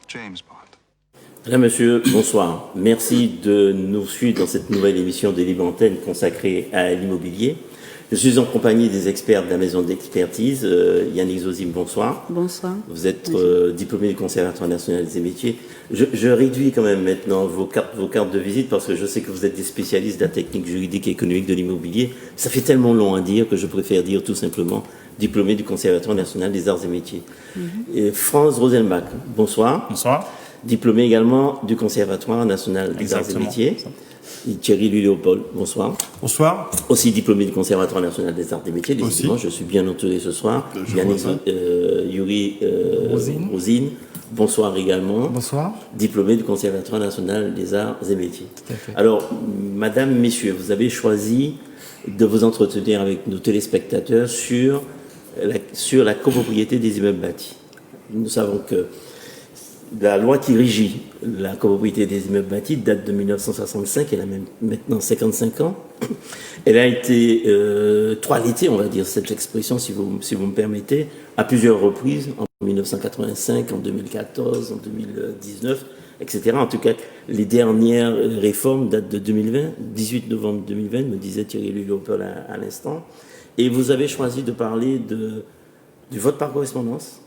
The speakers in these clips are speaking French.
James Bond. Madame, Monsieur, bonsoir. Merci de nous suivre dans cette nouvelle émission de Libre Antenne consacrée à l'immobilier. Je suis en compagnie des experts de la maison d'expertise. Yannick Zozim, bonsoir. Bonsoir. Vous êtes diplômé du Conservatoire national des métiers. Je réduis quand même maintenant vos cartes de visite parce que je sais que vous êtes des spécialistes de la technique juridique et économique de l'immobilier. Ça fait tellement long à dire que je préfère dire tout simplement diplômé du Conservatoire national des arts et métiers. Et Franz Rosenbach, bonsoir. Bonsoir. Diplômé également du Conservatoire national des arts et métiers. Et Thierry Léopold, bonsoir. Bonsoir. Aussi diplômé du Conservatoire national des arts et métiers. Décidément, je suis bien entouré ce soir. Yannick Yuri Rosine, bonsoir également. Bonsoir. Diplômé du Conservatoire national des arts et métiers. Tout à fait. Alors, madame, messieurs, vous avez choisi de vous entretenir avec nos téléspectateurs sur la copropriété des immeubles bâtis. Nous savons que la loi qui régit la copropriété des immeubles bâtis date de 1965, elle a même maintenant 55 ans. Elle a été toilettée, on va dire cette expression, si vous me permettez, à plusieurs reprises, en 1985, en 2014, en 2019, etc. En tout cas, les dernières réformes datent de 2020, 18 novembre 2020, me disait Thierry Léopold à l'instant. Et vous avez choisi de parler du vote par correspondance,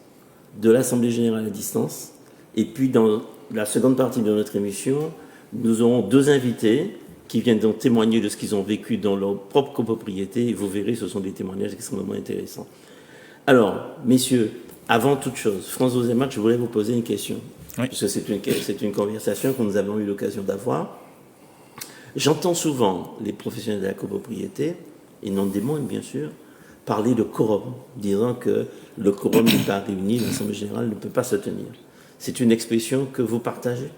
de l'Assemblée générale à distance. Et puis, dans la seconde partie de notre émission, nous aurons deux invités qui viennent donc témoigner de ce qu'ils ont vécu dans leur propre copropriété. Et vous verrez, ce sont des témoignages extrêmement intéressants. Alors, messieurs, avant toute chose, Franz Rosenbach, je voulais vous poser une question. Oui. Parce que c'est une conversation que nous avons eu l'occasion d'avoir. J'entends souvent les professionnels de la copropriété, et non des moindres bien sûr, parler de quorum, disant que le quorum n'est pas réuni, l'Assemblée générale ne peut pas se tenir. C'est une expression que vous partagez?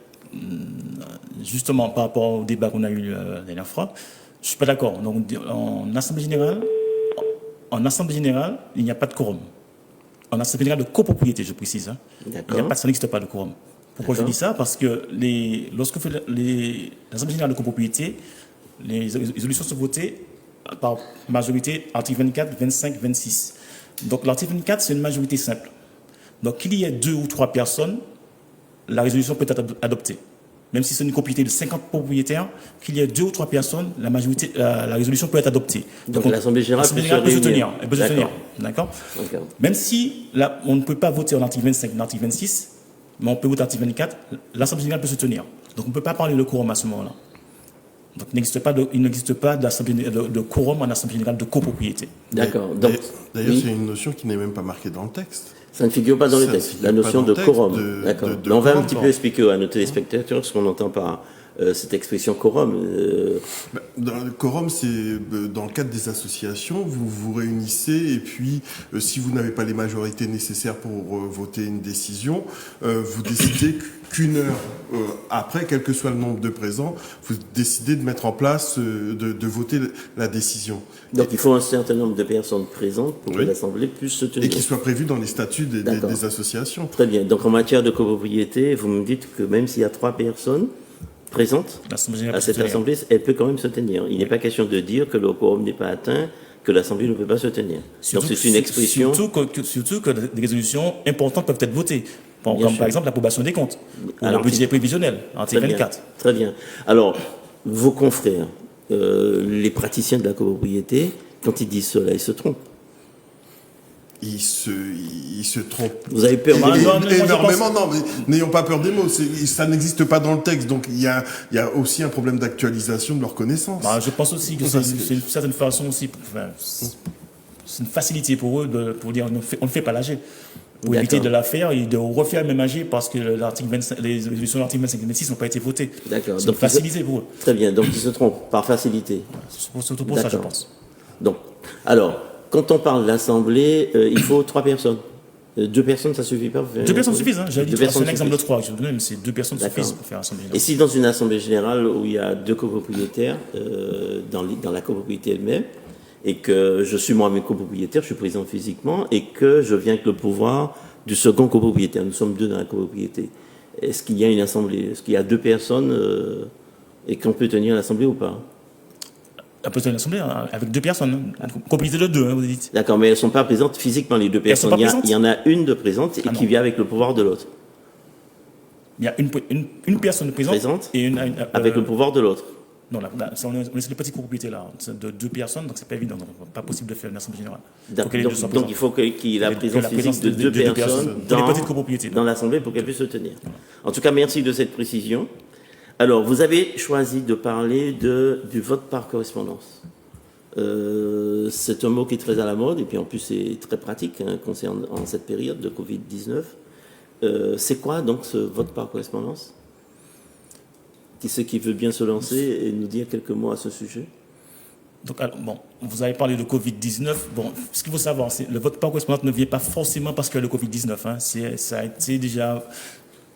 Justement, par rapport au débat qu'on a eu la dernière fois, je ne suis pas d'accord. Donc, en Assemblée générale, il n'y a pas de quorum. En Assemblée générale de copropriété, je précise. Hein, ça n'existe pas de quorum. Pourquoi je dis ça? Parce que lorsque l'Assemblée générale de copropriété, les résolutions sont votées par majorité, article 24, 25, 26. Donc, l'article 24, c'est une majorité simple. Donc, qu'il y ait 2 ou 3 personnes, la résolution peut être adoptée. Même si c'est une copropriété de 50 propriétaires, qu'il y ait 2 ou 3 personnes, la résolution peut être adoptée. Donc l'Assemblée générale peut se tenir. Elle peut se tenir. D'accord. Même si on ne peut pas voter en article 25 ou en article 26, mais on peut voter en article 24, l'Assemblée générale peut se tenir. Donc on ne peut pas parler de quorum à ce moment-là. Donc il n'existe pas de quorum en Assemblée générale de copropriété. D'accord. D'ailleurs, c'est une notion qui n'est même pas marquée dans le texte. Ça ne figure pas dans le texte, la notion de quorum. D'accord. On va un petit peu expliquer à nos téléspectateurs ce qu'on entend par cette expression quorum. Dans le quorum, c'est dans le cadre des associations, vous vous réunissez et puis si vous n'avez pas les majorités nécessaires pour voter une décision, vous décidez qu'une heure après, quel que soit le nombre de présents, vous décidez de mettre en place, de voter la décision. Donc il faut un certain nombre de personnes présentes pour que l'Assemblée puisse se tenir. Et qui soit prévu dans les statuts des associations. Très bien. Donc en matière de copropriété, vous me dites que même s'il y a 3 personnes présentes à cette Assemblée, elle peut quand même se tenir. Il n'est pas question de dire que le quorum n'est pas atteint, que l'Assemblée ne peut pas se tenir. Donc c'est une expression... Surtout que des résolutions importantes peuvent être votées. Comme par exemple l'approbation des comptes, ou le budget prévisionnel, article 24. Très bien. Alors, vos confrères, les praticiens de la copropriété, quand ils disent cela, ils se trompent. Ils se trompent. Vous avez peur énormément? Non, mais n'ayons pas peur des mots. Ça n'existe pas dans le texte, donc il y a aussi un problème d'actualisation de leurs connaissances. Je pense aussi que c'est une certaine façon aussi. C'est une facilité pour eux pour dire on ne fait pas l'AG. Pour éviter de la faire et de refaire le même AG parce que les résolutions de l'article 25 et 26 n'ont pas été votées. D'accord. C'est une facilité pour eux. Très bien. Donc ils se trompent par facilité. Surtout pour ça, je pense. Donc, alors, quand on parle d'assemblée, il faut 3 personnes. 2 personnes, ça suffit pas? 2 personnes suffisent. Hein. J'ai dit c'est un exemple de 3 que je vous donne, mais c'est 2 personnes suffisent pour faire l'assemblée générale. Et si dans une assemblée générale où il y a 2 copropriétaires dans la copropriété elle-même, et que je suis moi-même copropriétaire, je suis présent physiquement, et que je viens avec le pouvoir du second copropriétaire. Nous sommes 2 dans la copropriété. Est-ce qu'il y a une assemblée? Est-ce qu'il y a 2 personnes et qu'on peut tenir l'assemblée ou pas? On peut tenir l'assemblée avec 2 personnes. Une copropriété de 2, vous dites. D'accord, mais elles ne sont pas présentes physiquement, les 2 personnes. Il y en a une de présente et qui vient avec le pouvoir de l'autre. Il y a une personne présente et avec le pouvoir de l'autre. Non, on est sur les petites copropriétés là, de 2 personnes, donc c'est pas évident, donc pas possible de faire une assemblée générale. Donc il faut qu'il y ait la présence physique de 2 personnes dans l'assemblée pour qu'elle puisse se tenir. En tout cas, merci de cette précision. Alors, vous avez choisi de parler du vote par correspondance. C'est un mot qui est très à la mode et puis en plus c'est très pratique concernant cette période de Covid-19. C'est quoi donc ce vote par correspondance ? Qui c'est qui veut bien se lancer et nous dire quelques mots à ce sujet ? Donc, alors, bon, vous avez parlé de Covid-19. Bon, ce qu'il faut savoir, c'est le vote par correspondance ne vient pas forcément parce qu'il y a le Covid-19. Hein. Ça a été déjà...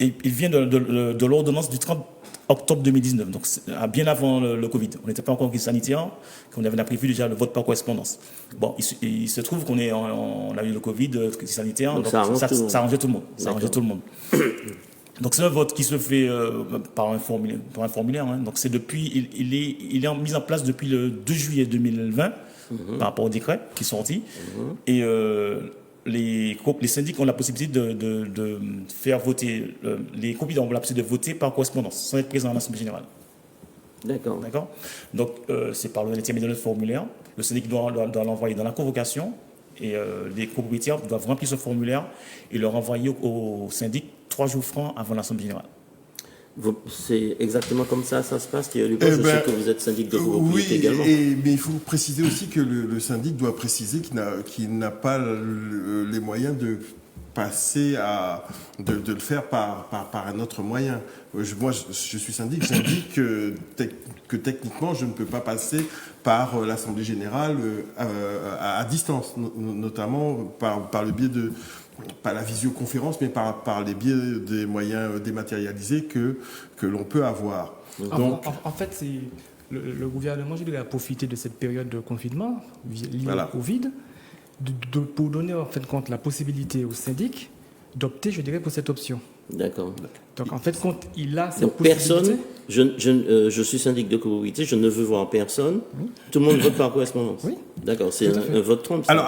Il vient de l'ordonnance du 30 octobre 2019, donc bien avant le Covid. On n'était pas encore en crise sanitaire, qu'on avait prévu déjà le vote par correspondance. Bon, il se trouve qu'on a eu le Covid, crise sanitaire, donc ça arrangeait tout le monde. Ça arrangeait tout le monde. Donc c'est un vote qui se fait par un formulaire. Hein. Donc c'est depuis, il est mis en place depuis le 2 juillet 2020 par rapport au décret qui est sorti. Et les syndics ont la possibilité de faire voter, les copropriétaires ont la possibilité de voter par correspondance sans être présents à l'Assemblée générale. D'accord. Donc c'est par l'intermédiaire de formulaire. Le syndic doit l'envoyer dans la convocation. Et les copropriétaires doivent remplir ce formulaire et le renvoyer au syndic 3 jours francs avant l'Assemblée générale. C'est exactement comme ça se passe. Je sais que vous êtes syndic de copropriété également. Mais il faut préciser aussi que le syndic doit préciser qu'il n'a pas les moyens de passer de le faire par un autre moyen. Moi, je suis syndic, j'indique que techniquement, je ne peux pas passer par l'Assemblée générale à distance, notamment par le biais de, pas la visioconférence, mais par les biais des moyens dématérialisés que l'on peut avoir. Donc, en fait, c'est le gouvernement, je dirais, a profité de cette période de confinement liée au Covid pour donner en fin de compte la possibilité au syndic d'opter, je dirais, pour cette option. D'accord. Donc en fait, quand il a cette donc possibilité... personne, je suis syndic de copropriété, je ne veux voir personne. Oui. Tout le monde vote par correspondance. Oui. D'accord, c'est un vote trompe. Alors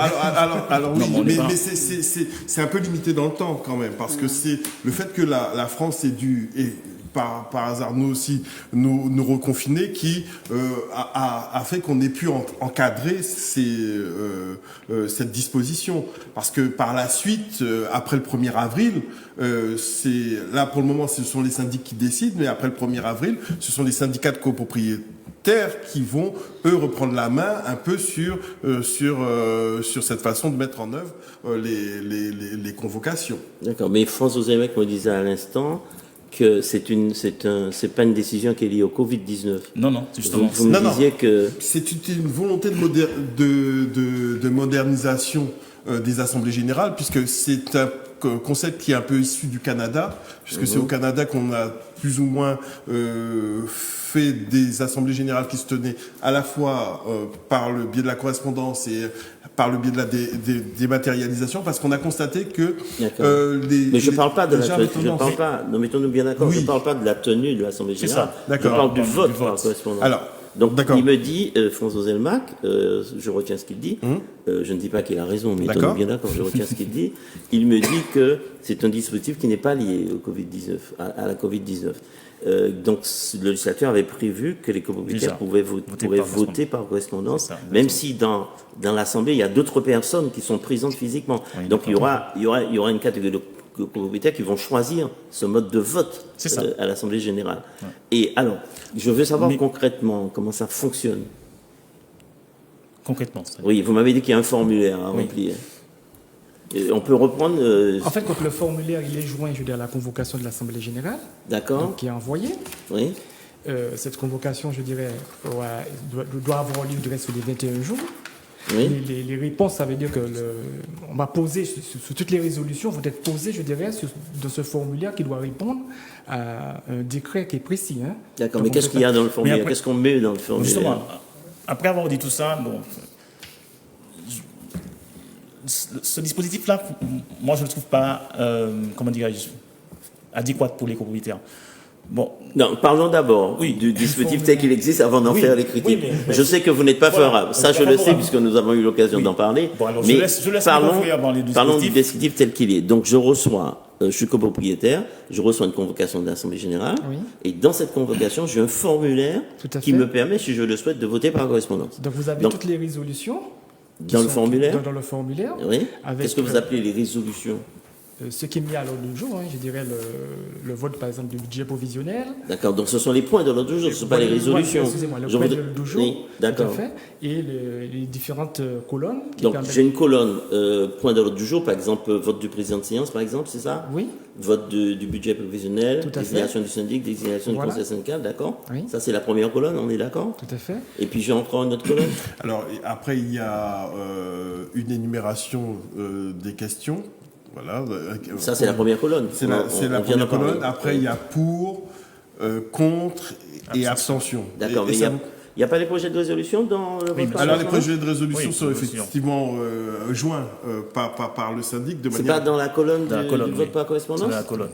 oui, mais c'est un peu limité dans le temps quand même, parce que c'est le fait que la France ait dû... Par hasard, nous aussi, nous reconfiner, qui a fait qu'on ait pu encadrer cette disposition. Parce que par la suite, après le 1er avril, là pour le moment, ce sont les syndics qui décident, mais après le 1er avril, ce sont les syndicats de copropriétaires qui vont, eux, reprendre la main un peu sur cette façon de mettre en œuvre les convocations. D'accord, mais François Zemec me disait à l'instant que c'est pas une décision qui est liée au Covid-19. Non, justement. Vous me disiez que... C'est une volonté de modernisation des assemblées générales, puisque c'est un concept qui est un peu issu du Canada, puisque c'est au Canada qu'on a plus ou moins fait des assemblées générales qui se tenaient à la fois par le biais de la correspondance et par le biais de la dématérialisation, parce qu'on a constaté que mais je ne parle pas de la tenue. Non, mettons-nous bien d'accord. Oui. Je ne parle pas de la tenue de l'assemblée générale. Je parle du vote par correspondance. Donc, il me dit, François Zelmac, je retiens ce qu'il dit, je ne dis pas qu'il a raison, mais mettons-nous bien d'accord, je retiens ce qu'il dit. Il me dit que c'est un dispositif qui n'est pas lié au Covid-19, à la Covid-19. Donc, le législateur avait prévu que les copropriétaires pourraient voter par correspondance, même si dans l'Assemblée, il y a d'autres personnes qui sont présentes physiquement. Oui, donc, il y aura une catégorie de copropriétaires qui vont choisir ce mode de vote à l'Assemblée générale. Ouais. Et alors, je veux savoir concrètement comment ça fonctionne. Concrètement, oui, vous m'avez dit qu'il y a un formulaire à remplir. Et on peut reprendre... En fait, quand le formulaire il est joint, je veux dire, à la convocation de l'Assemblée générale, qui est envoyée, cette convocation, je dirais, doit avoir lieu sur les 21 jours. Oui. Les réponses, ça veut dire que on va poser sur toutes les résolutions vont être posées, je dirais, de ce formulaire qui doit répondre à un décret qui est précis. Hein. D'accord, mais qu'est-ce qu'il y a dans le formulaire? Qu'est-ce qu'on met dans le formulaire? Justement, après avoir dit tout ça, ce dispositif-là, moi, je ne le trouve pas, adéquat pour les copropriétaires. Bon. Non, parlons d'abord du dispositif tel qu'il existe avant d'en faire les critiques. Je sais que vous n'êtes pas favorable. Ça, je le sais puisque nous avons eu l'occasion d'en parler. Bon, alors, mais je laisse parlons du dispositif tel qu'il est. Donc, je reçois je suis copropriétaire, je reçois une convocation de l'Assemblée générale, et dans cette convocation, j'ai un formulaire qui me permet, si je le souhaite, de voter par correspondance. Donc vous avez toutes les résolutions dans le formulaire. Dans le formulaire. Oui. Qu'est-ce que vous appelez les résolutions? Ce qui est mis à l'ordre du jour, je dirais le vote par exemple du budget provisionnel. D'accord, donc ce sont les points de l'ordre du jour, ce ne sont pas les résolutions. Excusez-moi, le point de l'ordre du jour, oui, d'accord. Tout à fait, et les différentes colonnes. Donc j'ai une colonne, point de l'ordre du jour, par exemple, vote du président de séance, par exemple, c'est ça? Oui. Vote du budget provisionnel, désignation du syndic, désignation du conseil syndical, d'accord? Oui. Ça c'est la première colonne, on est d'accord? Tout à fait. Et puis j'ai encore une autre colonne. Alors après il y a une énumération des questions. Voilà. Ça, c'est la première colonne. C'est la première colonne. Après, il y a pour, contre et abstention. D'accord, mais il n'y a pas les projets de résolution dans le vote? Alors, les projets de résolution sont effectivement joints par le syndic de manière... C'est pas dans la colonne du vote par correspondance? C'est dans la colonne.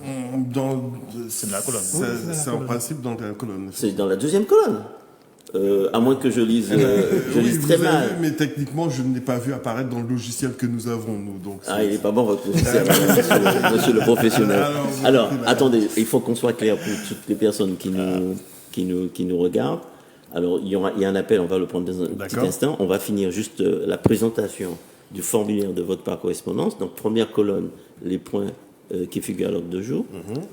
C'est dans la colonne. C'est en principe dans la colonne. C'est dans la deuxième colonne. À moins que je lise, très mal. Vu, mais techniquement, je ne l'ai pas vu apparaître dans le logiciel que nous avons, nous. Donc il n'est pas bon, votre logiciel, monsieur le professionnel. Alors, attendez, il faut qu'on soit clair pour toutes les personnes qui nous regardent. Alors, il y a un appel, on va le prendre dans un petit instant. On va finir juste la présentation du formulaire de vote par correspondance. Donc, première colonne, les points qui figurent à l'ordre de jour.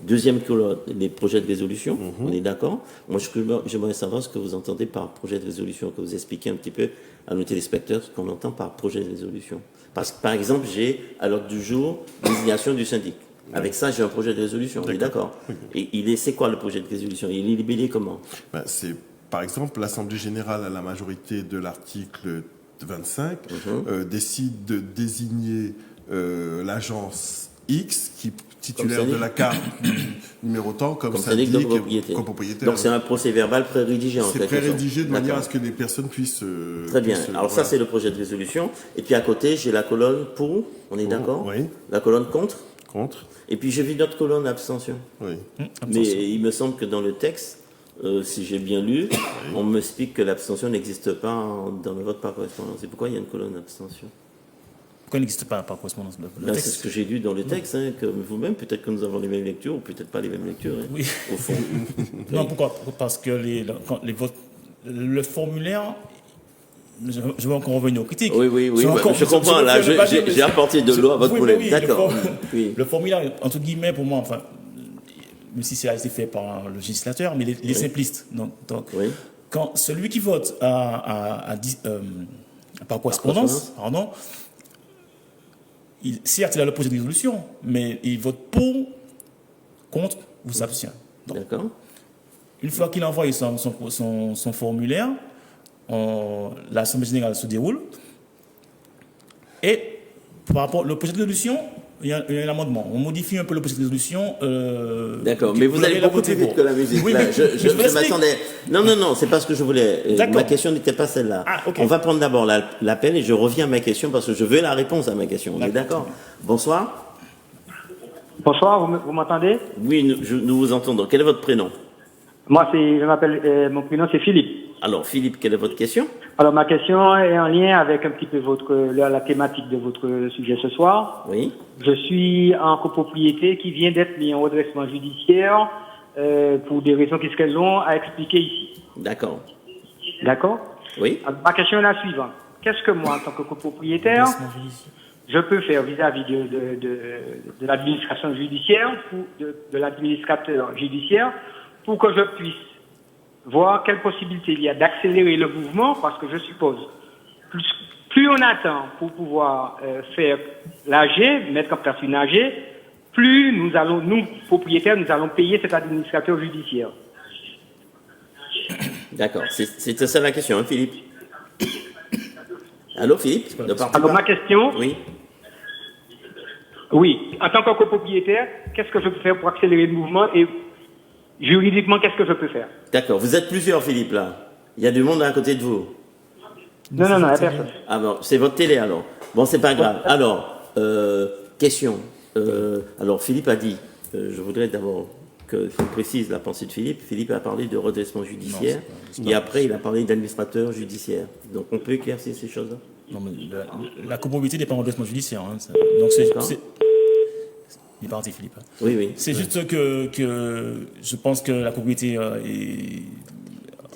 Deuxième colonne, les projets de résolution. On est d'accord? Moi, j'aimerais savoir ce que vous entendez par projet de résolution, que vous expliquiez un petit peu à nos téléspectateurs ce qu'on entend par projet de résolution. Parce que, par exemple, j'ai à l'ordre du jour désignation du syndic. Avec ça, j'ai un projet de résolution. On est d'accord? Et c'est quoi le projet de résolution? Il est libellé comment? C'est, par exemple, l'Assemblée générale à la majorité de l'article 25 décide de désigner l'agence X, qui titulaire de la carte numéro tant comme syndic comme propriétaire. Donc c'est un procès verbal pré-rédigé en fait. C'est pré-rédigé de manière à ce que les personnes puissent... Très bien. Alors ça c'est le projet de résolution. Et puis à côté j'ai la colonne pour, on est d'accord? Oui. La colonne contre? Contre. Et puis j'ai vu notre colonne abstention. Oui. Mais il me semble que dans le texte, si j'ai bien lu, on m'explique que l'abstention n'existe pas dans le vote par correspondance. Et pourquoi il y a une colonne abstention? Pourquoi il n'existe pas par correspondance? C'est ce que j'ai lu dans le texte, que vous-même, peut-être que nous avons les mêmes lectures, ou peut-être pas les mêmes lectures, oui. Au fond. Non, pourquoi? Parce que les votes, le formulaire, je vais encore revenir aux critiques. Oui, je comprends, là, j'ai apporté de l'eau à votre problème, d'accord. Le formulaire, entre guillemets, pour moi, enfin, même si ça a été fait par le législateur, mais il est simpliste. Donc quand celui qui vote par correspondance, pardon, certes, il a le projet de résolution, mais il vote pour, contre ou s'abstient. D'accord. Une fois qu'il a envoyé son formulaire, l'Assemblée générale se déroule. Et par rapport au projet de résolution, il y a un amendement. On modifie un peu le projet de résolution. D'accord, mais vous allez beaucoup plus vite que la musique. Oui, là. Je m'attendais. Non, c'est pas ce que je voulais. Ma question n'était pas celle-là. On va prendre d'abord l'appel et je reviens à ma question parce que je veux la réponse à ma question. On est d'accord? Bonsoir. Bonsoir, vous m'entendez? Oui, nous vous entendons. Quel est votre prénom? Moi, mon prénom c'est Philippe. Alors, Philippe, quelle est votre question? Alors, ma question est en lien avec un petit peu la thématique de votre sujet ce soir. Oui. Je suis en copropriété qui vient d'être mis en redressement judiciaire pour des raisons qui seraient longues à expliquer ici. D'accord. D'accord? Oui. Alors, ma question est la suivante. Qu'est-ce que moi, en tant que copropriétaire, je peux faire vis-à-vis de l'administration judiciaire, de l'administrateur judiciaire, pour que je puisse voir quelle possibilité il y a d'accélérer le mouvement, parce que je suppose, plus on attend pour pouvoir faire l'AG, mettre en place une AG, plus nous, propriétaires, nous allons payer cet administrateur judiciaire. D'accord. C'était ça la question, Philippe? Allô, Philippe? Alors, ma question... Oui. Oui. En tant que copropriétaire, qu'est-ce que je peux faire pour accélérer le mouvement et juridiquement, qu'est-ce que je peux faire? D'accord. Vous êtes plusieurs, Philippe, là. Il y a du monde à côté de vous. Non, il n'y a personne. Ah bon, c'est votre télé, alors. Bon, c'est pas grave. Alors, question. Alors, Philippe a dit, je voudrais d'abord qu'il précise la pensée de Philippe. Philippe a parlé de redressement judiciaire, et après, il a parlé d'administrateur judiciaire. Donc, on peut éclaircir ces choses-là? Non, mais la copropriété n'est pas en redressement judiciaire. Donc, Il est parti, Philippe. Oui, oui. C'est juste que je pense que la copropriété est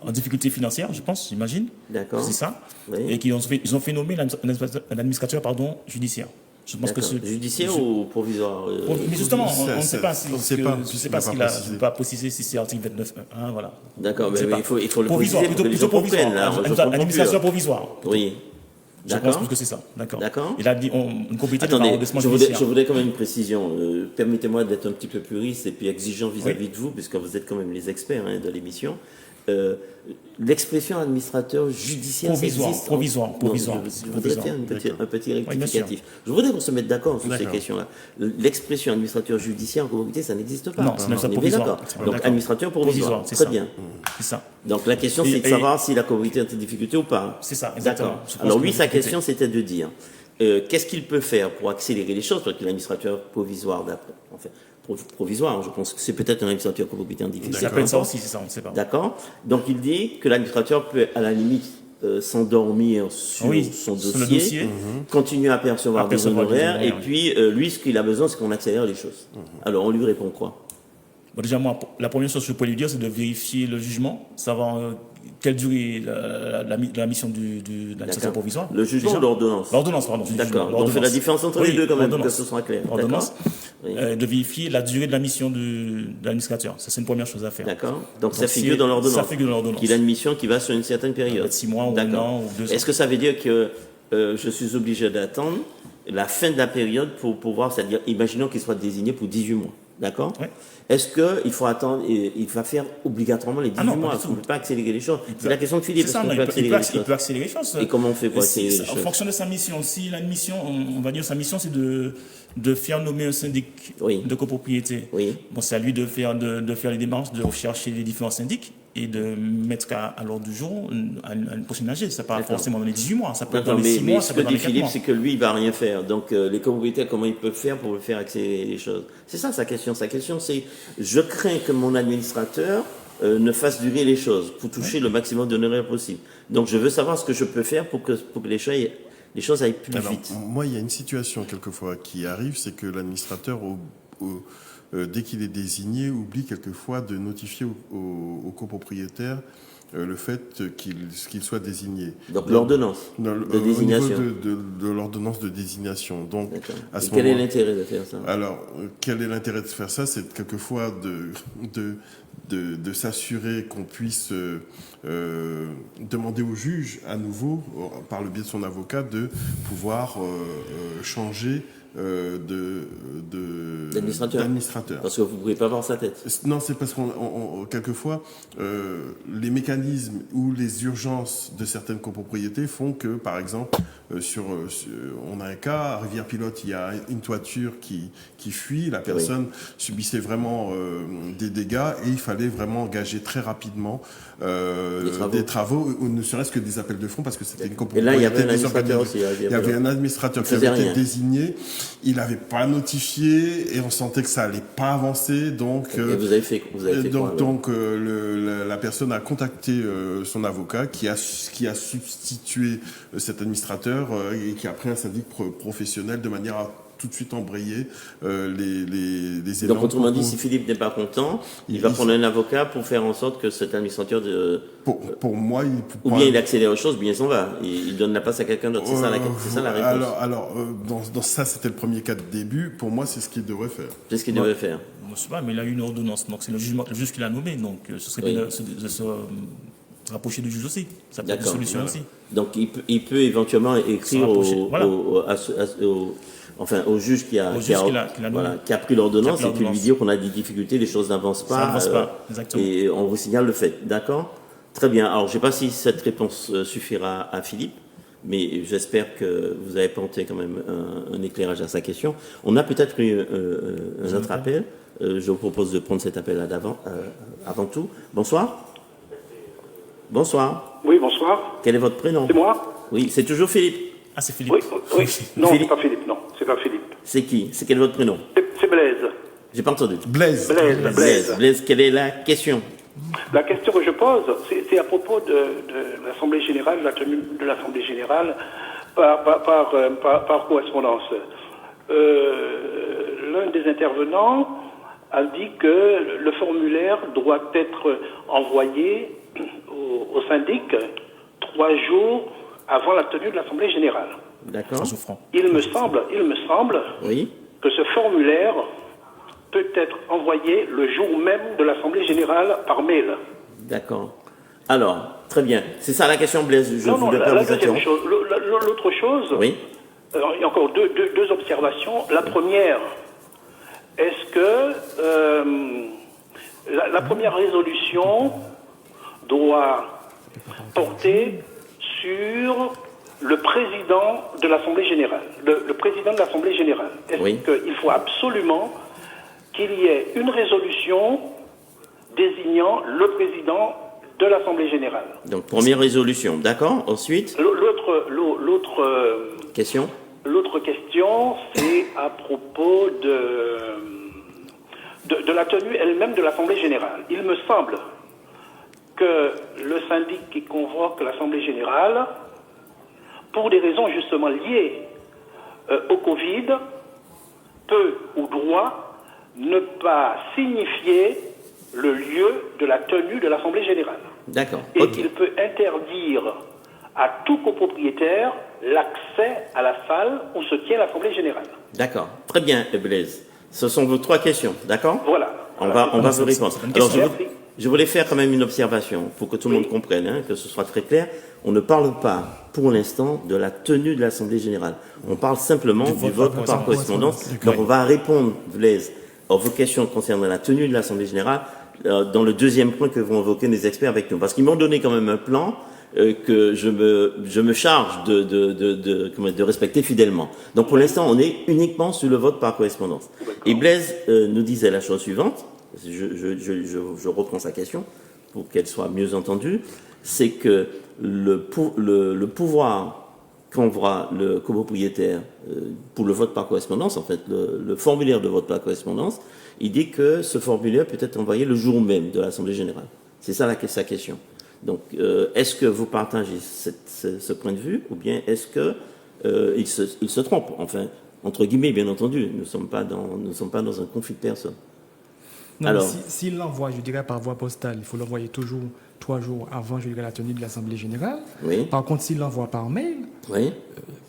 en difficulté financière, j'imagine. D'accord. C'est ça. Oui. Et qu'ils ont fait nommer un administrateur judiciaire. Je pense que judiciaire ou provisoire Mais justement, on ne sait pas je sais pas s'il n'a pas précisé si c'est article 29.1, voilà. D'accord, mais il faut le provisoire, préciser pour que les gens comprennent. Un administrateur provisoire. Oui. Je pense que c'est ça. D'accord. Il a dit une copropriété de redressement judiciaire. Je voudrais quand même une précision. Permettez-moi d'être un petit peu puriste et puis exigeant vis-à-vis de vous, puisque vous êtes quand même les experts de l'émission. L'expression administrateur judiciaire provisoire. Je voudrais faire un petit rectificatif. Je voudrais qu'on se mette d'accord sur ces questions-là. L'expression administrateur judiciaire en copropriété, ça n'existe pas. Non, c'est provisoire. Donc administrateur provisoire. Très bien. C'est ça. Donc la question, c'est de savoir si la copropriété est en difficulté ou pas. C'est ça, exactement. Alors lui, sa question, c'était de dire qu'est-ce qu'il peut faire pour accélérer les choses, parce que l'administrateur provisoire, provisoire, je pense que c'est peut-être un administrateur copropriété en difficulté. Ça s'appelle ça aussi, c'est ça, on ne sait pas. D'accord. Donc il dit que l'administrateur peut à la limite s'endormir sur son dossier, continuer à percevoir des honoraires, et puis lui, ce qu'il a besoin, c'est qu'on accélère les choses. Alors on lui répond quoi? Bon, déjà, moi, la première chose que je peux lui dire, c'est de vérifier le jugement, savoir quelle durée la mission de l'administrateur provisoire. Le jugement ou l'ordonnance? L'ordonnance, pardon. D'accord. Donc on fait la différence entre les deux quand même, pour que ce soit clair. L'ordonnance. De vérifier la durée de la mission de l'administrateur. Ça, c'est une première chose à faire. D'accord. Donc ça figure dans l'ordonnance. Ça figure dans l'ordonnance. Qu'il a une mission qui va sur une certaine période. 6 mois ou 1 an ou 2 ans. Est-ce que ça veut dire que je suis obligé d'attendre la fin de la période pour pouvoir, c'est-à-dire, imaginons qu'il soit désigné pour 18 mois. D'accord. Est-ce qu'il faut attendre, il va faire obligatoirement les 18 mois? On ne peut pas accélérer les choses. C'est la question de Philippe. Il peut accélérer les choses. Et comment on fait pour accélérer les choses? En fonction de sa mission. Si la mission, on va dire sa mission, c'est de faire nommer un syndic de copropriété. Bon, c'est à lui de faire les démarches, de rechercher les différents syndics et de mettre à l'ordre du jour une prochaine AG. Ça ne pas forcément dans les 18 mois. Ça peut être dans les 6 mois, ça peut être dans les 4 mois. Ce que dit Philippe, c'est que lui, il ne va rien faire. Donc, les copropriétaires, comment ils peuvent faire pour faire accélérer les choses? C'est ça sa question. Sa question, c'est je crains que mon administrateur ne fasse durer les choses pour toucher le maximum d'honoraires possible. Donc, je veux savoir ce que je peux faire pour que les choses aillent plus vite. Moi, il y a une situation quelquefois qui arrive, c'est que l'administrateur, dès qu'il est désigné, oublie quelquefois de notifier au copropriétaire le fait qu'il soit désigné. Donc l'ordonnance de désignation. Au niveau de l'ordonnance de désignation. Donc, quel est l'intérêt de faire ça? Alors, quel est l'intérêt de faire ça? C'est quelquefois de s'assurer qu'on puisse demander au juge à nouveau, par le biais de son avocat, de pouvoir changer d'administrateur. Parce que vous ne pouvez pas voir sa tête. Non, c'est parce qu'on quelquefois les mécanismes ou les urgences de certaines copropriétés font que, par exemple, on a un cas à Rivière-Pilote, il y a une toiture qui fuit, la personne subissait vraiment des dégâts et il fallait vraiment engager très rapidement des travaux, ou ne serait-ce que des appels de fonds, parce que c'était une copropriété. Et là, il y avait un administrateur aussi. Il y avait un administrateur qui avait été désigné. Il n'avait pas notifié et on sentait que ça allait pas avancer. Donc, et vous avez fait la personne a contacté son avocat qui a substitué cet administrateur et qui a pris un syndic professionnel de manière à tout de suite embrayer les éléments. Donc, autrement dit, si Philippe n'est pas content, il va prendre un avocat pour faire en sorte que cet administrateur Pour moi, ou bien il accélère les choses, bien il s'en va. Il donne la place à quelqu'un d'autre. C'est ça la réponse. Alors, dans ça, c'était le premier cas de début. Pour moi, c'est ce qu'il devrait faire. C'est ce qu'il devrait faire. Je ne sais pas, mais il a eu une ordonnance. Donc, c'est le juge qui l'a nommé. Donc, ce serait bien de se rapprocher du juge aussi. Ça peut être une solution aussi. Donc, il peut éventuellement écrire au juge qui a pris l'ordonnance et puis lui dire qu'on a des difficultés, les choses n'avancent pas. Ça n'avance pas, exactement. Et on vous signale le fait. D'accord? Très bien. Alors, je ne sais pas si cette réponse suffira à Philippe, mais j'espère que vous avez apporté quand même un éclairage à sa question. On a peut-être eu un autre appel. Je vous propose de prendre cet appel avant tout. Bonsoir. Bonsoir. Oui, bonsoir. Quel est votre prénom? C'est moi? Oui, c'est toujours Philippe. Ah, c'est Philippe. Oui. Non, c'est pas Philippe, non. C'est pas Philippe. C'est qui? C'est quel est votre prénom? C'est Blaise. J'ai pas entendu. Blaise, quelle est la question? La question que je pose, c'est à propos de l'Assemblée générale, la tenue de l'Assemblée générale par correspondance. l'un des intervenants a dit que le formulaire doit être envoyé au syndic 3 jours avant la tenue de l'Assemblée générale. D'accord. Il me semble oui. que ce formulaire peut être envoyé le jour même de l'Assemblée générale par mail. D'accord. Alors, très bien. C'est ça la question, Blaise. L'autre chose, oui. Il y a encore deux observations. La première, est-ce que la première résolution doit porter sur le président de l'Assemblée générale. Le président de l'Assemblée générale. Est-ce qu'il faut absolument qu'il y ait une résolution désignant le président de l'Assemblée générale? Donc, première résolution, d'accord. Ensuite, question. L'autre question, c'est à propos de la tenue elle-même de l'Assemblée générale. Il me semble que le syndic qui convoque l'Assemblée générale, pour des raisons justement liées au Covid, peut ou doit ne pas signifier le lieu de la tenue de l'Assemblée générale. D'accord. Et il peut interdire à tout copropriétaire l'accès à la salle où se tient l'Assemblée générale. D'accord. Très bien, Blaise. Ce sont vos 3 questions, d'accord? Voilà. On va vous répondre. Alors, je voulais faire quand même une observation pour que tout le monde comprenne, que ce soit très clair. On ne parle pas, pour l'instant, de la tenue de l'Assemblée générale. On parle simplement du vote par correspondance. Donc, on va répondre, Blaise, à vos questions concernant la tenue de l'Assemblée générale dans le deuxième point que vont évoquer les experts avec nous. Parce qu'ils m'ont donné quand même un plan que je me charge de respecter fidèlement. Donc, pour l'instant, on est uniquement sur le vote par correspondance. Et Blaise nous disait la chose suivante. Je reprends sa question pour qu'elle soit mieux entendue, c'est que le pouvoir qu'envoie le copropriétaire pour le vote par correspondance, en fait, le formulaire de vote par correspondance, il dit que ce formulaire peut être envoyé le jour même de l'Assemblée générale. C'est ça sa question. Donc, est-ce que vous partagez ce point de vue, ou bien est-ce que il se trompe? Enfin, entre guillemets, bien entendu, nous ne sommes pas dans un conflit de personnes. Non, alors, s'il l'envoie, je dirais, par voie postale, il faut l'envoyer toujours 3 jours avant, je dirais, la tenue de l'Assemblée générale. Oui. Par contre, s'il l'envoie par mail... Oui.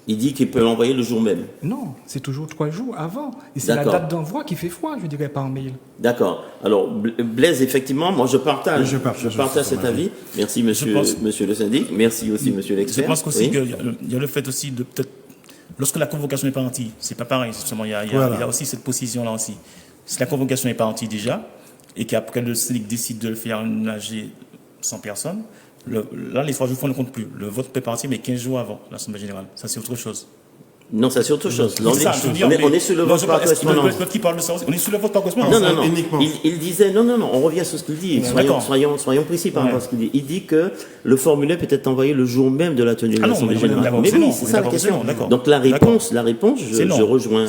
Il dit qu'il peut l'envoyer le jour même. Non, c'est toujours 3 jours avant. Et c'est la date d'envoi qui fait froid, je dirais, par mail. D'accord. Alors, Blaise, effectivement, moi, je partage cet avis. Merci, monsieur le syndic. Merci aussi, monsieur l'expert. Je pense aussi qu'il y a le fait aussi de peut-être... Lorsque la convocation n'est pas anti, c'est pas pareil, justement. Il y a aussi cette position-là aussi. Si la convocation n'est pas anti déjà, et qu'après le syndic décide de le faire une AG 100 personnes, là, les 3 jours ne comptent plus. Le vote peut partir, mais 15 jours avant l'Assemblée générale. Ça, c'est autre chose. Non, ça, c'est autre chose. Là, on est sur le vote par correspondance. Qui parle de ça aussi. On est sur le vote par correspondance. Non. Il disait, non, on revient sur ce qu'il dit. Soyons précis par rapport à ce qu'il dit. Il dit que le formulaire peut être envoyé le jour même de la tenue de l'Assemblée générale. Mais oui, c'est ça la question. Donc, la réponse, je rejoins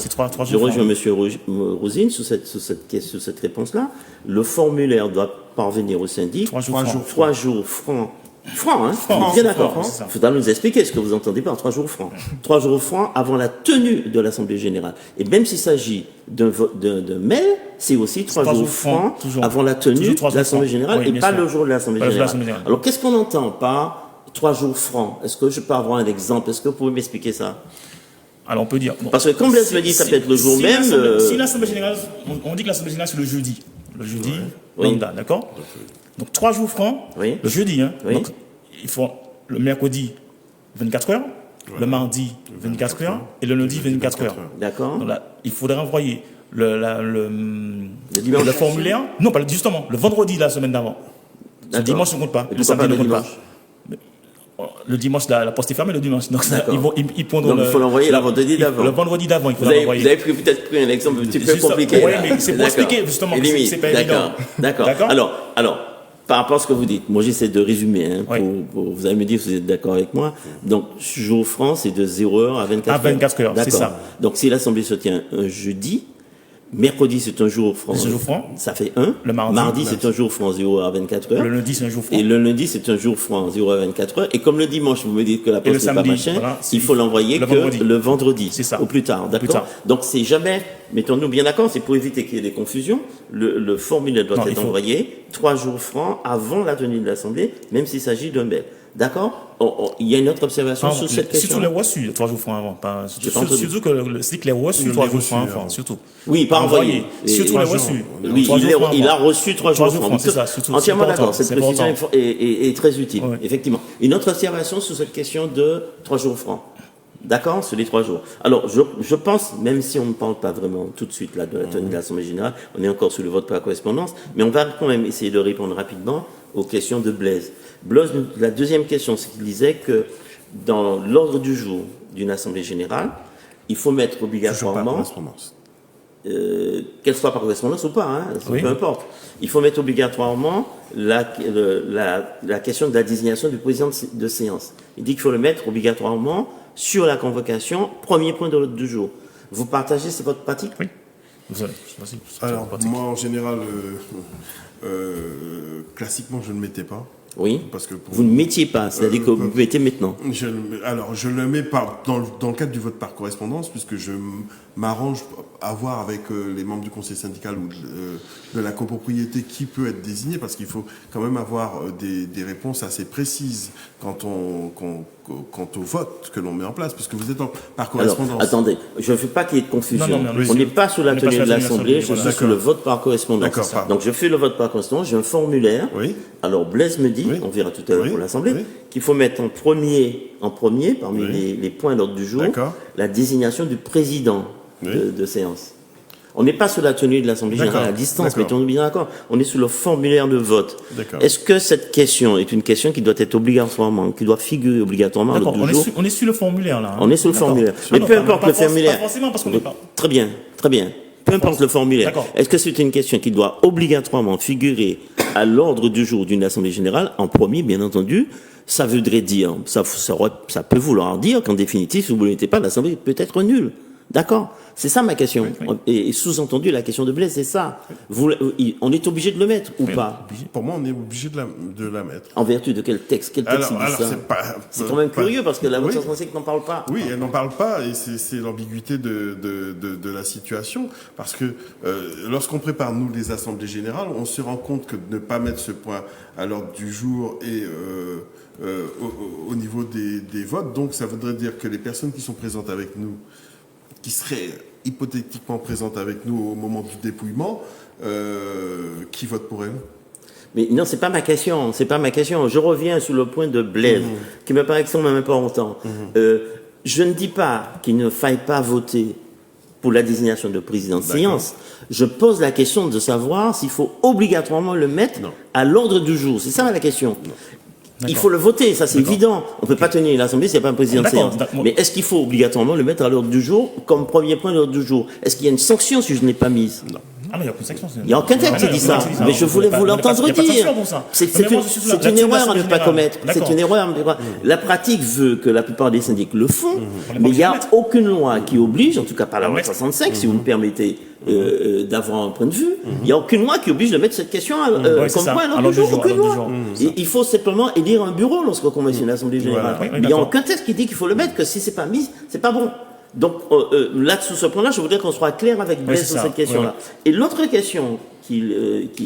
monsieur Rosine sur cette réponse-là. Le formulaire doit parvenir au syndic 3 jours francs. Bien d'accord. Il faudra nous expliquer ce que vous entendez par 3 jours francs. 3 jours francs avant la tenue de l'Assemblée générale. Et même s'il s'agit d'un mail, c'est aussi 3 jours francs avant la tenue de l'Assemblée générale et pas le jour de l'Assemblée générale. Alors, qu'est-ce qu'on entend par 3 jours francs? Est-ce que je peux avoir un exemple? Est-ce que vous pouvez m'expliquer ça? Alors, on peut dire... Parce que comme Blaise me dit, ça peut être le jour même... Si l'Assemblée générale... On dit que l'Assemblée générale, c'est le jeudi. Le jeudi, lambda, d'accord? Donc 3 jours francs, le jeudi. Donc, il faut le mercredi 24 heures, le mardi 24 heures et le lundi 24 heures. D'accord. Donc là, il faudrait envoyer le formulaire. Non, pas justement, le vendredi de la semaine d'avant. Le dimanche ne compte pas. Le samedi ne compte pas. Le dimanche, la poste est fermée le dimanche. Donc, ils prendront il faut l'envoyer le vendredi d'avant. Le vendredi d'avant, il faut l'envoyer. Vous avez peut-être pris un exemple un petit peu compliqué. Oui, mais c'est pour expliquer justement que c'est pas évident. D'accord. Alors, par rapport à ce que vous dites, moi j'essaie de résumer. Vous allez me dire si vous êtes d'accord avec moi. Donc, jour franc, c'est de 0h à 24h. À 24h, c'est ça. Donc, si l'Assemblée se tient un jeudi, Mercredi, c'est un jour franc. C'est un jour franc. Ça fait 1. Le mardi, c'est un jour franc, 0 à 24 heures. Le lundi, c'est un jour franc. Et le lundi, c'est un jour franc, 0 à 24 heures. Et comme le dimanche, vous me dites que la poste n'est pas machin, voilà, il faut l'envoyer le vendredi. C'est ça. Au plus tard, d'accord? Donc, c'est jamais, mettons-nous bien d'accord, c'est pour éviter qu'il y ait des confusions. Le formulaire doit être envoyé 3 jours francs avant la tenue de l'Assemblée, même s'il s'agit d'un mail. D'accord? Il y a une autre observation sur cette question. Surtout les reçus 3 jours francs avant. Surtout que c'est que les reçus 3 jours francs avant, surtout. Oui, pas envoyé. Surtout les reçus. Oui, il a reçu 3 jours francs. C'est ça, entièrement d'accord. Cette précision est très utile, effectivement. Une autre observation sur cette question de 3 jours francs. D'accord, sur les 3 jours. Alors, je pense, même si on ne parle pas vraiment tout de suite là de la tenue de l'Assemblée générale, on est encore sur le vote par correspondance, mais on va quand même essayer de répondre rapidement aux questions de Blaise. Blaise, la deuxième question, c'est qu'il disait que dans l'ordre du jour d'une Assemblée générale, il faut mettre obligatoirement, qu'elle soit par correspondance ou pas, hein, peu importe, il faut mettre obligatoirement la question de la désignation du président de séance. Il dit qu'il faut le mettre obligatoirement sur la convocation, premier point de l'ordre du jour. Vous partagez, c'est votre pratique? Oui. Alors, moi, en général, classiquement, je ne le mettais pas. Oui. Parce que vous ne mettiez pas, c'est-à-dire que vous mettez maintenant. Je le mets pas dans le cadre du vote par correspondance, puisque je m'arrange à voir avec les membres du conseil syndical ou de la copropriété qui peut être désigné, parce qu'il faut quand même avoir des réponses assez précises quant au vote que l'on met en place, puisque vous êtes par correspondance. Alors, attendez, je ne veux pas qu'il y ait de confusion. On n'est pas sous la tenue de l'Assemblée, je suis sur le vote par correspondance. Donc je fais le vote par correspondance, j'ai un formulaire. Oui. Alors Blaise me dit, on verra tout à l'heure pour l'Assemblée, qu'il faut mettre en premier parmi les points d'ordre du jour, la désignation du président de séance. On n'est pas sous la tenue de l'Assemblée générale à distance, mettons-nous bien d'accord. On est sous le formulaire de vote. Est-ce que cette question est une question qui doit être obligatoirement, qui doit figurer obligatoirement à l'ordre du jour? On est sur le formulaire, là. On est sur le formulaire. Mais peu importe le formulaire. Pas forcément parce qu'on n'est pas. Très bien. Peu importe le formulaire. Est-ce que c'est une question qui doit obligatoirement figurer à l'ordre du jour d'une Assemblée générale? En premier, bien entendu, ça voudrait dire, ça peut vouloir dire qu'en définitive, si vous ne mettez pas, l'Assemblée peut être nulle. D'accord? C'est ça ma question. Et sous-entendu, la question de Blaise, c'est ça. On est obligé de le mettre ou pas? Pour moi, on est obligé de la mettre. En vertu de quel texte? Quel texte dit ça? C'est quand même curieux parce que la votation française n'en parle pas. Oui, elle n'en parle pas et c'est l'ambiguïté de la situation. Parce que lorsqu'on prépare, nous, les assemblées générales, on se rend compte que de ne pas mettre ce point à l'ordre du jour et au niveau des votes, donc ça voudrait dire que les personnes qui sont présentes avec nous, qui seraient hypothétiquement présentes avec nous au moment du dépouillement, qui vote pour elle? Mais non, c'est pas ma question. Je reviens sur le point de Blaise, qui me paraît extrêmement important. Je ne dis pas qu'il ne faille pas voter pour la désignation de président de séance. Je pose la question de savoir s'il faut obligatoirement le mettre à l'ordre du jour. C'est ça la question. Il faut le voter, ça c'est évident. On ne peut pas tenir l'Assemblée s'il n'y a pas un président de séance. Mais est-ce qu'il faut obligatoirement le mettre à l'ordre du jour comme premier point de l'ordre du jour? Est-ce qu'il y a une sanction si je ne l'ai pas mise? Non. Ah, mais il n'y a aucune sanction. Il n'y a aucun texte qui dit ça. Mais je voulais vous l'entendre dire. C'est une erreur à ne pas commettre. C'est une erreur. La pratique veut que la plupart des syndics le font, mais il n'y a aucune loi qui oblige, en tout cas pas la loi 65, si vous me permettez d'avoir un point de vue, il n'y a aucune loi qui oblige de mettre cette question comme point à l'ordre du jour. Aucune loi. Il faut simplement élire un bureau lorsqu'on conventionne l'Assemblée générale. Il n'y a aucun texte qui dit qu'il faut le mettre, que si c'est pas mis, c'est pas bon. Donc là, sous ce point-là, je voudrais qu'on soit clair avec Blaise sur cette question-là. Et l'autre question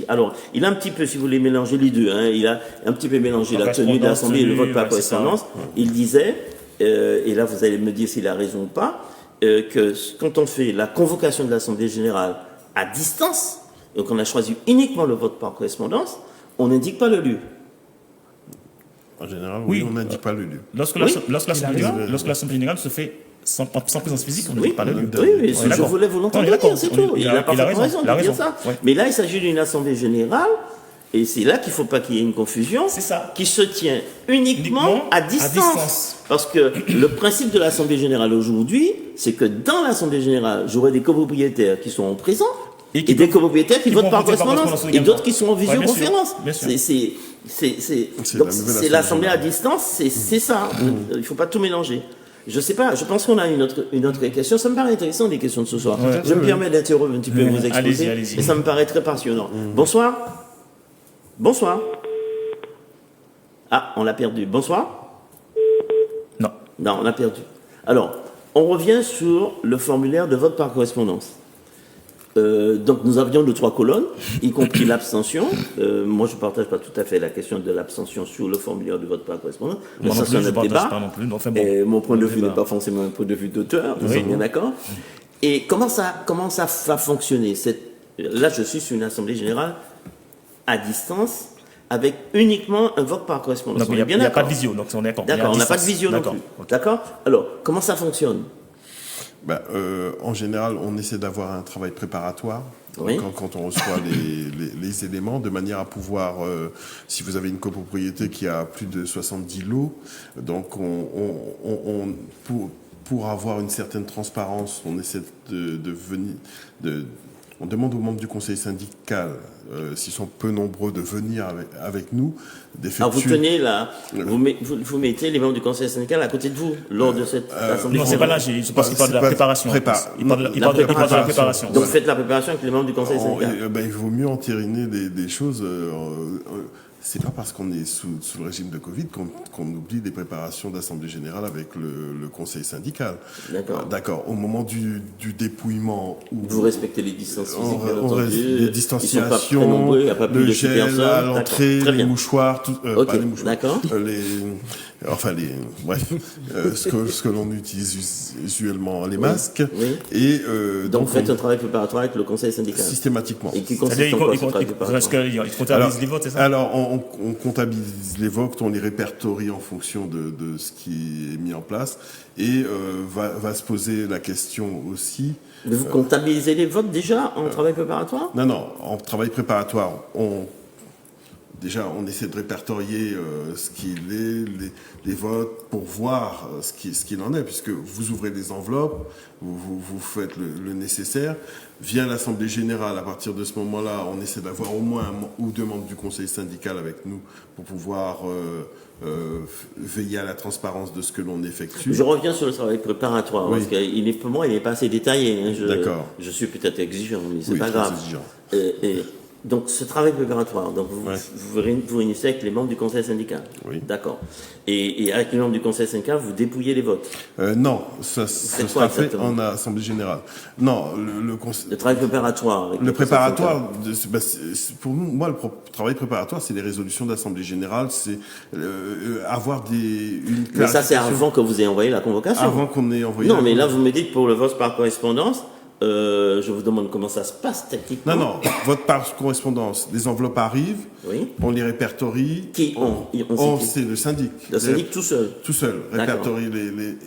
alors, il a un petit peu, si vous voulez mélanger les deux, il a un petit peu mélangé la tenue de l'Assemblée et le vote par correspondance. Il disait, et là vous allez me dire s'il a raison ou pas, que quand on fait la convocation de l'Assemblée générale à distance, donc on a choisi uniquement le vote par correspondance, on n'indique pas le lieu. En général, oui, on n'indique pas le lieu. Lorsque l'Assemblée générale se fait sans présence physique, on ne dit pas le lieu. Oui, je voulais vous l'entendre dire, c'est tout. Il a parfaitement raison de dire ça. Mais là, il s'agit d'une Assemblée générale, et c'est là qu'il ne faut pas qu'il y ait une confusion, qui se tient uniquement à distance. Parce que le principe de l'Assemblée générale aujourd'hui, c'est que dans l'Assemblée générale, j'aurai des copropriétaires qui sont présents, et des copropriétaires qui votent par correspondance, et d'autres qui sont en visioconférence. C'est l'Assemblée à distance, c'est ça. Il ne faut pas tout mélanger. Je sais pas, je pense qu'on a une autre question. Ça me paraît intéressant, les questions de ce soir. Je me permets d'interrompre un petit peu vos exposés. Allez-y. Et ça me paraît très passionnant. Bonsoir. Bonsoir. Ah, on l'a perdu. Bonsoir. Non, on l'a perdu. Alors, on revient sur le formulaire de vote par correspondance. Donc nous avions les 3 colonnes, y compris l'abstention. Moi je ne partage pas tout à fait la question de l'abstention sur le formulaire de vote par correspondance. Mais ça c'est un autre débat. Mon point de vue n'est pas forcément un point de vue d'auteur, nous sommes bien d'accord. Et comment ça va fonctionner? Là je suis sur une assemblée générale à distance avec uniquement un vote par correspondance. Il n'y a pas de visio, donc on est d'accord. D'accord, on n'a pas de visio non plus. D'accord. Alors comment ça fonctionne? En général, on essaie d'avoir un travail préparatoire quand on reçoit les éléments, de manière à pouvoir, si vous avez une copropriété qui a plus de 70 lots, donc pour avoir une certaine transparence, on essaie on demande aux membres du conseil syndical, s'ils sont peu nombreux, de venir avec nous. Vous tenez là, vous mettez les membres du conseil syndical à côté de vous lors de cette assemblée. Non, c'est pas là, je pense qu'il parle de la préparation. Il parle de la préparation. Donc faites la préparation avec les membres du conseil syndical. Il vaut mieux entériner des choses. C'est pas parce qu'on est sous le régime de Covid qu'on oublie des préparations d'assemblée générale avec le conseil syndical. D'accord. Au moment du dépouillement, vous respectez les distances physiques, les distanciations, le gel à l'entrée, les mouchoirs, pas les mouchoirs. D'accord. Ce que l'on utilise usuellement, les masques. Oui. Et donc vous faites un travail préparatoire avec le conseil syndical. Systématiquement. Et qui consiste en quoi ce travail préparatoire? Il comptabilise les votes, c'est ça? Alors, on comptabilise les votes, on les répertorie en fonction de ce qui est mis en place, et va se poser la question aussi. Mais vous comptabilisez les votes déjà en travail préparatoire? Non, en travail préparatoire, on essaie de répertorier ce qu'il est, les votes, pour voir ce qu'il en est, puisque vous ouvrez des enveloppes, vous faites le nécessaire. Vient l'Assemblée générale, à partir de ce moment-là, on essaie d'avoir au moins 1 ou 2 membres du conseil syndical avec nous pour pouvoir veiller à la transparence de ce que l'on effectue. Je reviens sur le travail préparatoire, parce que pour moi, il n'est pas assez détaillé. D'accord. Je suis peut-être exigeant, mais c'est pas grave. Donc, ce travail préparatoire, donc vous réunissez avec les membres du conseil syndical. Oui. D'accord. Et avec les membres du conseil syndical, vous dépouillez les votes. Non, ça sera fait en assemblée générale. Non, le travail préparatoire. Le préparatoire, pour nous, moi, le travail préparatoire, c'est les résolutions d'assemblée générale, c'est avoir une Mais ça, c'est avant que vous ayez envoyé la convocation. Avant qu'on ait envoyé. Non, mais là, vous me dites pour le vote par correspondance. Je vous demande comment ça se passe techniquement. Non, vote par correspondance. Les enveloppes arrivent, on les répertorie. Qui c'est le syndic. Le syndic tout seul. Tout seul, répertorie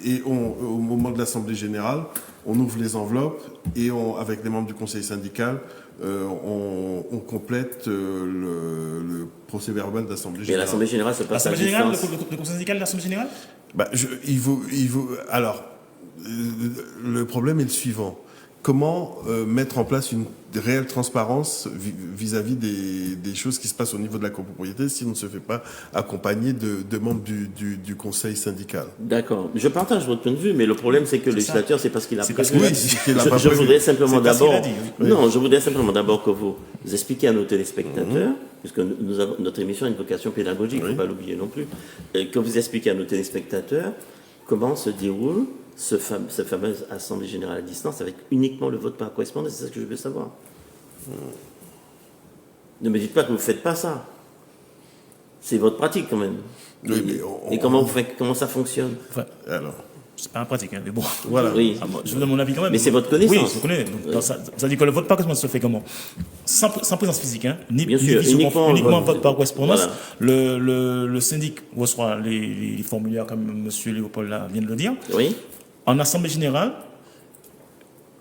et au moment de l'assemblée générale, on ouvre les enveloppes et avec les membres du conseil syndical, on complète le procès verbal d'assemblée générale. Et l'assemblée générale se passe à distance. Le conseil syndical de l'assemblée générale. Alors, le problème est le suivant. Comment mettre en place une réelle transparence vis-à-vis des choses qui se passent au niveau de la copropriété si on ne se fait pas accompagner de membres du conseil syndical? D'accord. Je partage votre point de vue, mais le problème, c'est que le législateur, c'est parce qu'il a prévu. Je voudrais simplement d'abord... Non, je voudrais simplement d'abord que vous expliquiez à nos téléspectateurs, puisque notre émission a une vocation pédagogique, il ne faut pas l'oublier non plus, que vous expliquiez à nos téléspectateurs comment se déroule cette fameuse assemblée générale à distance avec uniquement le vote par correspondance. C'est ça que je veux savoir. Ne me dites pas que vous ne faites pas ça. C'est votre pratique quand même. Et comment ça fonctionne? Alors, c'est pas en pratique, mais bon. Voilà. Oui. Je vous donne mon avis quand même. Mais c'est votre connaissance. Oui, je connais. Donc, ça dit que le vote par correspondance se fait comment? Sans présence physique, Bien sûr, uniquement vote par correspondance. Voilà. Le syndic reçoit les formulaires, comme M. Léopold vient de le dire. Oui. En assemblée générale,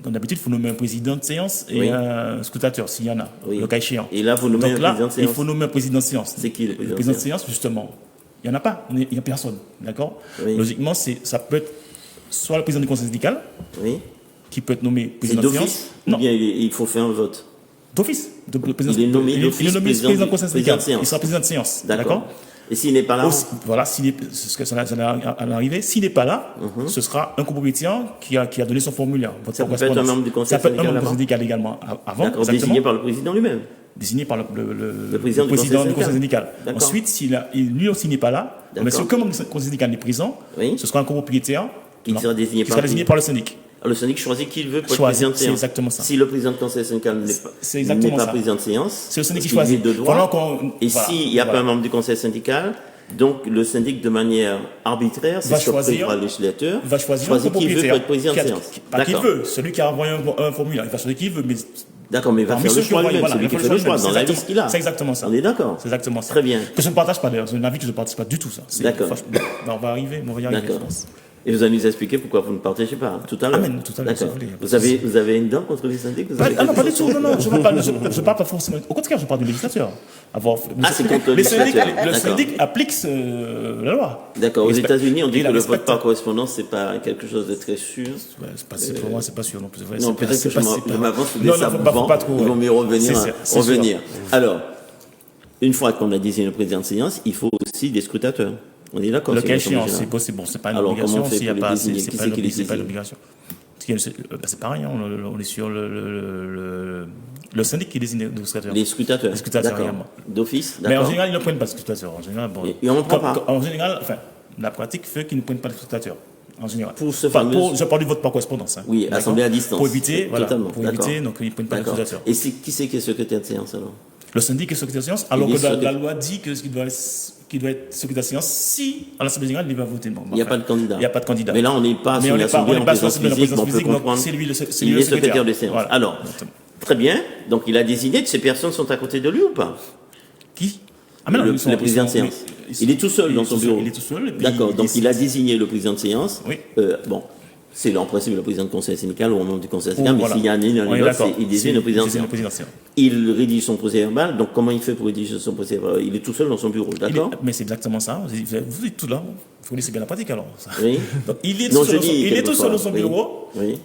d'habitude, il faut nommer un président de séance et un scrutateur, s'il y en a, le cas échéant. Et là, vous nommez un président de séance. Il faut nommer un président de séance. C'est qui le président de séance? Le président de séance, justement, il n'y en a pas, il n'y a personne. D'accord? Logiquement, ça peut être soit le président du conseil syndical, qui peut être nommé président de séance. Non. Ou bien il faut faire un vote d'office. Il est nommé d'office président du conseil syndical. Il sera président de séance. D'accord. Et s'il n'est pas là, voilà, c'est ce que ça va arriver. S'il n'est pas là, ce sera un copropriétaire qui a donné son formulaire. Ça peut être un membre du conseil syndical. Ça peut être un membre syndical également. Avant, désigné par le président lui-même. Désigné par le président du conseil syndical. Ensuite, lui aussi n'est pas là, mais si aucun membre du conseil syndical n'est présent, ce sera un copropriétaire qui sera désigné par le syndic. Le syndic choisit qui il veut pour être président de séance. C'est exactement ça. Si le président du conseil syndical n'est pas président de séance, c'est le syndic qui choisit. De droit. Et s'il n'y a pas un membre du conseil syndical, donc le syndic de manière arbitraire, c'est choisir par le législateur, va choisir qui il veut pour être président de séance. Pas qui veut, celui qui a envoyé un formulaire, il va choisir qui il veut, mais d'accord, mais il va faire le choix lui-même, celui qui fait le choix dans la liste qu'il a. C'est exactement ça. On est d'accord. C'est exactement ça. Très bien. Que je ne partage pas d'ailleurs, c'est un avis que je ne partage pas du tout ça. D'accord. On va y arriver, je pense. Et vous allez nous expliquer pourquoi vous ne partagez pas tout à l'heure. Tout à l'heure. D'accord. Vous avez une dent contre les syndics? Non, pas du tout. Non, je ne parle pas forcément. Au contraire, je parle du législateur. C'est contre le législateur. Le syndic applique la loi. D'accord. Aux États-Unis, on dit que le vote par correspondance, c'est pas quelque chose de très sûr. Pour moi, c'est pas sûr non plus. Non, peut-être que je m'avance sur des savants. Il vaut mieux revenir. Alors, une fois qu'on a désigné le président de séance, il faut aussi des scrutateurs. On est d'accord. Le cas échéant, c'est possible. Bon, c'est pas une obligation. S'il n'y a pas, c'est pas une obligation. C'est pareil, on est sur le syndic qui désigne les scrutateurs. Les scrutateurs. D'accord. D'office. Mais en général, ils ne prennent pas de scrutateurs. En général, et on ne prend pas. En général, la pratique fait qu'ils ne prennent pas de scrutateurs. En général. Je parle du vote par correspondance. Oui, assemblée à distance. Pour éviter, donc ils ne prennent pas de scrutateurs. Et qui c'est qui est secrétaire de séance alors? Le syndic est secrétaire de séance, alors que la loi dit que ce qui doit être secrétaire de séance si, à l'Assemblée générale, il va voter. Il n'y a pas de candidat. Il n'y a pas de candidat. Mais là, on n'est pas sur l'Assemblée en présence physique, on peut comprendre. C'est lui le secrétaire de séance. Voilà. Alors, très bien. Donc, il a désigné que ces personnes sont à côté de lui ou pas? Qui? Le président de séance. Il est tout seul dans son bureau. Il est tout seul. D'accord. Donc, il a désigné le président de séance. Oui. Bon. C'est en principe le président du conseil syndical ou un membre du conseil syndical, mais s'il y a un l'autre, il désigne le président de séance. Il rédige son procès verbal, donc comment il fait pour rédiger son procès verbal? Il est tout seul dans son bureau, d'accord? Mais c'est exactement ça. Vous êtes tout là. Vous connaissez bien la pratique alors. Oui. Donc, il est tout seul dans son bureau. Oui.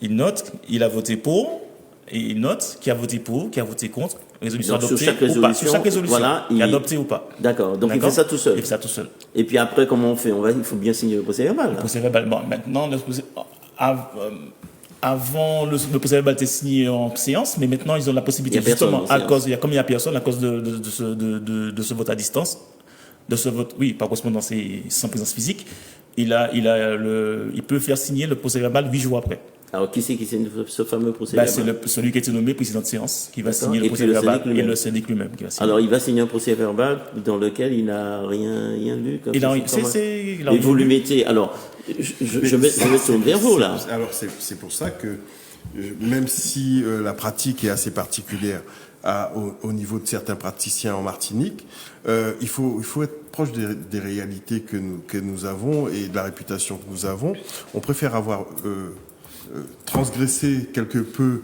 Il note, il a voté pour, et il note qui a voté pour, qui a voté contre, résolution adoptée ou pas. Sur chaque résolution, il est adopté ou pas. D'accord. Donc il fait ça tout seul. Il fait ça tout seul. Et puis après, comment on fait? Il faut bien signer le procès verbal. Le procès verbal. Bon, maintenant, avant, le procès verbal était signé en séance, mais maintenant, ils ont la possibilité, justement, comme il n'y a personne, à cause de ce vote à distance, de ce vote, oui, par correspondance et sans présence physique, il peut faire signer le procès verbal 8 jours après. Alors, qui c'est qui signe ce fameux procès verbal? C'est celui qui a été nommé président de séance qui va signer le procès verbal et le syndic lui-même qui va signer. Alors, il va signer un procès verbal dans lequel il n'a rien lu comme et vous lui mettez... Alors, je me tourne vers vous, là. Alors, c'est pour ça que, même si la pratique est assez particulière au niveau de certains praticiens en Martinique, il faut être proche des réalités que nous avons et de la réputation que nous avons. On préfère avoir... transgresser quelque peu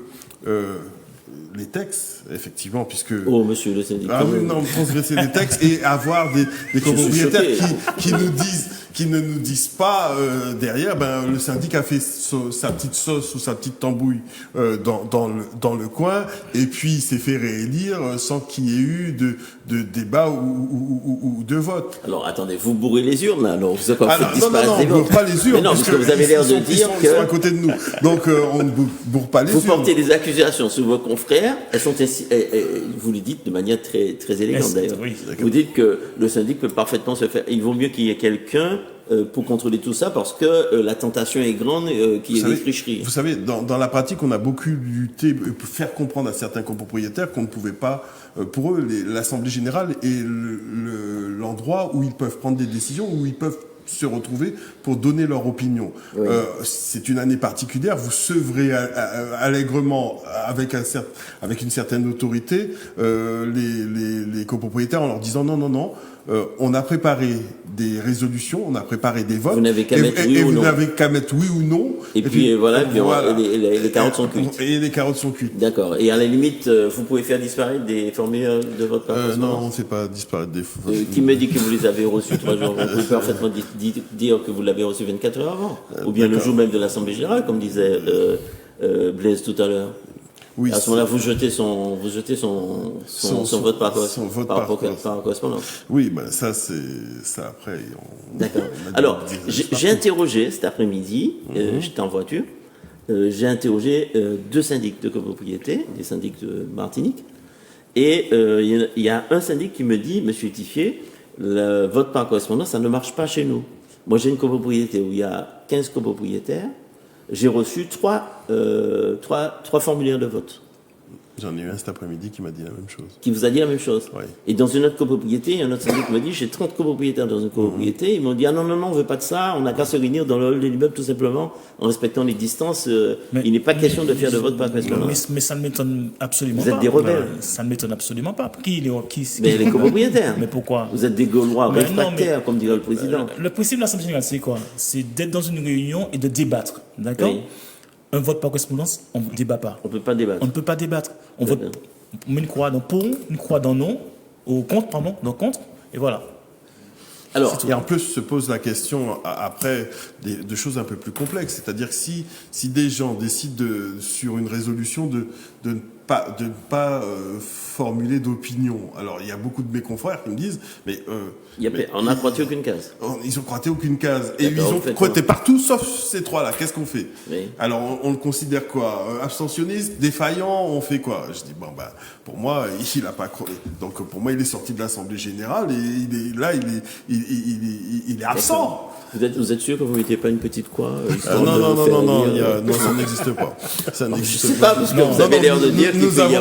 les textes, effectivement, puisque... Oh, monsieur le syndic. Ah oui, non, transgresser les textes et avoir des copropriétaires qui ne nous disent pas derrière, le syndic a fait sa petite sauce ou sa petite tambouille dans le coin, et puis il s'est fait réélire sans qu'il y ait eu de débat ou de vote. Alors, attendez, vous bourrez les urnes, là, alors vous faites non, on ne bourre pas les urnes. Mais non, parce que vous avez l'air de dire qu'ils sont à côté de nous. Donc, on ne bourre pas les urnes. Vous portez des accusations sur vos confrères, elles sont vous le dites de manière très, très élégante, d'ailleurs. Oui, vous dites que le syndic peut parfaitement se faire... Il vaut mieux qu'il y ait quelqu'un pour contrôler tout ça, parce que la tentation est grande, qu'il y ait des tricheries. Vous savez, dans la pratique, on a beaucoup lutté pour faire comprendre à certains copropriétaires qu'on ne pouvait pas, pour eux, l'Assemblée générale est l'endroit où ils peuvent prendre des décisions, où ils peuvent se retrouver pour donner leur opinion. Oui. C'est une année particulière, vous sevrez allègrement avec une certaine autorité les copropriétaires en leur disant non, on a préparé des résolutions, on a préparé des votes. Vous n'avez qu'à mettre oui ou non. Vous n'avez qu'à mettre oui ou non. Et puis voilà. Les carottes sont cuites. Et les carottes sont cuites. D'accord. Et à la limite, vous pouvez faire disparaître des formulaires de votre part? Non, on ne fait pas disparaître des formulaires. Qui me dit que vous les avez reçus 3 jours avant? Vous pouvez parfaitement dire que vous l'avez reçu 24 heures avant. Ou bien le jour même de l'Assemblée générale, comme disait Blaise tout à l'heure. Oui, à ce moment-là, vous jetez son vote par correspondance. Oui, ben ça après. D'accord. Alors, j'ai interrogé cet après-midi, j'étais en voiture, j'ai interrogé 2 syndics de copropriété, des syndics de Martinique, et il y a un syndic qui me dit, Monsieur Tifier, le vote par correspondance, ça ne marche pas chez nous. Moi, j'ai une copropriété où il y a 15 copropriétaires. J'ai reçu 3 formulaires de vote. J'en ai eu un cet après-midi qui m'a dit la même chose. Qui vous a dit la même chose. Oui. Et dans une autre copropriété, il y a un autre syndic qui m'a dit, j'ai 30 copropriétaires dans une copropriété. Ils m'ont dit, ah non, on ne veut pas de ça, on n'a qu'à se réunir dans le hall de l'immeuble tout simplement, en respectant les distances. Il n'est pas question de faire de vote par correspondance. Mais ça ne m'étonne absolument pas. Vous êtes des rebelles. Ça ne m'étonne absolument pas. Mais les copropriétaires. Mais pourquoi? Vous êtes des Gaulois réfractaires, comme dirait le président. Le principe de l'Assemblée générale, c'est quoi? C'est d'être dans une réunion et de débattre. D'accord? Oui. Un vote par correspondance, on ne débat pas. On ne peut pas débattre. On ne peut pas débattre. On vote. On met une croix dans pour, une croix dans non, au contre, pardon, dans contre, et voilà. Alors, et en plus se pose la question après de choses un peu plus complexes, c'est-à-dire que si des gens décident sur une résolution de ne pas formuler d'opinion. Alors, il y a beaucoup de mes confrères qui me disent, on n'a croité aucune case. Ils ont croité aucune case. Et ils ont croité partout, sauf ces 3-là. Qu'est-ce qu'on fait? Oui. Alors, on le considère quoi? Abstentionniste, défaillant, on fait quoi? Je dis, pour moi, il a pas croité. Donc, pour moi, il est sorti de l'Assemblée Générale et il est absent. Vous êtes sûr que vous ne mettez pas une petite croix? Non, ça n'existe pas. Ça n'existe pas. Parce que vous avez l'air de dire nous avons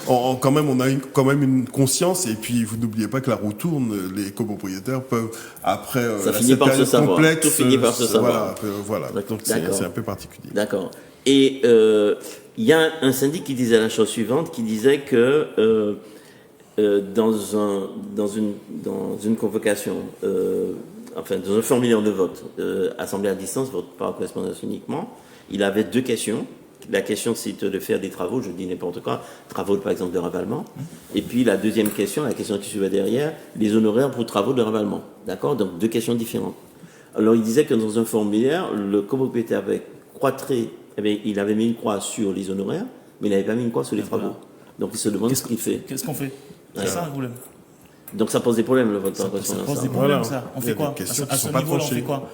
on a quand même une conscience, et puis vous n'oubliez pas que la roue tourne, les copropriétaires peuvent, après ça finit par se savoir. Complexe, tout finit par se savoir. Voilà. Donc c'est un peu particulier. D'accord. Et il y a un syndic qui disait la chose suivante, qui disait que dans une convocation, dans un formulaire de vote, assemblée à distance, vote par correspondance uniquement, il avait 2 questions. La question, c'est de faire des travaux, je dis n'importe quoi, travaux par exemple de ravalement. Et puis la deuxième question, la question qui suivait derrière, les honoraires pour travaux de ravalement. D'accord? Donc 2 questions différentes. Alors il disait que dans un formulaire, le copropriétaire avait croîtré, il avait mis une croix sur les honoraires, mais il n'avait pas mis une croix sur les travaux. Donc il se demande ce qu'il fait. Qu'est-ce qu'on fait? C'est ça le problème. Donc ça pose des problèmes, le vote par correspondance. Ça pose des problèmes, ça. On fait quoi? À ce niveau-là, on fait quoi?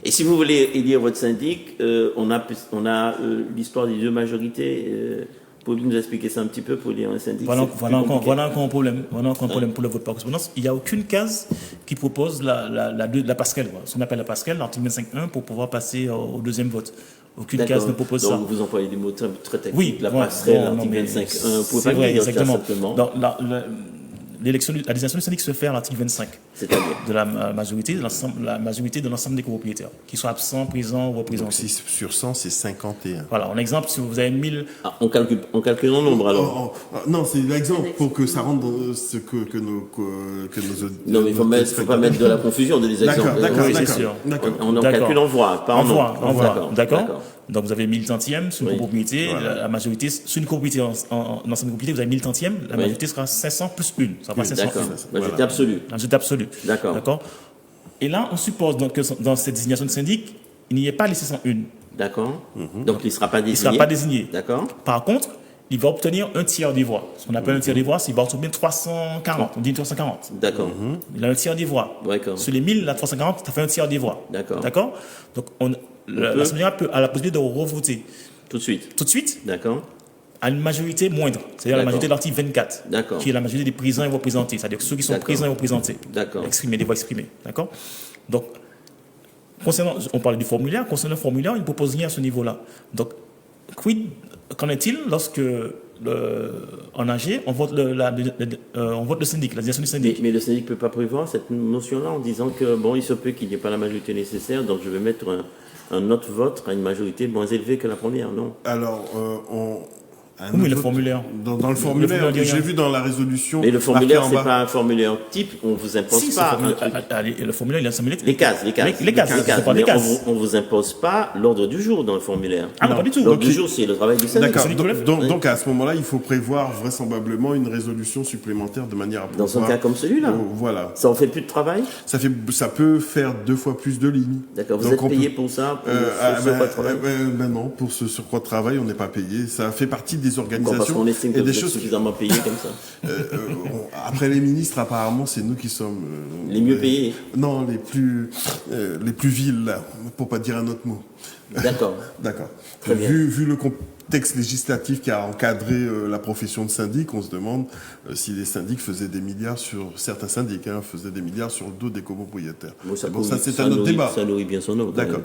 Et si vous voulez élire votre syndic, on a l'histoire des 2 majorités. Pouvez-vous nous expliquer ça un petit peu pour élire un syndic? Voilà encore un problème. Voilà encore un problème pour le vote par correspondance. Il n'y a aucune case qui propose la passerelle, ce qu'on appelle la passerelle, l'article 25.1, pour pouvoir passer au deuxième vote. Aucune case ne propose ça. Donc vous employez des mots très techniques. Oui, la passerelle, l'article 25.1. Vous pouvez pas vrai, dire exactement. simplement. La désignation du syndic se fait à l'article 25 de la majorité de l'ensemble des copropriétaires, qui soient absents, présents ou représentés. Donc 6 sur 100, c'est 51. Voilà, en exemple, si vous avez 1000... on calcule en nombre alors. Non, c'est l'exemple pour que ça rentre dans ce que nos non, mais il ne faut pas mettre de la confusion de les exemples. D'accord. On en calcule en voix, pas en nombre. En voix, d'accord. Donc vous avez 1000 tantièmes sur une copropriété, la majorité, sur une copropriété, en ensemble de copropriété, vous avez 1000 tantièmes, la majorité sera 500 plus 1. Ça va 500. D'accord. Majorité absolue. Majorité absolue. D'accord. Et là, on suppose donc que dans cette désignation de syndic, il n'y ait pas les 601. D'accord. Donc il ne sera pas désigné. Il ne sera pas désigné. D'accord. Par contre, il va obtenir un tiers des voix. Ce qu'on appelle un tiers des voix, c'est qu'il va obtenir 340. On dit 340. D'accord. Il a un tiers des voix. D'accord. Sur les 1000, la 340, ça fait un tiers des voix. D'accord. Donc l'Assemblée peut a la possibilité de revoter. Tout de suite. D'accord. À une majorité moindre, c'est-à-dire la majorité de l'article 24, d'accord, qui est la majorité des présents et représentés, c'est-à-dire ceux qui sont présents et représentés, d'accord, exprimés, des voix exprimées. D'accord. Donc, on parle du formulaire. Concernant le formulaire, il ne propose rien à ce niveau-là. Donc, qu'en est-il lorsque en AG, on vote le syndic, la désignation du syndic? Mais le syndic ne peut pas prévoir cette notion-là en disant que, il se peut qu'il n'y ait pas la majorité nécessaire, donc je vais mettre un autre vote à une majorité moins élevée que la première, non? Alors, oui, le formulaire. Dans le formulaire, j'ai vu dans la résolution. Mais le formulaire, c'est pas un formulaire type, on vous impose pas. Le formulaire, il a symbolique. Les cases. Mais on vous impose pas l'ordre du jour dans le formulaire. Ah non, pas du tout. L'ordre du jour, c'est le travail du syndic. D'accord. Donc à ce moment-là, il faut prévoir vraisemblablement une résolution supplémentaire de manière à pouvoir... Dans un cas comme celui-là. Voilà. Ça en fait plus de travail? Ça peut faire 2 fois plus de lignes. D'accord. Vous êtes payé pour ça, pour ce surcroît de travail? Non, pour ce surcroît de travail, on n'est pas payé. Ça fait partie des organisations. Parce qu'on estime que vous êtes suffisamment payés comme ça. Après les ministres, apparemment, c'est nous qui sommes... les mieux payés. Non, les plus vils, là, pour pas dire un autre mot. D'accord. D'accord. Vu le contexte législatif qui a encadré la profession de syndic, on se demande si les syndics faisaient des milliards certains syndics faisaient des milliards sur le dos des copropriétaires. Bon, ça c'est un autre débat. Ça nourrit bien son eau. D'accord.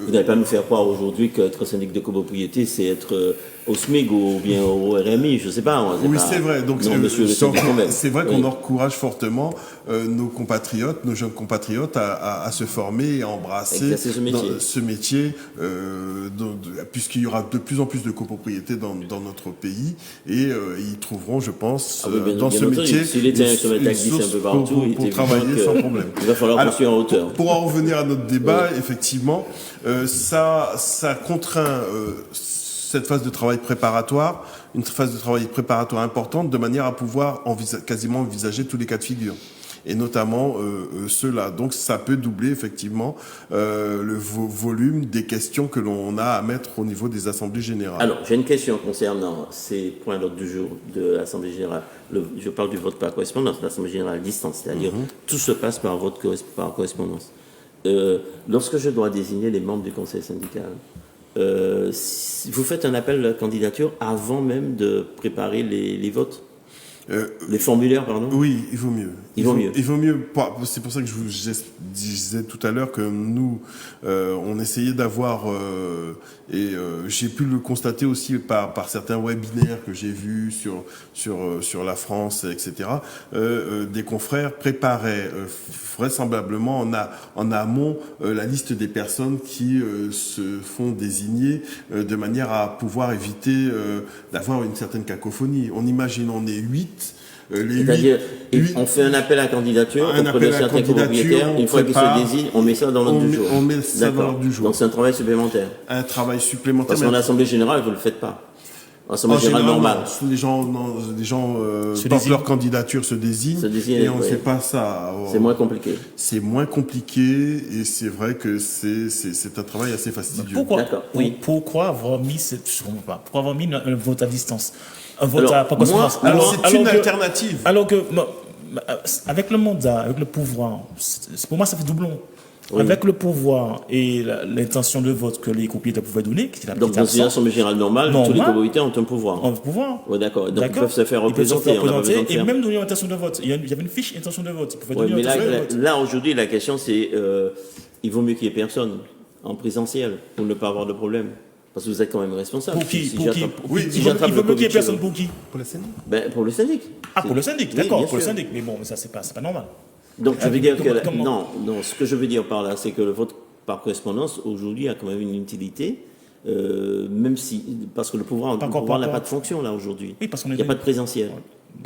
Vous n'allez pas nous faire croire aujourd'hui qu'être syndic de copropriété, c'est être au SMIC ou bien au RMI, je ne sais pas. Oui, c'est vrai. Donc, non, monsieur le syndic, quand même. C'est vrai qu'on encourage fortement nos compatriotes, nos jeunes compatriotes à se former et à embrasser ce métier, puisqu'il y aura de plus en plus de copropriétés dans notre pays et ils trouveront, je pense, dans ce métier une source pour travailler sans problème. Il va falloir construire en hauteur. Pour en revenir à notre débat, effectivement, ça contraint cette phase de travail préparatoire, une phase de travail préparatoire importante, de manière à pouvoir quasiment envisager tous les cas de figure. Et notamment ceux-là. Donc ça peut doubler effectivement le volume des questions que l'on a à mettre au niveau des assemblées générales. Alors, j'ai une question concernant ces points d'ordre du jour de l'Assemblée générale. Je parle du vote par correspondance, l'Assemblée générale à distance, c'est-à-dire tout se passe par vote par correspondance. Lorsque je dois désigner les membres du conseil syndical, vous faites un appel à candidature avant même de préparer les votes? Les formulaires, pardon. Oui, il vaut mieux. Il vaut mieux. C'est pour ça que je vous disais tout à l'heure que nous, on essayait d'avoir, j'ai pu le constater aussi par certains webinaires que j'ai vus sur la France, etc. Des confrères préparaient vraisemblablement en amont la liste des personnes qui se font désigner de manière à pouvoir éviter d'avoir une certaine cacophonie. On imagine, on est 8. C'est-à-dire, on fait un appel à candidature auprès de certains copropriétaires. Une fois qu'ils se désignent, on met ça dans l'ordre du jour. On met ça dans l'ordre du jour. Donc c'est un travail supplémentaire. Un travail supplémentaire. Parce qu'en assemblée générale, vous ne le faites pas. En assemblée générale normale. Les gens portent leur candidature, se désignent et on ne fait pas ça. C'est moins compliqué. C'est moins compliqué et c'est vrai que c'est un travail assez fastidieux. Pourquoi avoir mis pourquoi avoir mis un vote à distance? Un vote à pas correspondance. Alors c'est une alternative. Alors que avec le mandat, avec le pouvoir, pour moi ça fait doublon. Oui. Avec le pouvoir et l'intention de vote que les copropriétaires pouvaient donner, qui était la donc dans une assemblée générale normale, tous les copropriétaires ont un pouvoir. Oui, d'accord. Donc ils peuvent se faire représenter. Et même donner une intention de vote. Il y avait une fiche intention de vote. Mais là aujourd'hui, la question c'est il vaut mieux qu'il n'y ait personne en présentiel pour ne pas avoir de problème. Parce que vous êtes quand même responsable. Pour qui il vaut mieux qu'il n'y ait personne pour qui? Pour le syndic. Pour le syndic. Pour le syndic, d'accord, pour le syndic. Mais bon, mais ça, c'est pas normal. Donc, je veux dire que... Non, ce que je veux dire par là, c'est que le vote par correspondance, aujourd'hui, a quand même une utilité, même si... Parce que le pouvoir n'a pas de fonction, là, aujourd'hui. Oui, parce qu'on il n'y a pas de présentiel.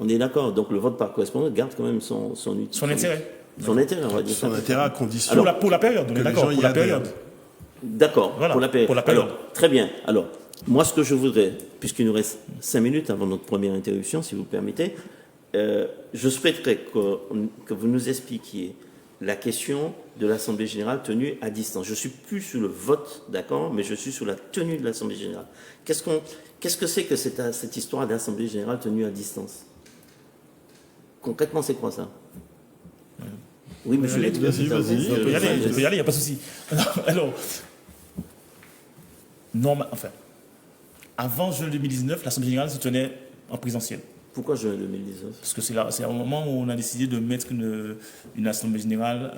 On est d'accord. Donc, le vote par correspondance garde quand même son utilité. Son intérêt. Son intérêt, on va dire. Son intérêt à condition... Alors, pour la période, on est d'accord, pour la période. D'accord, voilà, pour la période. Alors, très bien. Alors, moi, ce que je voudrais, puisqu'il nous reste 5 minutes avant notre première interruption, si vous le permettez, je souhaiterais que vous nous expliquiez la question de l'Assemblée générale tenue à distance. Je ne suis plus sur le vote, d'accord, mais je suis sur la tenue de l'Assemblée générale. Qu'est-ce que c'est que cette histoire d'Assemblée générale tenue à distance? Concrètement, c'est quoi ça? Oui, monsieur. Vas-y. Je peux y aller, il n'y a pas de souci. Alors, avant juin 2019, l'Assemblée générale se tenait en présentiel. Pourquoi juin 2019? Parce que c'est un moment où on a décidé de mettre une Assemblée générale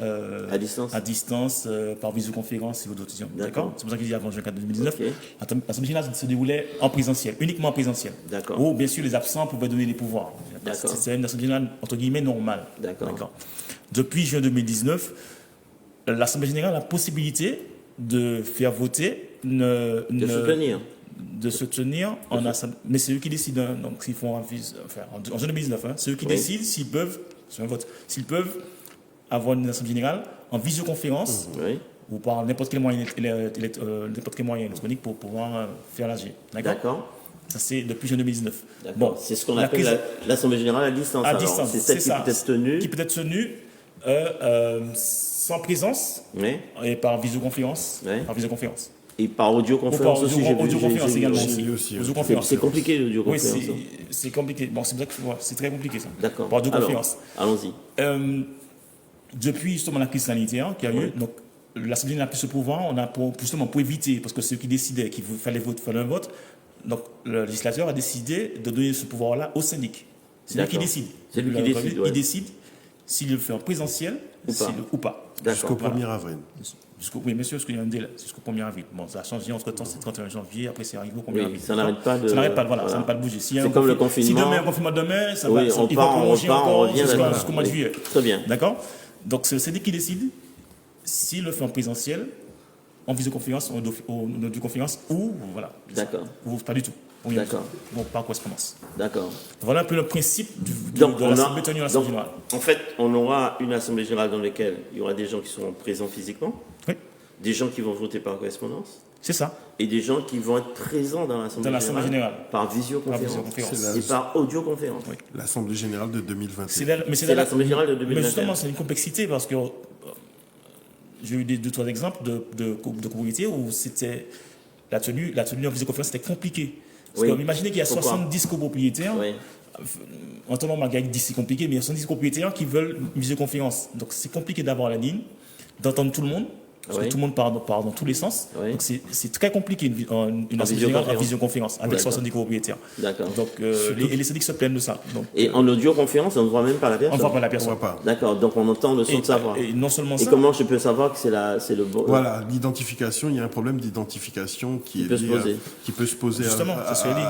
à distance par visioconférence et autres. D'accord. C'est pour ça qu'il dit avant juin 2019. Okay. L'Assemblée générale se déroulait en présentiel, uniquement en présentiel. D'accord. Où, bien sûr, les absents pouvaient donner les pouvoirs. D'accord. C'est une Assemblée générale, entre guillemets, normale. D'accord. Depuis juin 2019, l'Assemblée générale a la possibilité de faire voter de se tenir en assemblée. Mais c'est eux qui décident. Donc, s'ils font en juin 2019, c'est eux qui décident s'ils peuvent, c'est un vote, s'ils peuvent avoir une assemblée générale en visioconférence ou par n'importe quel moyen électronique pour pouvoir faire l'AG. D'accord. Ça, c'est depuis juin 2019. Bon, c'est ce qu'on appelle l'Assemblée générale à distance. À distance, c'est celle qui peut être tenue. Sans présence et par visioconférence. Et par audioconférence aussi, j'ai vu. Audioconférence également aussi. C'est compliqué l'audioconférence. Oui, c'est compliqué. Bon, c'est très compliqué ça. D'accord. Par audioconférence. Allons-y. Depuis justement la crise sanitaire qui a eu, donc l'Assemblée n'a plus ce pouvoir, on a justement pour éviter, parce que ceux qui décidaient qu'il fallait un vote, donc le législateur a décidé de donner ce pouvoir-là au syndic. C'est lui qui décide. C'est lui qui décide. Il décide s'il le fait en présentiel ou pas. Jusqu'au 1er avril. Oui, monsieur, parce qu'il y a un délai, jusqu'au 1er avril. Bon, ça a changé entre-temps, c'est 31 janvier, après c'est arrivé au 1er avril. Ça n'arrête pas de... Ça n'arrête pas, voilà, ça n'arrête pas de bouger. C'est comme le confinement. Si demain, un confinement demain, ça va, il va prolonger encore jusqu'au mois de juillet. Très bien. D'accord. Donc, c'est le syndic qui décide s'il le fait en présentiel, en visioconférence, en audioconférence, ou, voilà. D'accord. Ou pas du tout. D'accord. Bon, par correspondance. D'accord. Voilà un peu le principe de l'Assemblée tenue à l'Assemblée générale. En fait, on aura une Assemblée générale dans laquelle il y aura des gens qui seront présents physiquement, des gens qui vont voter par correspondance. C'est ça. Et des gens qui vont être présents dans l'Assemblée générale par visioconférence et par audioconférence. Oui. L'Assemblée générale de 2021. C'est l'Assemblée générale de 2021. Mais justement, c'est une complexité parce que j'ai eu 2-3 exemples de communautés où c'était la tenue en visioconférence, c'était compliqué. Parce que imaginez qu'il y a 70 copropriétaires. En temps normal, c'est compliqué, mais il y a 70 copropriétaires qui veulent une visioconférence. Donc c'est compliqué d'avoir la ligne, d'entendre tout le monde. Parce que tout le monde part dans tous les sens. Donc c'est très compliqué une visioconférence avec 70 copropriétaires. D'accord. Donc les syndics se plaignent de ça. Donc, et en audioconférence, on ne voit même pas la personne. On ne voit pas la personne. D'accord. Donc on entend le son de sa voix. Et non seulement ça. Et comment je peux savoir que c'est le bon. Voilà, l'identification, il y a un problème d'identification qui peut se poser. Justement,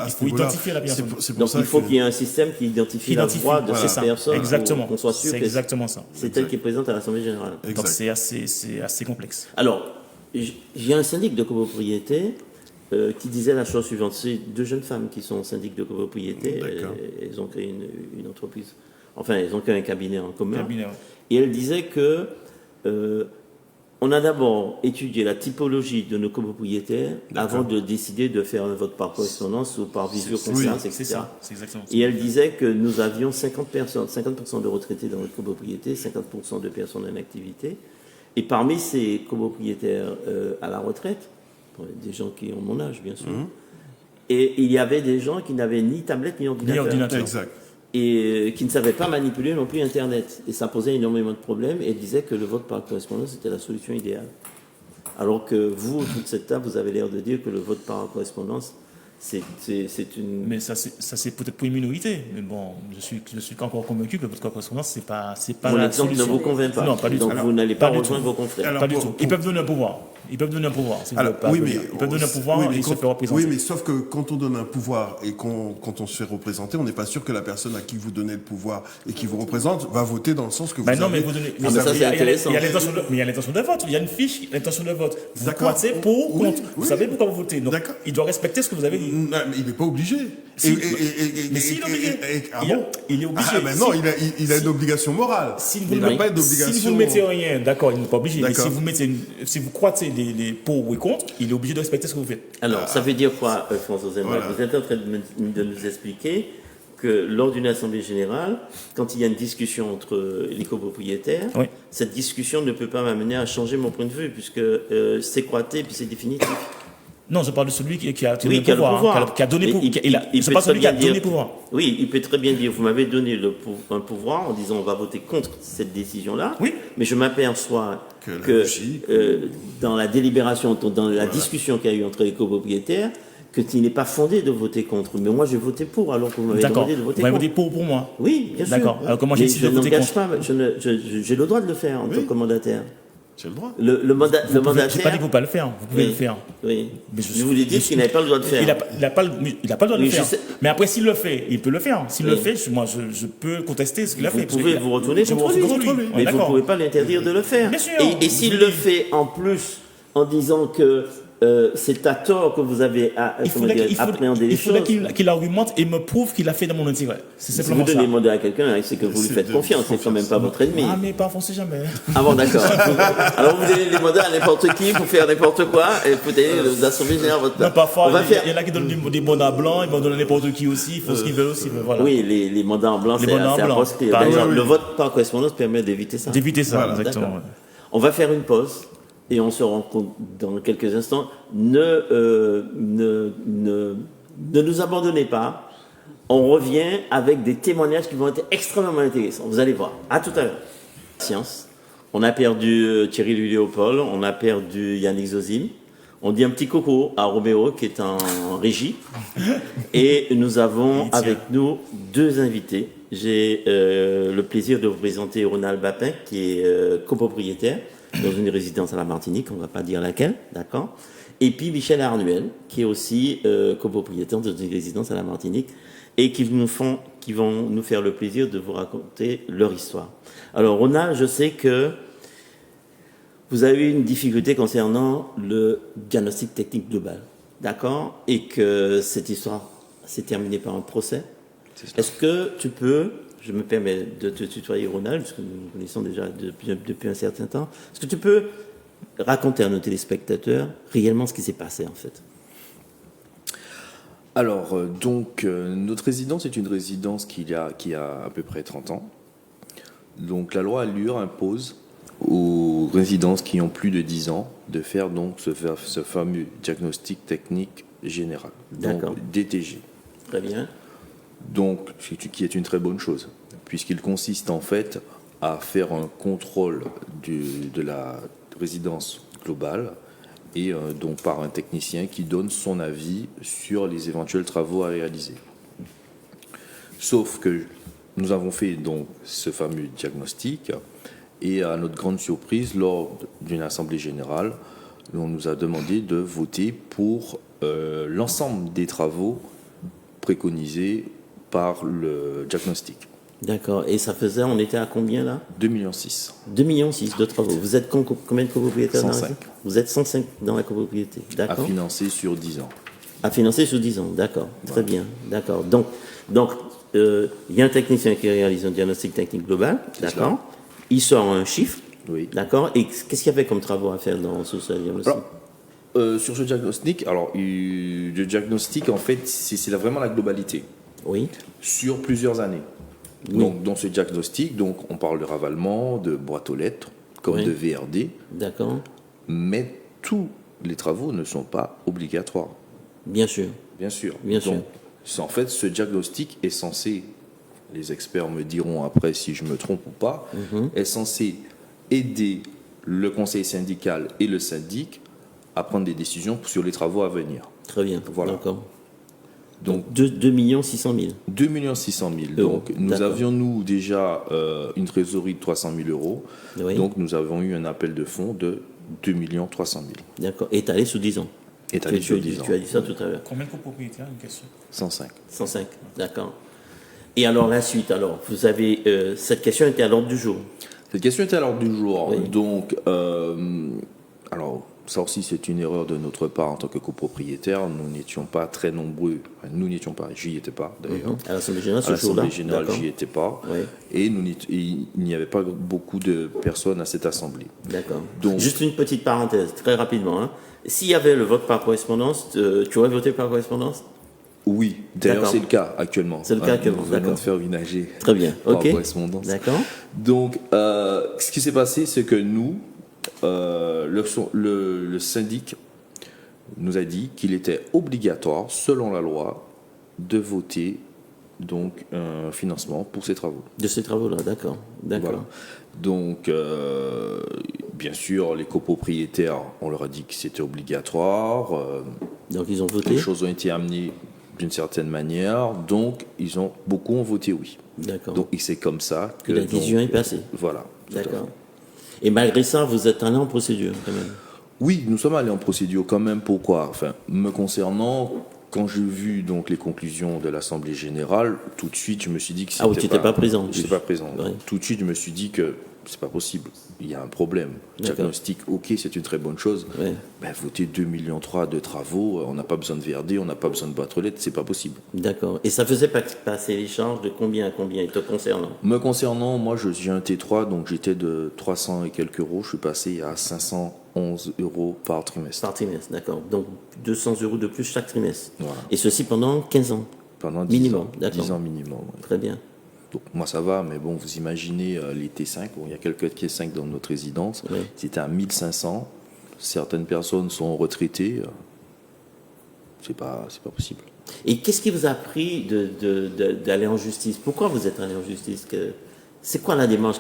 il faut identifier la personne. Donc il faut qu'il y ait un système qui identifie la voix de cette personne. Exactement. Qu'on soit sûr c'est exactement ça. C'est elle qui est présente à l'Assemblée générale. Donc c'est assez complexe. Alors, j'ai un syndic de copropriété qui disait la chose suivante. C'est 2 jeunes femmes qui sont syndics de copropriété. Elles ont créé une entreprise. Enfin, elles ont créé un cabinet en commun. Et elles disaient que on a d'abord étudié la typologie de nos copropriétaires avant de décider de faire un vote par correspondance ou par visioconférence, etc. C'est exactement ça. Et elle disait que nous avions 50% de retraités dans notre copropriété, 50% de personnes en activité. Et parmi ces copropriétaires à la retraite, des gens qui ont mon âge, bien sûr, et il y avait des gens qui n'avaient ni tablette ni ordinateur. Exact. Et qui ne savaient pas manipuler non plus Internet. Et ça posait énormément de problèmes. Et elle disait que le vote par correspondance était la solution idéale. Alors que vous, toute cette table, vous avez l'air de dire que le vote par correspondance, c'est une... Mais ça c'est peut-être pour une minorité. Mais bon, je suis encore convaincu que le vote par correspondance, c'est pas mon exemple ne vous convainc pas. Non, pas du tout. Donc vous n'allez pas rejoindre vos confrères. Pas du tout. Ils peuvent donner un pouvoir. Ils peuvent donner un pouvoir. Ils peuvent donner un pouvoir et ils se font représenter. Oui, mais sauf que quand on donne un pouvoir et quand on se fait représenter, on n'est pas sûr que la personne à qui vous donnez le pouvoir et qui vous représente va voter dans le sens que vous avez. Non, mais vous donnez. Mais ça, c'est intéressant. Il y a l'intention de vote. Il y a une fiche, l'intention de vote. Vous croisez pour ou contre. Vous savez pourquoi vous votez. Donc, il doit respecter ce que vous avez dit. Non, mais il n'est pas obligé. Mais s'il est obligé. Il est obligé. Ah, ben non, il a une obligation morale. Il n'a pas d'obligation. Si vous ne mettez rien, d'accord, il n'est pas obligé. Mais si vous croisez les pour ou contre, il est obligé de respecter ce que vous faites. Alors, ça veut dire quoi, François Zemmour ? Vous êtes en train de nous expliquer que lors d'une assemblée générale, quand il y a une discussion entre les copropriétaires, cette discussion ne peut pas m'amener à changer mon point de vue, puisque c'est croité puis c'est définitif. Non, je parle de celui qui a donné le pouvoir. Qui a donné pouvoir. C'est pas celui qui a donné le pouvoir. Oui, il peut très bien dire, vous m'avez donné un pouvoir en disant on va voter contre cette décision-là, mais je m'aperçois que dans la délibération, dans la discussion qu'il y a eu entre les copropriétaires, qu'il n'est pas fondé de voter contre. Mais moi, j'ai voté pour, alors que vous m'avez demandé de voter contre. Vous m'avez voté pour moi. Oui, bien sûr. D'accord. Alors comment j'ai décidé de voter contre ? J'ai le droit de le faire en tant que mandataire. J'ai le droit. Le mandataire. Je n'ai pas dit que vous ne pouvez pas le faire. Vous pouvez le faire. Oui. Je voulais dire qu'il n'avait pas le droit de faire. Il n'a pas le droit de le faire. Mais après, s'il le fait, il peut le faire. S'il le fait, moi, je peux contester ce qu'il a fait. Vous pouvez vous retourner contre lui. Mais vous ne pouvez pas l'interdire de le faire. Bien sûr. Et s'il le fait en plus en disant que c'est à tort que vous avez appréhendé les choses. Il faudrait qu'il argumente et me prouve qu'il a fait dans mon intérêt. C'est simplement ça. Si vous donnez mandat à quelqu'un, c'est que vous lui faites confiance. C'est quand même pas votre ennemi. Ah, mais pas foncez jamais. Ah bon, d'accord. Alors vous donnez les mandats à n'importe qui pour faire n'importe quoi et vous donnez l'assemblée générale votre place. Parfois, il y en a qui donnent des mandats blancs, ils vont donner n'importe qui aussi. Ils font ce qu'ils veulent aussi. Voilà. Oui, les mandats en blanc, c'est à proscrire. Le vote par correspondance permet d'éviter ça. D'éviter ça, exactement. On va faire une pause. et on se rencontre dans quelques instants. Ne nous abandonnez pas. On revient avec des témoignages qui vont être extrêmement intéressants. Vous allez voir. À tout à l'heure. Science. On a perdu Thierry Léopold, on a perdu Yannick Zozim. On dit un petit coucou à Roméo qui est en régie. Et nous avons avec nous deux invités. J'ai le plaisir de vous présenter Ronald Bapin, qui est copropriétaire dans une résidence à la Martinique, on ne va pas dire laquelle, d'accord. Et puis Michel Arnuel, qui est aussi copropriétaire dans une résidence à la Martinique, et qui vont nous faire le plaisir de vous raconter leur histoire. Alors Ronald, je sais que vous avez eu une difficulté concernant le diagnostic technique global, d'accord, et que cette histoire s'est terminée par un procès. Est-ce que tu peux, je me permets de te tutoyer Ronald, parce que nous nous connaissons déjà depuis un certain temps, est-ce que tu peux raconter à nos téléspectateurs réellement ce qui s'est passé en fait? Alors, notre résidence est une résidence qui a à peu près 30 ans. Donc, la loi Allure impose aux résidences qui ont plus de 10 ans de faire donc ce fameux diagnostic technique général, donc DTG. Très bien. Donc, qui est une très bonne chose, puisqu'il consiste en fait à faire un contrôle de la résidence globale et donc par un technicien qui donne son avis sur les éventuels travaux à réaliser. Sauf que nous avons fait donc ce fameux diagnostic et à notre grande surprise, lors d'une assemblée générale, on nous a demandé de voter pour l'ensemble des travaux préconisés par le diagnostic. D'accord. Et ça faisait, on était à combien là? 2,6 millions. 2,6 millions de travaux. Vous êtes combien de copropriétaires? 105. Vous êtes 105 dans la copropriété. D'accord. À financer sur 10 ans. À financer sur 10 ans, d'accord. Très bien, d'accord. Donc, il y a un technicien qui réalise un diagnostic technique global, d'accord. Il sort un chiffre, oui. D'accord. Et qu'est-ce qu'il y avait comme travaux à faire dans ce diagnostic? Sur ce diagnostic, le diagnostic, en fait, c'est vraiment la globalité. Oui. Sur plusieurs années. Oui. Donc, dans ce diagnostic, on parle de ravalement, de boîte aux lettres, comme de VRD. D'accord. Mais tous les travaux ne sont pas obligatoires. Bien sûr. Bien sûr. Bien sûr. En fait, ce diagnostic est censé, les experts me diront après si je me trompe ou pas, est censé aider le conseil syndical et le syndic à prendre des décisions sur les travaux à venir. Très bien. Voilà. D'accord. Donc 2 600 000. 2 600 000. Donc nous avions nous déjà une trésorerie de 300 000 euros. Oui. Donc nous avons eu un appel de fonds de 2 300 000. D'accord. Étalé sous 10 ans. Étalé sur 10 ans. Tu as dit ça tout à l'heure. Combien de copropriétaires, une question? 105. 105, d'accord. Et alors la suite, alors, vous avez... cette question était à l'ordre du jour. Cette question était à l'ordre du jour. Oui. Donc, alors, ça aussi, c'est une erreur de notre part en tant que copropriétaire. Nous n'étions pas très nombreux. Enfin, nous n'étions pas, j'y étais pas d'ailleurs. À l'Assemblée générale, ce jour-là. À l'Assemblée générale, j'y étais pas. Oui. Et il n'y avait pas beaucoup de personnes à cette assemblée. D'accord. Donc, juste une petite parenthèse, très rapidement. Hein. S'il y avait le vote par correspondance, tu aurais voté par correspondance? Oui, d'ailleurs c'est le cas actuellement. C'est le cas actuellement, d'accord. Nous venons de faire une AG. Très bien, par correspondance. D'accord. Donc, ce qui s'est passé, c'est que nous, le syndic nous a dit qu'il était obligatoire, selon la loi, de voter donc un financement pour ces travaux. De ces travaux-là, d'accord. Voilà. Donc, bien sûr, les copropriétaires, on leur a dit que c'était obligatoire. Donc, ils ont voté. Les choses ont été amenées d'une certaine manière, donc beaucoup ont voté oui. D'accord. Donc, c'est comme ça que la décision est passée. Voilà. D'accord. Et malgré ça, vous êtes allé en procédure quand même? Oui, nous sommes allés en procédure quand même. Pourquoi? Enfin, me concernant, quand j'ai vu donc les conclusions de l'Assemblée générale, tout de suite, je me suis dit que c'était tu n'étais pas présent. Je n'étais pas présent. Ouais. Tout de suite, je me suis dit que c'est pas possible. Il y a un problème. Diagnostic, ok, c'est une très bonne chose. Ouais. Ben, voter 2,3 millions de travaux, on n'a pas besoin de VRD, on n'a pas besoin de boîte aux lettres, c'est pas possible. D'accord. Et ça faisait passer les charges de combien à combien, te concernant? Me concernant, moi, j'ai un T3, donc j'étais de 300 et quelques euros, je suis passé à 511 euros par trimestre. Par trimestre, d'accord. Donc 200 euros de plus chaque trimestre. Voilà. Et ceci pendant 15 ans? Pendant 10 minimum, ans. d'accord. 10 ans minimum. Oui. Très bien. Donc, moi, ça va, mais bon, vous imaginez les T5, il y a quelques T5 dans notre résidence, c'était à 1500. certaines personnes sont retraitées, c'est pas possible. Et qu'est-ce qui vous a pris d'aller en justice? Pourquoi vous êtes allé en justice? C'est quoi la démarche?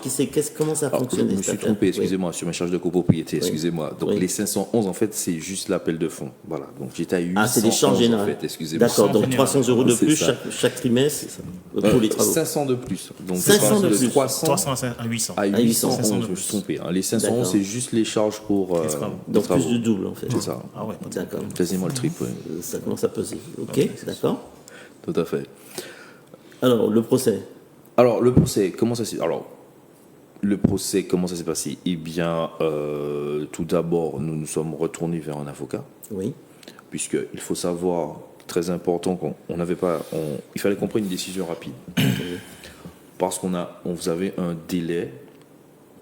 Comment ça fonctionne? Je me suis trompé, excusez-moi, sur ma charge de copropriété, excusez-moi. Donc les 511, en fait, c'est juste l'appel de fonds. Voilà, donc j'étais à 811, c'est des charges générales. en fait, excusez-moi. D'accord, donc 300 € de plus chaque trimestre pour les travaux. 500 de plus. Donc 500 de plus. 300 à 800. À 811, 500 je me suis trompé. Les 511, c'est juste les charges pour donc plus du double, en fait. C'est ça. Ah ouais, d'accord. Quasiment le triple. Ça commence à peser. Ok, d'accord. Tout à fait. Alors, le procès. Le procès, comment ça s'est passé? Eh bien, tout d'abord, nous nous sommes retournés vers un avocat. Oui. Puisqu'il faut savoir, très important, il fallait qu'on prenne une décision rapide. Parce qu'on avait un délai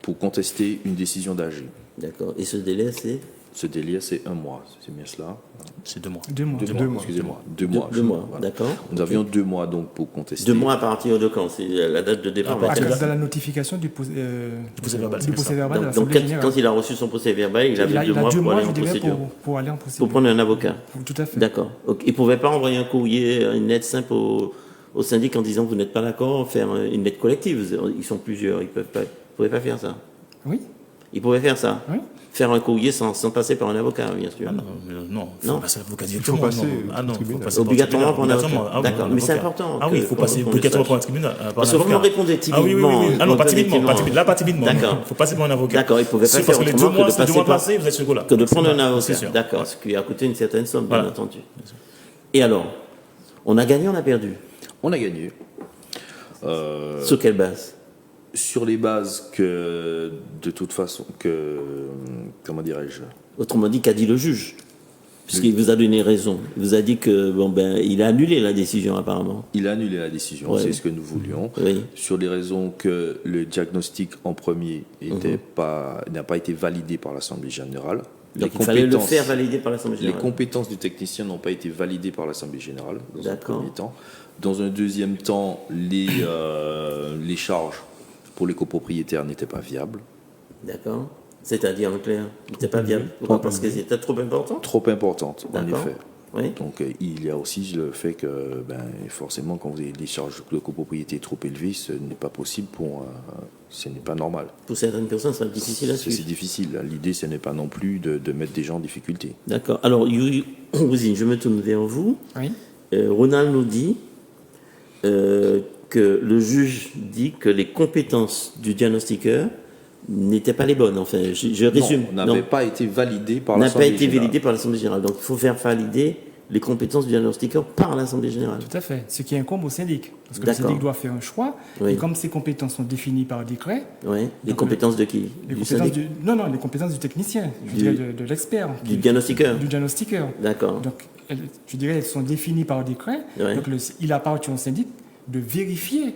pour contester une décision d'AG. D'accord. Et ce délai, c'est? Ce délai, c'est 1 mois. C'est bien cela? C'est 2 mois. 2 mois. Excusez-moi. 2 mois. 2 mois, voilà. d'accord. Nous avions 2 mois donc pour contester. 2 mois à partir de quand? C'est la date de départ? À cause de la notification du procès verbal de l'Assemblée générale. Quand il a reçu son procès verbal, il avait 2 mois pour aller en procédure. Pour aller en procédure. Pour prendre un avocat. Tout à fait. D'accord. Il ne pouvait pas envoyer un courrier, une lettre simple au syndic en disant vous n'êtes pas d'accord, faire une lettre collective. Ils sont plusieurs, ils ne pouvaient pas faire ça. Oui. Ils pouvaient faire ça. Oui. Faire un courrier sans passer par un avocat, bien sûr. Ah non, il faut passer l'avocat directement. Il faut passer obligatoirement par un avocat. D'accord, mais c'est important. Ah oui, il faut passer obligatoirement par un tribunal. Parce que vous me répondez timidement. Ah non, pas timidement. Pas timidement. D'accord. Il faut passer par un avocat. D'accord, il ne pouvait pas faire autrement que de prendre un avocat. D'accord, ce qui a coûté une certaine somme, bien entendu. Et alors, on a gagné, on a perdu? On a gagné. Sur quelle base? Sur les bases que, de toute façon, comment dirais-je? Autrement dit, qu'a dit le juge? Puisqu'il vous a donné raison. Il vous a dit que, il a annulé la décision, apparemment. Il a annulé la décision, c'est ce que nous voulions. Oui. Sur les raisons que le diagnostic en premier n'a pas été validé par l'Assemblée générale. Donc il fallait le faire valider par l'Assemblée générale. Les compétences du technicien n'ont pas été validées par l'Assemblée générale, dans un premier temps. Dans un deuxième temps, les charges pour les copropriétaires n'étaient pas viables. D'accord. C'est-à-dire, en clair, n'étaient pas viables. Pourquoi? Parce qu'elles étaient trop importantes? Trop importantes, en effet. Oui. Donc il y a aussi le fait que forcément quand vous avez des charges de copropriété trop élevées, ce n'est pas possible ce n'est pas normal. Pour certaines personnes, c'est difficile à suivre. C'est difficile. L'idée, ce n'est pas non plus de mettre des gens en difficulté. D'accord. Alors, Yuri, je me tourne vers vous. Oui. Ronald nous dit que le juge dit que les compétences du diagnostiqueur n'étaient pas les bonnes. Enfin, je résume. Non, n'avaient pas été validées par l'Assemblée générale. N'a pas été validées par l'Assemblée générale. Donc, il faut faire valider les compétences du diagnostiqueur par l'Assemblée générale. Tout à fait. Ce qui incombe au syndic. Parce que le syndic doit faire un choix. Et comme ces compétences sont définies par décret... Oui. Les compétences de qui? Non, les compétences du technicien. Je dirais de l'expert. Du diagnostiqueur. Du diagnostiqueur. D'accord. Donc, je dirais elles sont définies par décret. Donc, il appartient au syndic de vérifier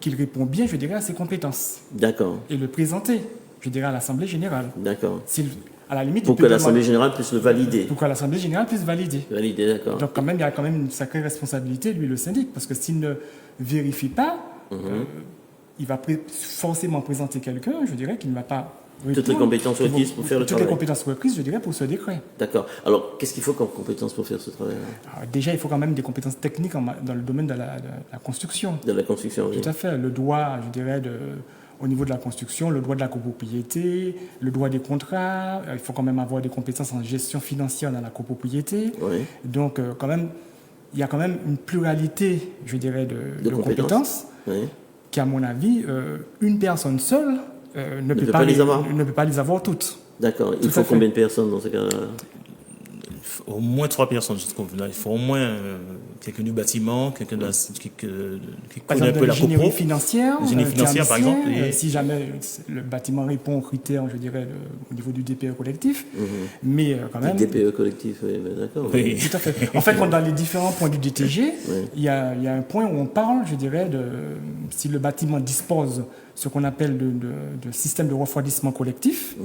qu'il répond bien, je dirais, à ses compétences. D'accord. Et le présenter, je dirais, à l'Assemblée générale. D'accord. À la limite, pour que l'Assemblée générale puisse le valider. Pour que l'Assemblée générale puisse valider. Valider, d'accord. Donc quand même, il y a quand même une sacrée responsabilité, lui, le syndic, parce que s'il ne vérifie pas, il va forcément présenter quelqu'un, je dirais, qui ne va pas... Toutes les compétences requises pour faire le travail. Toutes les compétences requises, je dirais, pour ce décret. D'accord. Alors, qu'est-ce qu'il faut comme compétences pour faire ce travail? Déjà, il faut quand même des compétences techniques dans le domaine de la construction. De la construction, oui. Tout à fait. Le droit, je dirais, au niveau de la construction, le droit de la copropriété, le droit des contrats. Il faut quand même avoir des compétences en gestion financière dans la copropriété. Oui. Donc, quand même, il y a quand même une pluralité, je dirais, de compétences qui, à mon avis, une personne seule ne peut pas les avoir toutes. D'accord. Il faut combien de personnes dans ce cas-là? Au moins 3 personnes, je trouve. Là, il faut au moins quelqu'un du bâtiment, quelqu'un qui connaît un peu la copro. Financière, génie financière, par exemple. Si jamais le bâtiment répond aux critères, je dirais, au niveau du DPE collectif. Mais quand même... Du DPE collectif, oui, d'accord. Oui, tout à fait. En fait, dans les différents points du DTG, il y a un point où on parle, je dirais, de si le bâtiment dispose ce qu'on appelle de système de refroidissement collectif,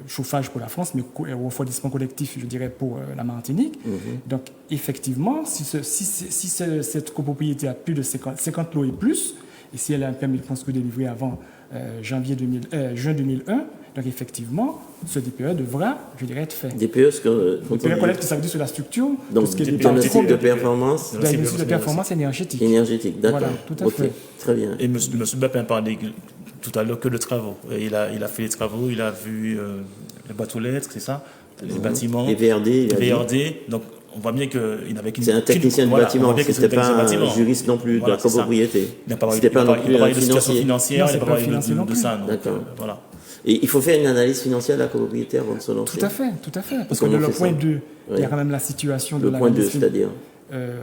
chauffage pour la France, mais refroidissement collectif, je dirais, pour la Martinique. Donc, effectivement, si cette copropriété a plus de 50 lots et plus, et si elle a un permis de construire délivré avant juin 2001, Donc effectivement, ce DPE devra, je dirais, être fait. DPE, ce que... DPE connaître que ça veut dire sur la structure. Donc, diagnostic de performance. Diagnostic de performance énergétique. Énergétique, d'accord. Voilà, tout à fait. Très bien. Et M. Bapin parlait tout à l'heure que de travaux. Il a fait les travaux, il a vu les boîtes aux lettres, c'est ça, les bâtiments. Les VRD. Donc, on voit bien qu'il n'avait qu'une... C'est un technicien de bâtiment, c'était pas un juriste non plus de la copropriété. C'était pas non plus un situation financière, il n'a pas parlé de ça. D'accord. Voilà. Et il faut faire une analyse financière de la copropriété avant de se lancer. Tout à fait. Parce que dans le point 2, il y a quand même la situation de la... Le point 2, c'est-à-dire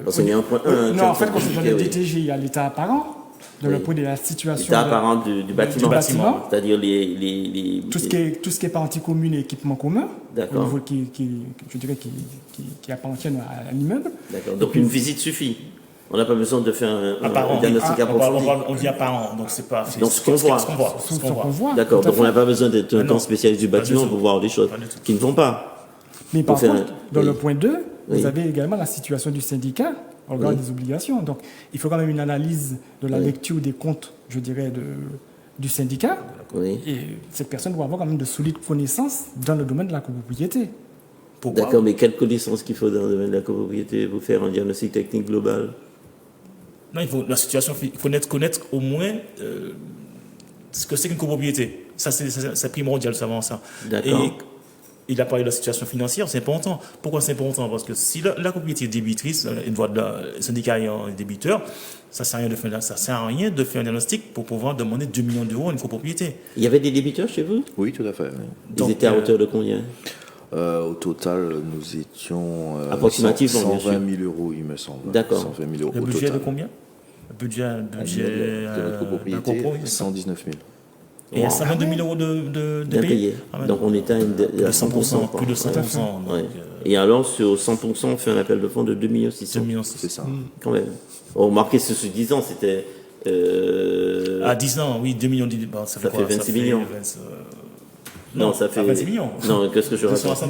parce qu'il y a un point 1. Non, en fait, quand c'est dans le DTG, il y a l'état apparent. Dans le point de la situation. L'état apparent du bâtiment. C'est-à-dire tout ce qui est partie commune et équipement commun. D'accord. Au niveau je dirais qui appartiennent à l'immeuble. D'accord. Donc une visite suffit. On n'a pas besoin de faire un diagnostic approfondi. On dit apparent, donc c'est pas... Donc ce qu'on voit. D'accord, donc on n'a pas besoin d'être un spécialiste du bâtiment pour voir des choses qui ne vont pas. Mais par contre, dans le point 2, vous avez également la situation du syndicat au regard des obligations. Donc il faut quand même une analyse de la lecture des comptes, je dirais, du syndicat. Et cette personne doit avoir quand même de solides connaissances dans le domaine de la copropriété. D'accord, mais quelles connaissances qu'il faut dans le domaine de la copropriété pour faire un diagnostic technique global? Non, il faut connaître au moins ce que c'est qu'une copropriété. Ça, c'est primordial de savoir ça. D'accord. Et il a parlé de la situation financière, c'est important. Pourquoi c'est important? Parce que si la copropriété est débitrice, une voie de syndicat et un débiteur, ça ne sert à rien de faire un diagnostic pour pouvoir demander 2 millions d'euros à une copropriété. Il y avait des débiteurs chez vous? Oui, tout à fait. Ils étaient à hauteur de combien? Au total, nous étions approximativement 120 000 euros, il me semble. D'accord. 120 000 euros le budget total. de combien? Le budget de notre copropriété, 119 000. Et il y a 122 000 euros de payés. Donc on était à 100%, plus de 100%. Et alors, sur 100%, on fait un appel de fonds de 2 600 000. C'est ça. Quand même. Remarquez, sur 10 ans, c'était... À 10 ans, oui, 2 millions de... ça fait 26 millions. Non, ça fait... 26 millions. Non, qu'est-ce que je raconte? Ça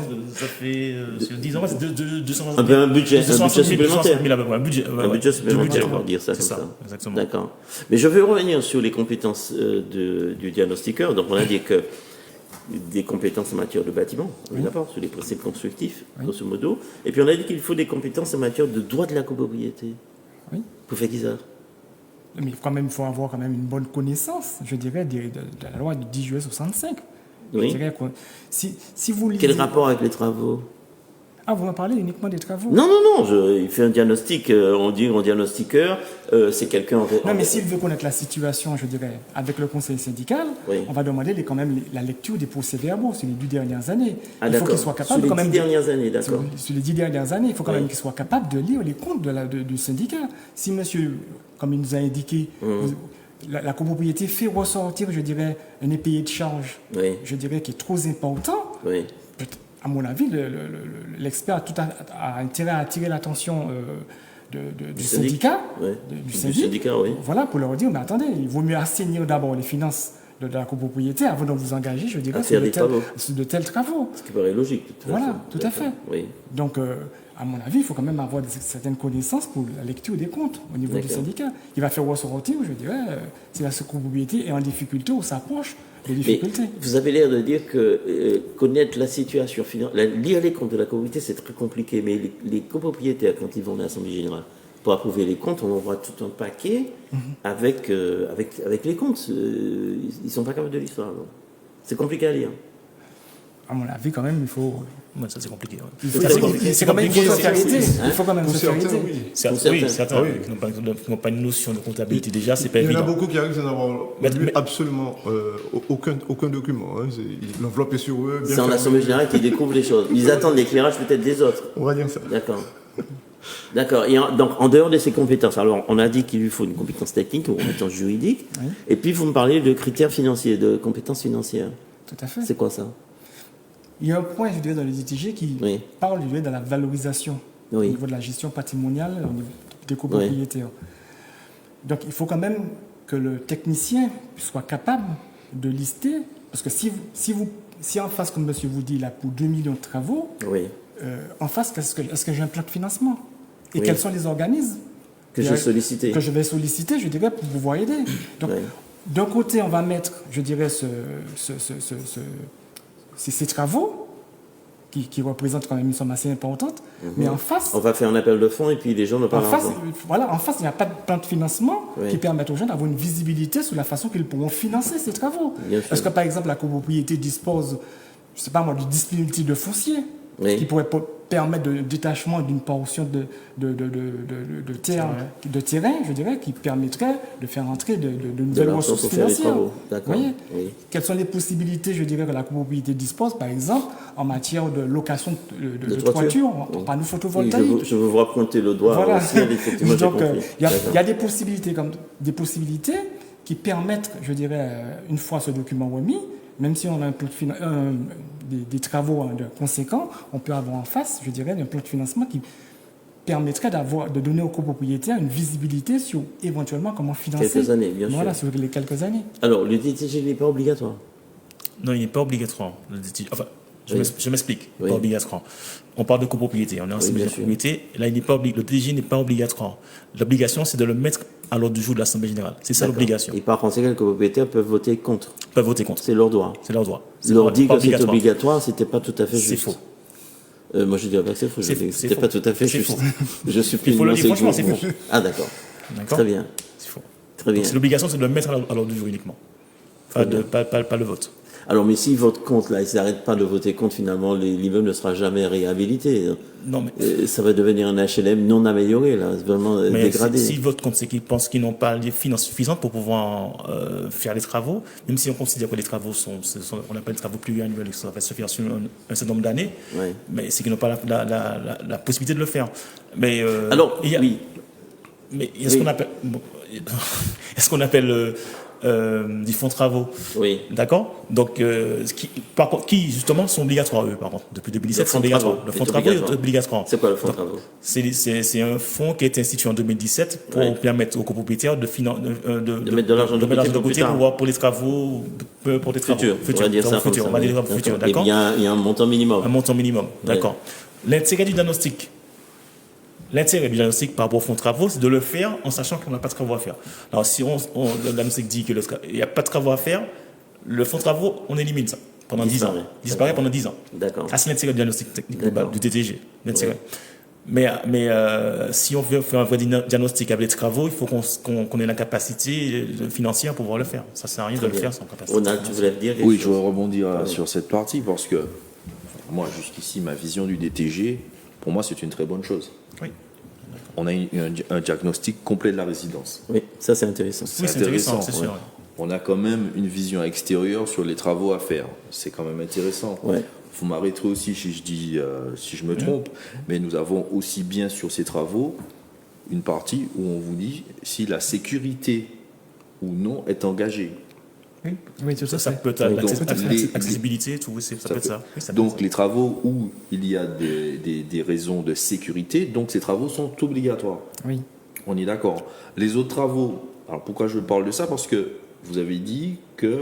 fait... sur 10 ans, c'est 260 000. Un budget supplémentaire. Un budget supplémentaire, on va dire ça comme ça. Exactement. D'accord. Mais je veux revenir sur les compétences du diagnostiqueur. Donc, on a dit que des compétences en matière de bâtiment, d'abord, sur les principes constructifs, grosso modo. Et puis, on a dit qu'il faut des compétences en matière de droit de la copropriété. Oui. Pour faire qui ça? Mais quand même, il faut avoir quand même une bonne connaissance, je dirais, de la loi du 10 juillet 65. Oui. Si vous lisez... Quel rapport avec les travaux? Ah, vous en parlez uniquement des travaux? Non, il fait un diagnostic, on dit un diagnostiqueur, c'est quelqu'un... Non, mais s'il veut connaître la situation, je dirais, avec le conseil syndical, on va demander quand même la lecture des procès-verbaux sur les 10 dernières années. Il faut qu'il soit capable sur les 10 dernières années, d'accord. Sur les 10 dernières années, il faut quand même qu'il soit capable de lire les comptes du syndicat. Si monsieur, comme il nous a indiqué... La copropriété fait ressortir, je dirais, un impayé de charge, je dirais, qui est trop important. Oui. À mon avis, l'expert a intérêt à attirer l'attention du syndicat, du syndicat, voilà, pour leur dire, mais attendez, il vaut mieux assainir d'abord les finances de la copropriété avant de vous engager, je dirais, sur de tels travaux. Ce qui paraît logique. Voilà, tout à fait. Oui. Donc, à mon avis, il faut quand même avoir certaines connaissances pour la lecture des comptes au niveau du syndicat. Il va faire ressortir, je dirais, si la copropriété est en difficulté ou s'approche des difficultés. Mais vous avez l'air de dire que connaître la situation financière, lire les comptes de la copropriété, c'est très compliqué. Mais les copropriétaires, quand ils vont à l'Assemblée générale pour approuver les comptes, on envoie tout un paquet avec les comptes. Ils ne sont pas capables de l'histoire. C'est compliqué à lire. À mon avis, quand même, il faut... Ouais, ça, c'est compliqué. C'est quand même une sincérité. Il faut quand même sincérité. Oui, certains qui n'ont pas une notion de comptabilité déjà, c'est pas évident. Il y en a beaucoup qui arrivent sans avoir lu absolument aucun document. L'enveloppe est sur eux. C'est en Assemblée générale qu'ils découvrent les choses. Ils attendent l'éclairage peut-être des autres. On va dire ça. D'accord. Et donc, en dehors de ces compétences, alors on a dit qu'il lui faut une compétence technique ou une compétence juridique. Et puis, vous me parlez de critères financiers, de compétences financières. Tout à fait. C'est quoi ça? Il y a un point, je dirais, dans les DTG qui parle, je dirais, de la valorisation au niveau de la gestion patrimoniale, au niveau des copropriétaires. Donc, il faut quand même que le technicien soit capable de lister, parce que si en face, comme monsieur vous dit, là, pour 2 millions de travaux, en face, est-ce que j'ai un plan de financement? Et quels sont les organismes que je vais solliciter, je dirais, pour pouvoir aider? Donc, d'un côté, on va mettre, je dirais, ces travaux, qui représentent quand même une somme assez importante, mais en face... On va faire un appel de fonds et puis les gens ne parlent pas. Voilà, en face, il n'y a pas de plan de financement qui permette aux gens d'avoir une visibilité sur la façon qu'ils pourront financer ces travaux. Est-ce que, par exemple, la copropriété dispose, je ne sais pas moi, du dispositif de foncier qui pourrait permettre le détachement d'une portion de terrain, je dirais, qui permettrait de faire entrer de nouvelles ressources financières. Quelles sont les possibilités, je dirais, que la copropriété dispose, par exemple, en matière de location de toiture, en panneaux photovoltaïques. Je veux vous raconter le doigt. Voilà. Aussi, effectivement, donc, il y a des possibilités qui permettent, je dirais, une fois ce document remis, même si on a des travaux conséquents, on peut avoir en face, je dirais, un plan de financement qui permettrait de donner aux copropriétaires une visibilité sur éventuellement comment financer. Quelques années, bien sûr. Voilà, sur les quelques années. Alors, le DTG n'est pas obligatoire? Non, il n'est pas obligatoire. Le DTG. Enfin, je m'explique. Pas obligatoire. On parle de copropriété. On est en copropriété. Là, le DTG n'est pas obligatoire. L'obligation, c'est de le mettre à l'ordre du jour de l'Assemblée générale. C'est ça l'obligation. Et par conséquent, les copropriétaires peuvent voter contre. Peuvent voter contre. C'est leur droit. C'est leur droit. Leur dit que c'est obligatoire, c'était pas tout à fait juste. C'est faux. Moi, je dirais pas que c'est faux. C'était pas tout à fait juste. Je suis plus franchement, c'est faux. Ah, d'accord. Très bien. C'est faux. Très bien. L'obligation, c'est de le mettre à l'ordre du jour uniquement. Pas le vote. Alors, mais s'ils votent contre, là, ils n'arrêtent pas de voter contre, finalement, l'immeuble ne sera jamais réhabilité. Non, mais... ça va devenir un HLM non amélioré, là, vraiment dégradé. S'ils votent contre, c'est qu'ils pensent qu'ils n'ont pas les finances suffisantes pour pouvoir faire les travaux, même si on considère que les travaux on appelle les travaux pluriannuels, ça va se faire sur un certain nombre d'années, mais c'est qu'ils n'ont pas la possibilité de le faire. Mais, alors, oui. Mais est-ce qu'on appelle des fonds de travaux. Oui. D'accord? Donc, qui justement sont obligatoires, eux, par contre. Depuis 2017, sont obligatoires. Le fonds de travaux est obligatoire. C'est quoi le fonds de travaux? C'est un fonds qui a été institué en 2017 pour permettre aux copropriétaires de mettre de l'argent de côté pour les travaux, pour les travaux futurs. On va dire futurs, d'accord? Il y a un montant minimum. Un montant minimum, d'accord. L'intérêt du diagnostic. L'intérêt du diagnostic par rapport au fonds de travaux, c'est de le faire en sachant qu'on n'a pas de travaux à faire. Alors, si le diagnostic dit qu'il n'y a pas de travaux à faire, le fonds de travaux, on élimine ça pendant 10 ans. Disparaît pendant 10 ans. D'accord. Ah, c'est l'intérêt du diagnostic technique du DTG. L'intérêt. Mais si on veut faire un vrai diagnostic avec les travaux, il faut qu'on ait la capacité financière pour pouvoir le faire. Ça ne sert à rien de le faire sans capacité. Ronald, tu voulais dire quelque chose? Je voudrais rebondir sur cette partie parce que moi, jusqu'ici, ma vision du DTG, pour moi, c'est une très bonne chose. Oui. On a un diagnostic complet de la résidence. Oui, ça c'est intéressant. Oui, c'est intéressant, c'est sûr. On a quand même une vision extérieure sur les travaux à faire. C'est quand même intéressant. Vous m'arrêterez aussi si je me trompe, mais nous avons aussi bien sur ces travaux une partie où on vous dit si la sécurité ou non est engagée. Oui, tout ça peut être l'accessibilité, tout, ça peut être ça. Oui, donc les travaux où il y a des raisons de sécurité, donc ces travaux sont obligatoires. Oui. On est d'accord. Les autres travaux, alors pourquoi je parle de ça? Parce que vous avez dit que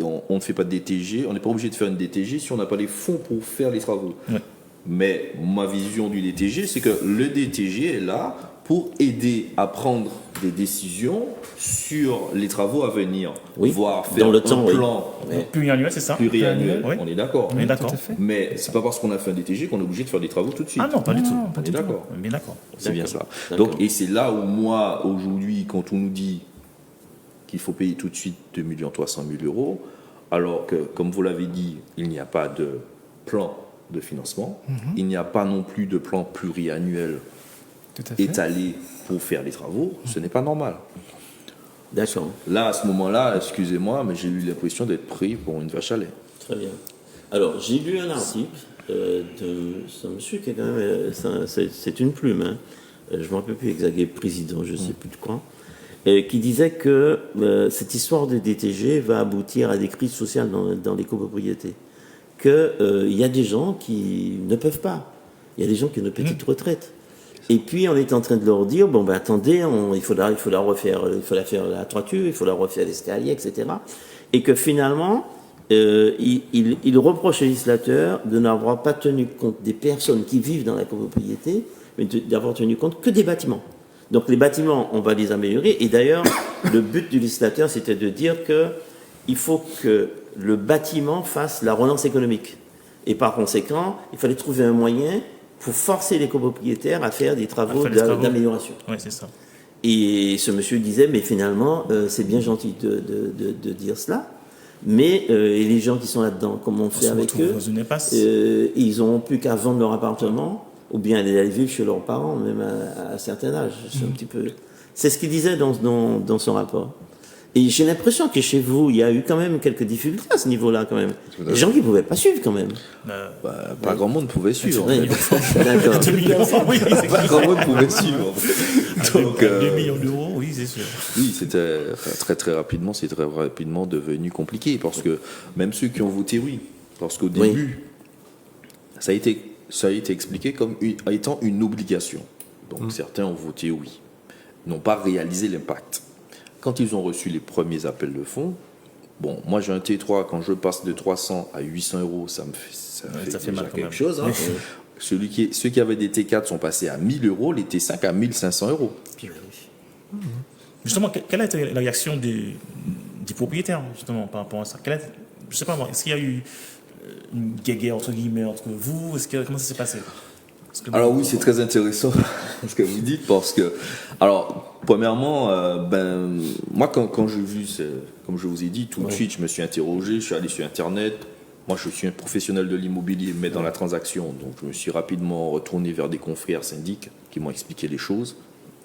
on ne fait pas de DTG, on n'est pas obligé de faire une DTG si on n'a pas les fonds pour faire les travaux. Ouais. Mais ma vision du DTG, c'est que le DTG est là pour aider à prendre des décisions sur les travaux à venir, voire faire dans le plan pluriannuel, c'est ça? Pluriannuel, on est d'accord. On est d'accord. Mais c'est pas parce qu'on a fait un DTG qu'on est obligé de faire des travaux tout de suite. Ah non, pas du tout. On est d'accord. Bien d'accord. C'est bien ça. Donc, et c'est là où moi, aujourd'hui, quand on nous dit qu'il faut payer tout de suite 2 300 000 euros, alors que, comme vous l'avez dit, il n'y a pas de plan de financement, il n'y a pas non plus de plan pluriannuel étalé pour faire les travaux, ce n'est pas normal. D'accord. Là, à ce moment-là, excusez-moi, mais j'ai eu l'impression d'être pris pour une vache à lait. Très bien. Alors, j'ai lu un article de un monsieur qui est quand même... c'est une plume, hein. Je ne me rappelle plus exactement, président, je ne sais plus de quoi, qui disait que cette histoire de DTG va aboutir à des crises sociales dans les copropriétés. Qu'il y a des gens qui ne peuvent pas. Il y a des gens qui ont une petite retraite. Et puis, on est en train de leur dire, attendez, il faut refaire la toiture, il faut la refaire l'escalier, etc. Et que finalement, il reproche au législateur de n'avoir pas tenu compte des personnes qui vivent dans la copropriété, mais d'avoir tenu compte que des bâtiments. Donc les bâtiments, on va les améliorer. Et d'ailleurs, le but du législateur, c'était de dire qu'il faut que le bâtiment fasse la relance économique. Et par conséquent, il fallait trouver un moyen pour forcer les copropriétaires à faire des travaux d'amélioration. Oui, c'est ça. Et ce monsieur disait, mais finalement, c'est bien gentil de dire cela, mais et les gens qui sont là-dedans, comment on fait avec eux? Ils n'ont plus qu'à vendre leur appartement, ou bien aller vivre chez leurs parents, même à un certain âge. C'est un petit peu... C'est ce qu'il disait dans son rapport. Et j'ai l'impression que chez vous, il y a eu quand même quelques difficultés à ce niveau-là, quand même. Des gens qui ne pouvaient pas suivre, quand même. Pas grand monde pouvait suivre. D'accord. Pas grand monde pouvait suivre. Donc, 2 millions d'euros, oui, c'est sûr. Oui, c'était très rapidement, c'est très rapidement devenu compliqué, parce que même ceux qui ont voté oui, parce qu'au début, ça a été expliqué comme étant une obligation. Donc certains ont voté oui, n'ont pas réalisé l'impact. Quand ils ont reçu les premiers appels de fonds, bon, moi j'ai un T3, quand je passe de 300 à 800 euros, ça fait mal quelque chose. Hein. Ceux qui avaient des T4 sont passés à 1000 euros, les T5 à 1500 euros. Justement, quelle a été la réaction des propriétaires, justement, par rapport à ça? Je ne sais pas moi, est-ce qu'il y a eu une guéguerre, entre guillemets, entre vous? Comment ça s'est passé? Alors oui, c'est très intéressant ce que vous dites, parce que, alors, premièrement, moi quand j'ai vu, comme je vous ai dit, tout de suite, je me suis interrogé, je suis allé sur Internet. Moi, je suis un professionnel de l'immobilier, mais dans la transaction, donc je me suis rapidement retourné vers des confrères syndics qui m'ont expliqué les choses.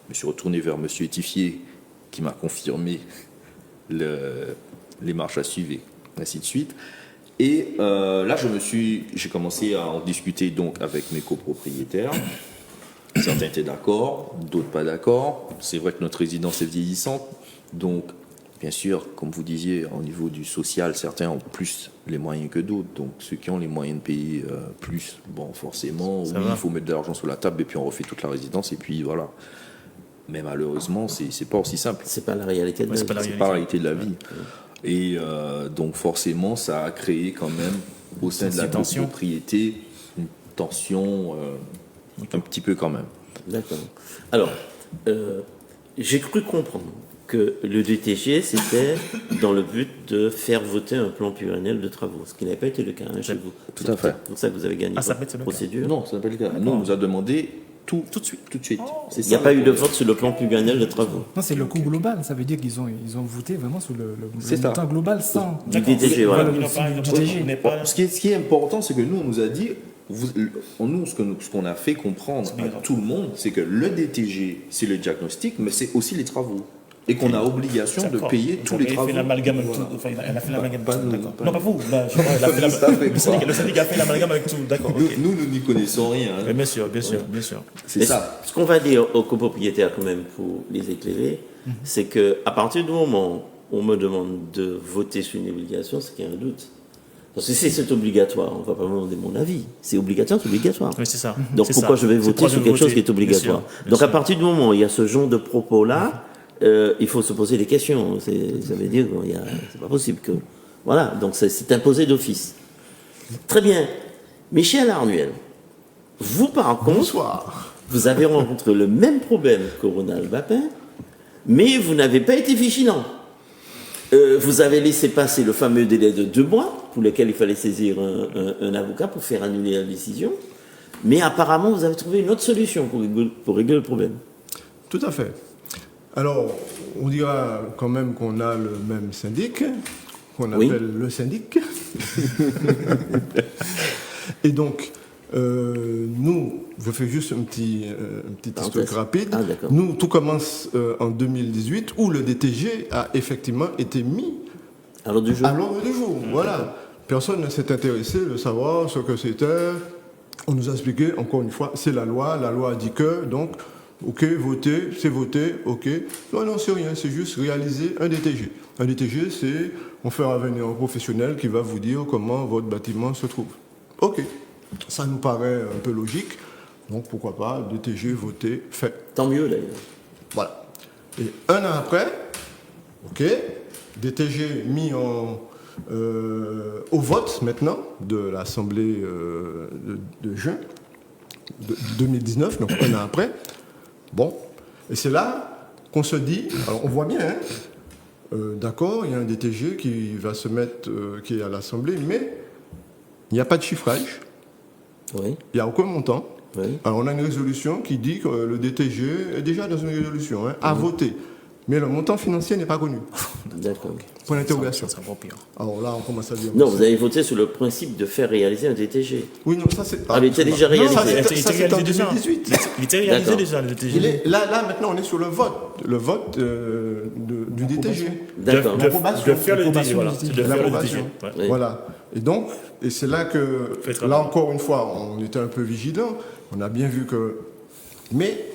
Je me suis retourné vers Monsieur Étifier, qui m'a confirmé les marches à suivre, et ainsi de suite. Et là, j'ai commencé à en discuter donc avec mes copropriétaires. Certains étaient d'accord, d'autres pas d'accord. C'est vrai que notre résidence est vieillissante, donc bien sûr, comme vous disiez, au niveau du social, certains ont plus les moyens que d'autres. Donc ceux qui ont les moyens de payer plus, bon, forcément, oui, il faut mettre de l'argent sur la table et puis on refait toute la résidence et puis voilà. Mais malheureusement, c'est pas aussi simple. C'est pas la réalité de la vie. C'est pas la réalité de la vie. Et donc forcément, ça a créé quand même au sein de la copropriété une tension un petit peu quand même. D'accord. Alors, j'ai cru comprendre que le DTG, c'était dans le but de faire voter un plan pluriannuel de travaux, ce qui n'avait pas été le cas chez vous. Tout à fait. C'est pour ça que vous avez gagné la procédure. Non, ça n'a pas été le cas. Nous, on nous a demandé tout de suite. Il n'y a pas eu de vote sur le plan pluriannuel de travaux. Non, c'est le coût global. Ça veut dire qu'ils ont voté vraiment sur le montant global sans... Du DTG, voilà. Ce qui est important, c'est que nous, on nous a dit... Nous, ce qu'on a fait comprendre à tout le monde, c'est que le DTG, c'est le diagnostic, mais c'est aussi les travaux. Et qu'on a obligation de payer tous les travaux. Elle a fait l'amalgame avec tout. Enfin, elle a fait l'amalgame avec tout. Non, pas vous. Le syndic a fait l'amalgame avec tout. D'accord. Nous n'y connaissons rien. Hein. Bien sûr. C'est ça. Ce qu'on va dire aux copropriétaires, quand même, pour les éclairer, c'est qu'à partir du moment où on me demande de voter sur une obligation, c'est qu'il y a un doute. Parce que si c'est obligatoire, on ne va pas me demander mon avis. C'est obligatoire, c'est obligatoire. Oui, c'est ça. Donc pourquoi je vais voter sur quelque chose qui est obligatoire? Donc à partir du moment où il y a ce genre de propos-là, il faut se poser des questions. Ça veut dire que c'est pas possible que... Voilà, donc c'est imposé d'office. Très bien. Michel Arnuel, vous par contre, vous avez rencontré le même problème que Ronald Bapin, mais vous n'avez pas été vigilant. Vous avez laissé passer le fameux délai de 2 mois, pour lequel il fallait saisir un avocat pour faire annuler la décision, mais apparemment vous avez trouvé une autre solution pour régler le problème. Tout à fait. Alors, on dira quand même qu'on a le même syndic, qu'on appelle le syndic. Et donc, nous, je fais juste un petit historique rapide. Nous, tout commence en 2018, où le DTG a effectivement été mis à l'ordre du jour. Voilà. Personne ne s'est intéressé de savoir ce que c'était. On nous a expliqué, encore une fois, c'est la loi. La loi a dit que, donc, ok, voter, c'est voter, ok. Non, c'est rien, c'est juste réaliser un DTG. Un DTG, c'est, on fait revenir un professionnel qui va vous dire comment votre bâtiment se trouve. Ok. Ça nous paraît un peu logique, donc pourquoi pas, DTG, voté, fait. Tant mieux d'ailleurs. Voilà. Et 1 an après, ok, DTG mis au vote maintenant de l'Assemblée de juin 2019, donc 1 an après. Bon, Et c'est là qu'on se dit, alors on voit bien, d'accord, il y a un DTG qui va se mettre, qui est à l'Assemblée, mais il n'y a pas de chiffrage, il n'y a aucun montant. Alors on a une résolution qui dit que le DTG est déjà dans une résolution à voter. Mais le montant financier n'est pas connu. D'accord. Point d'interrogation. Alors là, on commence à dire... Non, vous avez voté sur le principe de faire réaliser un DTG. Oui, non, ça c'est... Ah, il était déjà réalisé. Ça c'est en 2018. Il était réalisé déjà, le DTG. Là, maintenant, on est sur le vote. Le vote du DTG. D'accord. De faire le DTG, voilà. De faire le DTG. Voilà. Et donc, et c'est là que, là encore une fois, on était un peu vigilant. On a bien vu que... Mais,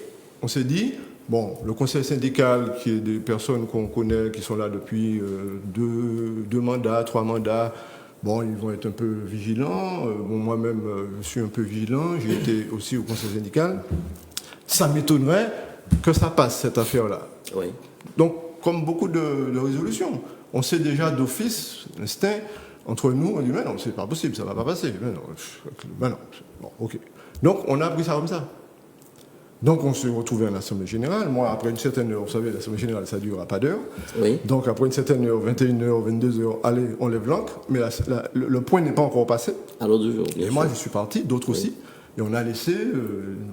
on s'est dit... Bon, le conseil syndical, qui est des personnes qu'on connaît, qui sont là depuis 2 mandats, 3 mandats, bon, ils vont être un peu vigilants. Bon, moi-même, je suis un peu vigilant. J'ai été aussi au conseil syndical. Ça m'étonnerait que ça passe, cette affaire-là. Oui. Donc, comme beaucoup de résolutions, on sait déjà d'office, l'instinct, entre nous, on dit, mais non, c'est pas possible, ça va pas passer. Mais non. Bon, ok. Donc, on a pris ça comme ça. Donc on s'est retrouvé en Assemblée Générale. Moi, après une certaine heure, vous savez, l'Assemblée Générale, ça ne dure pas d'heure. Oui. Donc après une certaine heure, 21h, 22h, allez, on lève l'encre. Mais le point n'est pas encore passé. À l'ordre du jour, Et moi, je suis parti, d'autres aussi. Et on a laissé,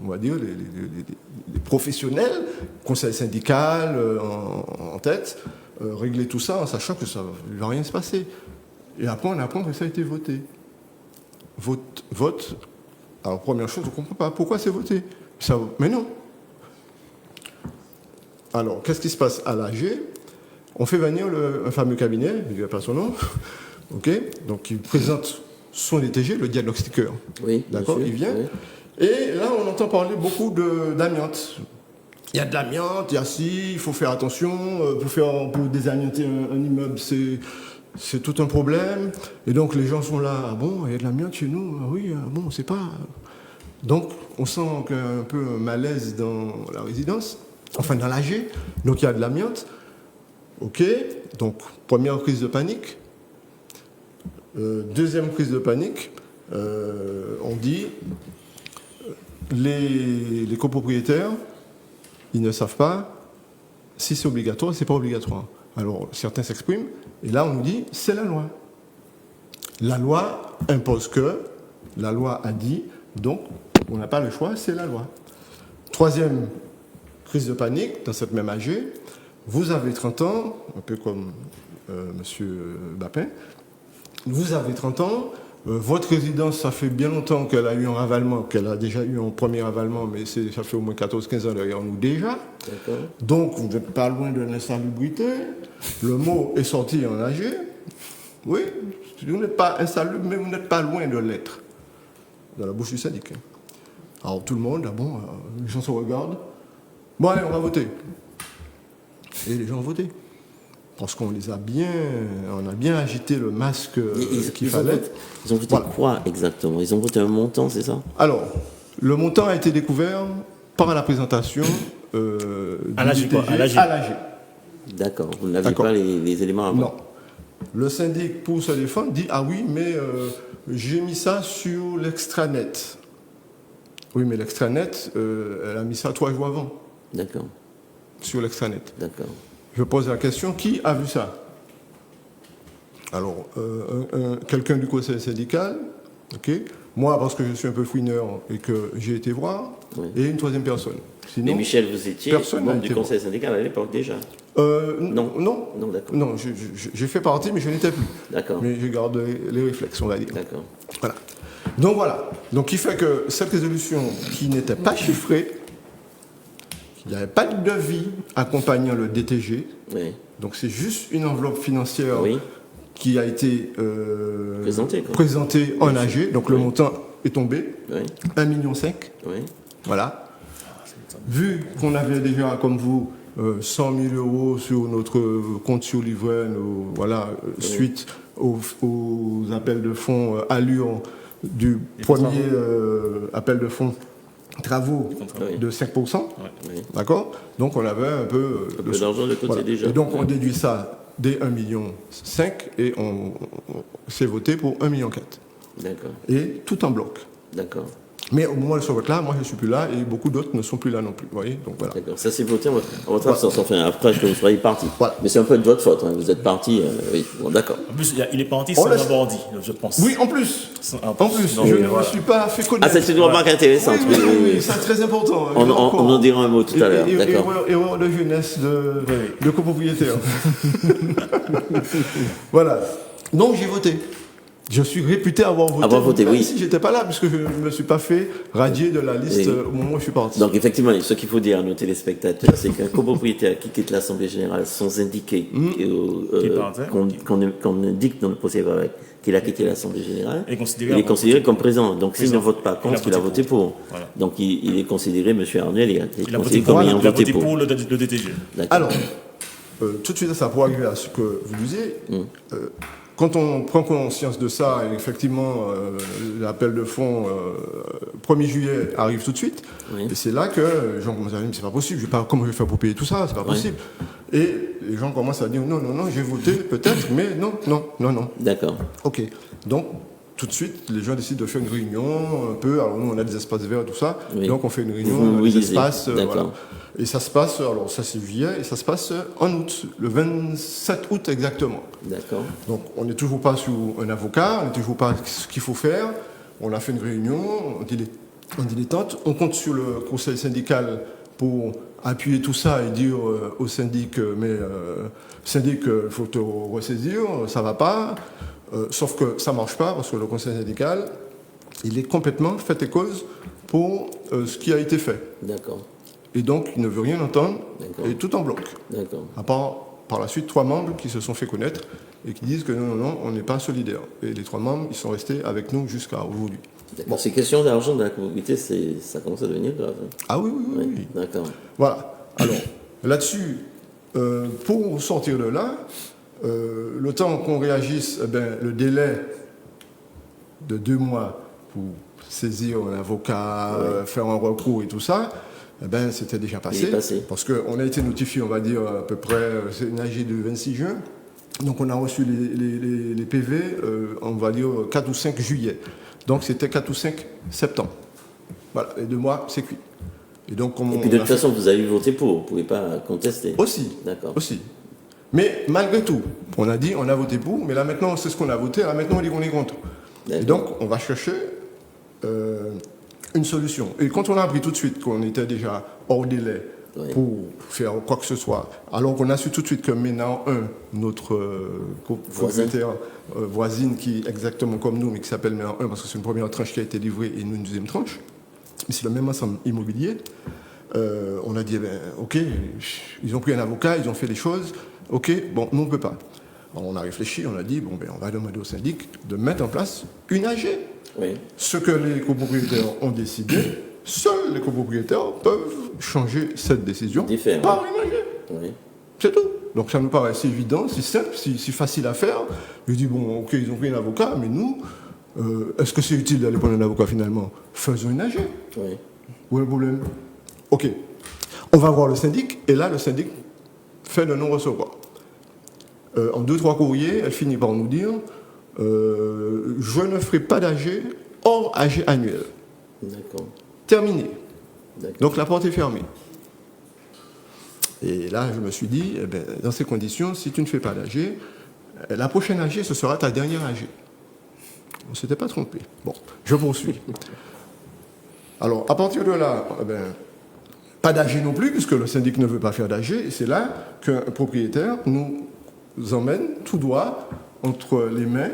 on va dire, les professionnels, conseil syndical en tête, régler tout ça en sachant que ça ne va rien se passer. Et après, on apprend que ça a été voté. Vote. Alors première chose, on ne comprend pas. Pourquoi c'est voté ? Mais non. Alors, qu'est-ce qui se passe à l'AG ? On fait venir un fameux cabinet, il n'y a pas son nom, ok ? Donc, il présente son DTG, le diagnostiqueur. Oui. D'accord, il vient. Oui. Et là, on entend parler beaucoup d'amiante. Il y a de l'amiante, il y a ci, il faut faire attention. Pour désamianter un immeuble, c'est tout un problème. Et donc, les gens sont là, ah bon, il y a de l'amiante chez nous ? Ah oui, bon, on ne sait pas. Donc, on sent qu'il y a un peu un malaise dans la résidence, enfin dans l'AG. Donc, il y a de l'amiante. OK. Donc, première crise de panique. Deuxième crise de panique. On dit, les copropriétaires, ils ne savent pas si c'est obligatoire ou si c'est pas obligatoire. Alors, certains s'expriment. Et là, on nous dit, c'est la loi. La loi impose que, la loi a dit, donc, on n'a pas le choix, c'est la loi. Troisième crise de panique, dans cette même AG, vous avez 30 ans, un peu comme M. Bapin, vous avez 30 ans, votre résidence, ça fait bien longtemps qu'elle a eu un ravalement, qu'elle a déjà eu un premier ravalement, mais ça fait au moins 14-15 ans derrière nous déjà. D'accord. Donc, vous n'êtes pas loin de l'insalubrité. Le mot est sorti en AG. Oui, vous n'êtes pas insalubre, mais vous n'êtes pas loin de l'être. Dans la bouche du syndic. Alors tout le monde, les gens se regardent. Bon allez, on va voter. Et les gens ont voté. Parce qu'on a bien agité le masque qu'il fallait. Ils ont voté quoi exactement ? Ils ont voté un montant, c'est ça ? Alors, le montant a été découvert par la présentation à l'AG. D'accord, vous n'avez pas les éléments avant. Non. Le syndic, pour se défendre, dit « Ah oui, mais j'ai mis ça sur l'extranet. » Oui, mais l'extranet, elle a mis ça 3 jours avant. D'accord. Sur l'extranet. D'accord. Je pose la question, qui a vu ça ? Alors, quelqu'un du conseil syndical, ok. Moi, parce que je suis un peu fouineur et que j'ai été voir, et une troisième personne. Sinon, mais Michel, vous étiez membre du conseil syndical à l'époque déjà ? Non, d'accord. Non, j'ai fait partie, mais je n'étais plus. D'accord. Mais je garde les réflexes, on va dire. D'accord. Voilà. Donc voilà. Donc il fait que cette résolution qui n'était pas chiffrée, il n'y avait pas de devis accompagnant le DTG. Oui. Donc c'est juste une enveloppe financière qui a été présentée en AG. Donc le montant est tombé. 1,5 million. Oui. Voilà. Vu qu'on avait déjà, comme vous, 100 000 euros sur notre compte sur Livren, suite aux appels de fonds Allure du premier appel de fonds travaux de 5%. D'accord ? Donc on avait un peu de l'argent de côté déjà. Et donc on déduit ça des 1,5 million et on s'est voté pour 1,4 million. D'accord. Et tout en bloc. D'accord. Mais au moment de ce vote-là, moi je ne suis plus là et beaucoup d'autres ne sont plus là non plus. Vous voyez, donc voilà. D'accord, ça c'est voté en votre absence, enfin après que vous soyez parti. Voilà. Mais c'est un peu de votre faute, hein. Vous êtes parti, oui, bon, d'accord. En plus, il est parti sans avoir dit, je pense. Oui, en plus. Je ne me suis pas fait connaître. Ah, c'est une remarque intéressante. Oui, c'est très important. On en dira un mot tout à l'heure. D'accord. Erreur de jeunesse de copropriétaire. Voilà. Donc j'ai voté. Je suis réputé avoir voté. Oui. Si j'étais pas là, puisque je ne me suis pas fait radier de la liste au moment où je suis parti. Donc effectivement, ce qu'il faut dire à nos téléspectateurs, c'est qu'un copropriétaire qui quitte l'Assemblée générale sans indiquer qu'on indique dans le procès verbal qu'il a quitté l'Assemblée générale, il est considéré comme présent. Donc s'il ne vote pas contre, il a voté pour. Voilà. Donc il est considéré, M. Arnel, il a voté pour le DTG. Alors, tout de suite, ça pour arriver à ce que vous disiez. Quand on prend conscience de ça, et effectivement, l'appel de fonds 1er juillet arrive tout de suite, et c'est là que les gens commencent à dire, c'est pas possible, comment je vais faire pour payer tout ça, c'est pas possible. Et les gens commencent à dire, non, j'ai voté peut-être, mais non. D'accord. Ok. Donc, tout de suite, les gens décident de faire une réunion un peu. Alors nous, on a des espaces verts, tout ça. Oui. Donc on fait une réunion, des espaces. Voilà. Et ça se passe, alors ça c'est juillet, et ça se passe en août, le 27 août exactement. D'accord. Donc on n'est toujours pas sous un avocat, on n'est toujours pas ce qu'il faut faire. On a fait une réunion, on dilettante, on compte sur le conseil syndical pour appuyer tout ça et dire au syndic, syndic, il faut te ressaisir, ça va pas. Sauf que ça ne marche pas parce que le conseil syndical, il est complètement fait et cause pour ce qui a été fait. D'accord. Et donc, il ne veut rien entendre et tout en bloc. D'accord. À part, par la suite, 3 membres qui se sont fait connaître et qui disent que non, on n'est pas solidaires. Et les 3 membres, ils sont restés avec nous jusqu'à aujourd'hui. Bon. Ces questions d'argent de la copropriété, ça commence à devenir grave. Ah oui. D'accord. Voilà. Alors, là-dessus, pour sortir de là, le temps qu'on réagisse, le délai de 2 mois pour saisir un avocat, faire un recours et tout ça, c'était déjà passé. Parce qu'on a été notifié, on va dire, à peu près, c'est une AG de 26 juin. Donc on a reçu les PV, on va dire, 4 ou 5 juillet. Donc c'était 4 ou 5 septembre. Voilà, les 2 mois, c'est cuit. Et donc, puis de toute façon, vous avez voté pour, vous ne pouvez pas contester. Aussi. D'accord. Aussi. Mais malgré tout, on a dit, on a voté pour, mais là maintenant, c'est ce qu'on a voté, là maintenant, on dit qu'on est contre. Et donc, on va chercher une solution. Et quand on a appris tout de suite qu'on était déjà hors délai pour faire quoi que ce soit, alors qu'on a su tout de suite que Ménard 1, notre propriétaire voisine, qui est exactement comme nous, mais qui s'appelle Ménard 1, parce que c'est une première tranche qui a été livrée et nous une deuxième tranche, mais c'est le même ensemble immobilier, on a dit, ok, ils ont pris un avocat, ils ont fait les choses, ok, bon, nous on ne peut pas. Alors on a réfléchi, on a dit, on va demander au syndic de mettre en place une AG. Oui. Ce que les copropriétaires ont décidé, seuls les copropriétaires peuvent changer cette décision par une AG. Oui. C'est tout. Donc ça nous paraît si évident, si simple, si facile à faire. Je dis, bon, ok, ils ont pris un avocat, mais nous, est-ce que c'est utile d'aller prendre un avocat finalement? Faisons une AG. Oui. Où est le problème? Ok. On va voir le syndic, et là, le syndic fait le non-recevoir. En 2-3 courriers, elle finit par nous dire je ne ferai pas d'AG hors AG annuel. D'accord. Terminé. D'accord. Donc la porte est fermée. Et là, je me suis dit, dans ces conditions, si tu ne fais pas d'AG, la prochaine AG, ce sera ta dernière AG. On ne s'était pas trompé. Bon, je poursuis. Alors, à partir de là, pas d'AG non plus, puisque le syndic ne veut pas faire d'AG, et c'est là qu'un propriétaire nous emmène tout droit entre les mains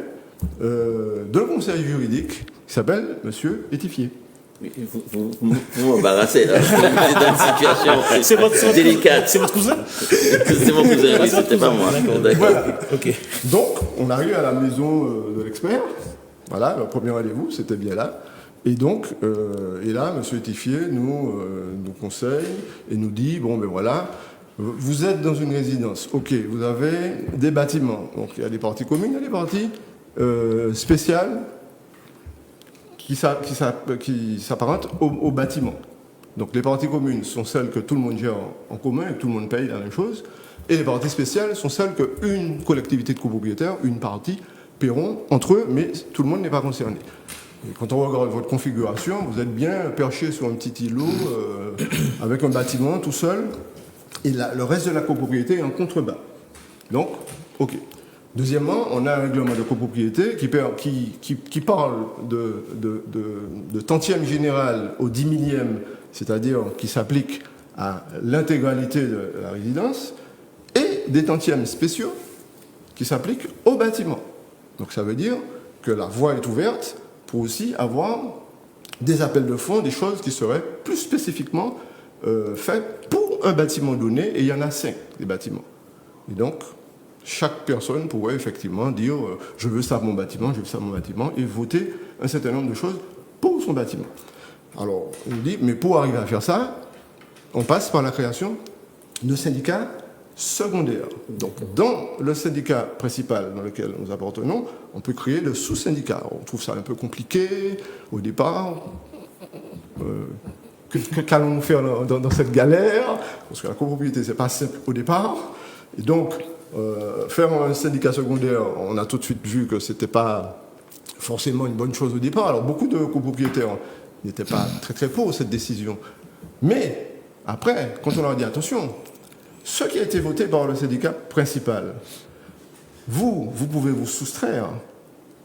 d'un conseil juridique qui s'appelle M. Étifier. Vous m'embarrassez là. C'est dans une situation délicate. C'est votre cousin? C'est mon cousin, oui, c'était pas moi. D'accord. Voilà. Okay. Donc, on arrive à la maison de l'expert. Voilà, le premier rendez-vous, c'était bien là. Et donc, et là, M. Étifier nous conseille et nous dit, voilà, vous êtes dans une résidence, ok, vous avez des bâtiments. Donc, il y a des parties communes, il y a des parties spéciales qui s'apparentent au bâtiment. Donc, les parties communes sont celles que tout le monde gère en commun et que tout le monde paye la même chose. Et les parties spéciales sont celles qu'une collectivité de copropriétaires, une partie, paieront entre eux, mais tout le monde n'est pas concerné. Et quand on regarde votre configuration, vous êtes bien perché sur un petit îlot avec un bâtiment tout seul, et le reste de la copropriété est en contrebas. Donc, ok. Deuxièmement, on a un règlement de copropriété qui parle de tantième général au 10 millième, c'est-à-dire qui s'applique à l'intégralité de la résidence, et des tantièmes spéciaux qui s'appliquent au bâtiment. Donc ça veut dire que la voie est ouverte pour aussi avoir des appels de fonds, des choses qui seraient plus spécifiquement faites pour un bâtiment donné, et il y en a 5 des bâtiments. Et donc, chaque personne pourrait effectivement dire je veux ça pour mon bâtiment, je veux ça pour mon bâtiment, et voter un certain nombre de choses pour son bâtiment. Alors, on dit, mais pour arriver à faire ça, on passe par la création de syndicats secondaires. Donc, dans le syndicat principal dans lequel nous appartenons, on peut créer de sous-syndicats. On trouve ça un peu compliqué au départ. Qu'allons-nous faire dans cette galère? Parce que la copropriété, c'est pas simple au départ. Et donc, faire un syndicat secondaire, on a tout de suite vu que c'était pas forcément une bonne chose au départ. Alors, beaucoup de copropriétaires n'étaient pas très très pour cette décision. Mais, après, quand on leur dit attention, ce qui a été voté par le syndicat principal, vous pouvez vous soustraire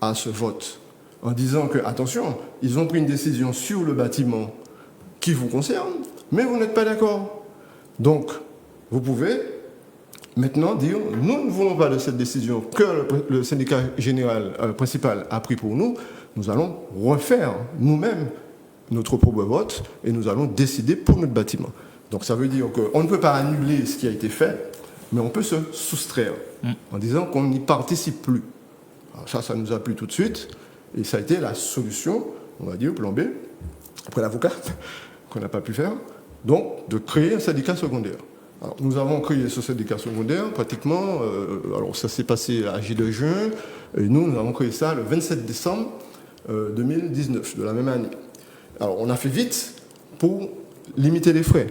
à ce vote en disant que, attention, ils ont pris une décision sur le bâtiment qui vous concerne, mais vous n'êtes pas d'accord. Donc, vous pouvez maintenant dire, nous ne voulons pas de cette décision que le syndicat général principal a pris pour nous, nous allons refaire nous-mêmes notre propre vote et nous allons décider pour notre bâtiment. Donc ça veut dire qu'on ne peut pas annuler ce qui a été fait, mais on peut se soustraire en disant qu'on n'y participe plus. Alors ça nous a plu tout de suite, et ça a été la solution, on va dire, plan B, après l'avocat, qu'on n'a pas pu faire, donc de créer un syndicat secondaire. Alors, nous avons créé ce syndicat secondaire pratiquement, alors ça s'est passé à J2 juin, et nous avons créé ça le 27 décembre 2019, de la même année. Alors on a fait vite pour limiter les frais,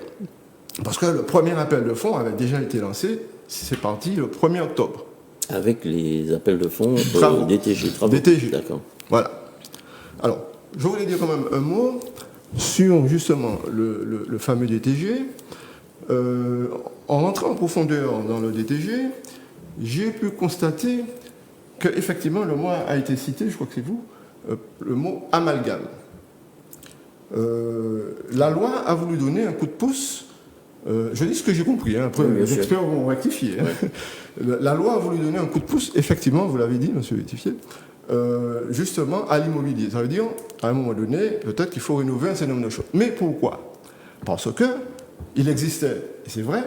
parce que le premier appel de fonds avait déjà été lancé, c'est parti le 1er octobre. Avec les appels de fonds DTG, travaux. DTG. D'accord. Voilà. Alors, je voulais dire quand même un mot sur justement le fameux DTG. En rentrant en profondeur dans le DTG, j'ai pu constater qu'effectivement le mot a été cité, je crois que c'est vous, le mot amalgame. La loi a voulu donner un coup de pouce, je dis ce que j'ai compris, après les experts vont rectifier. La loi a voulu donner un coup de pouce, effectivement, vous l'avez dit, monsieur Vétifier, justement à l'immobilier. Ça veut dire, à un moment donné, peut-être qu'il faut rénover un certain nombre de choses. Mais pourquoi? Parce qu'il existait, et c'est vrai,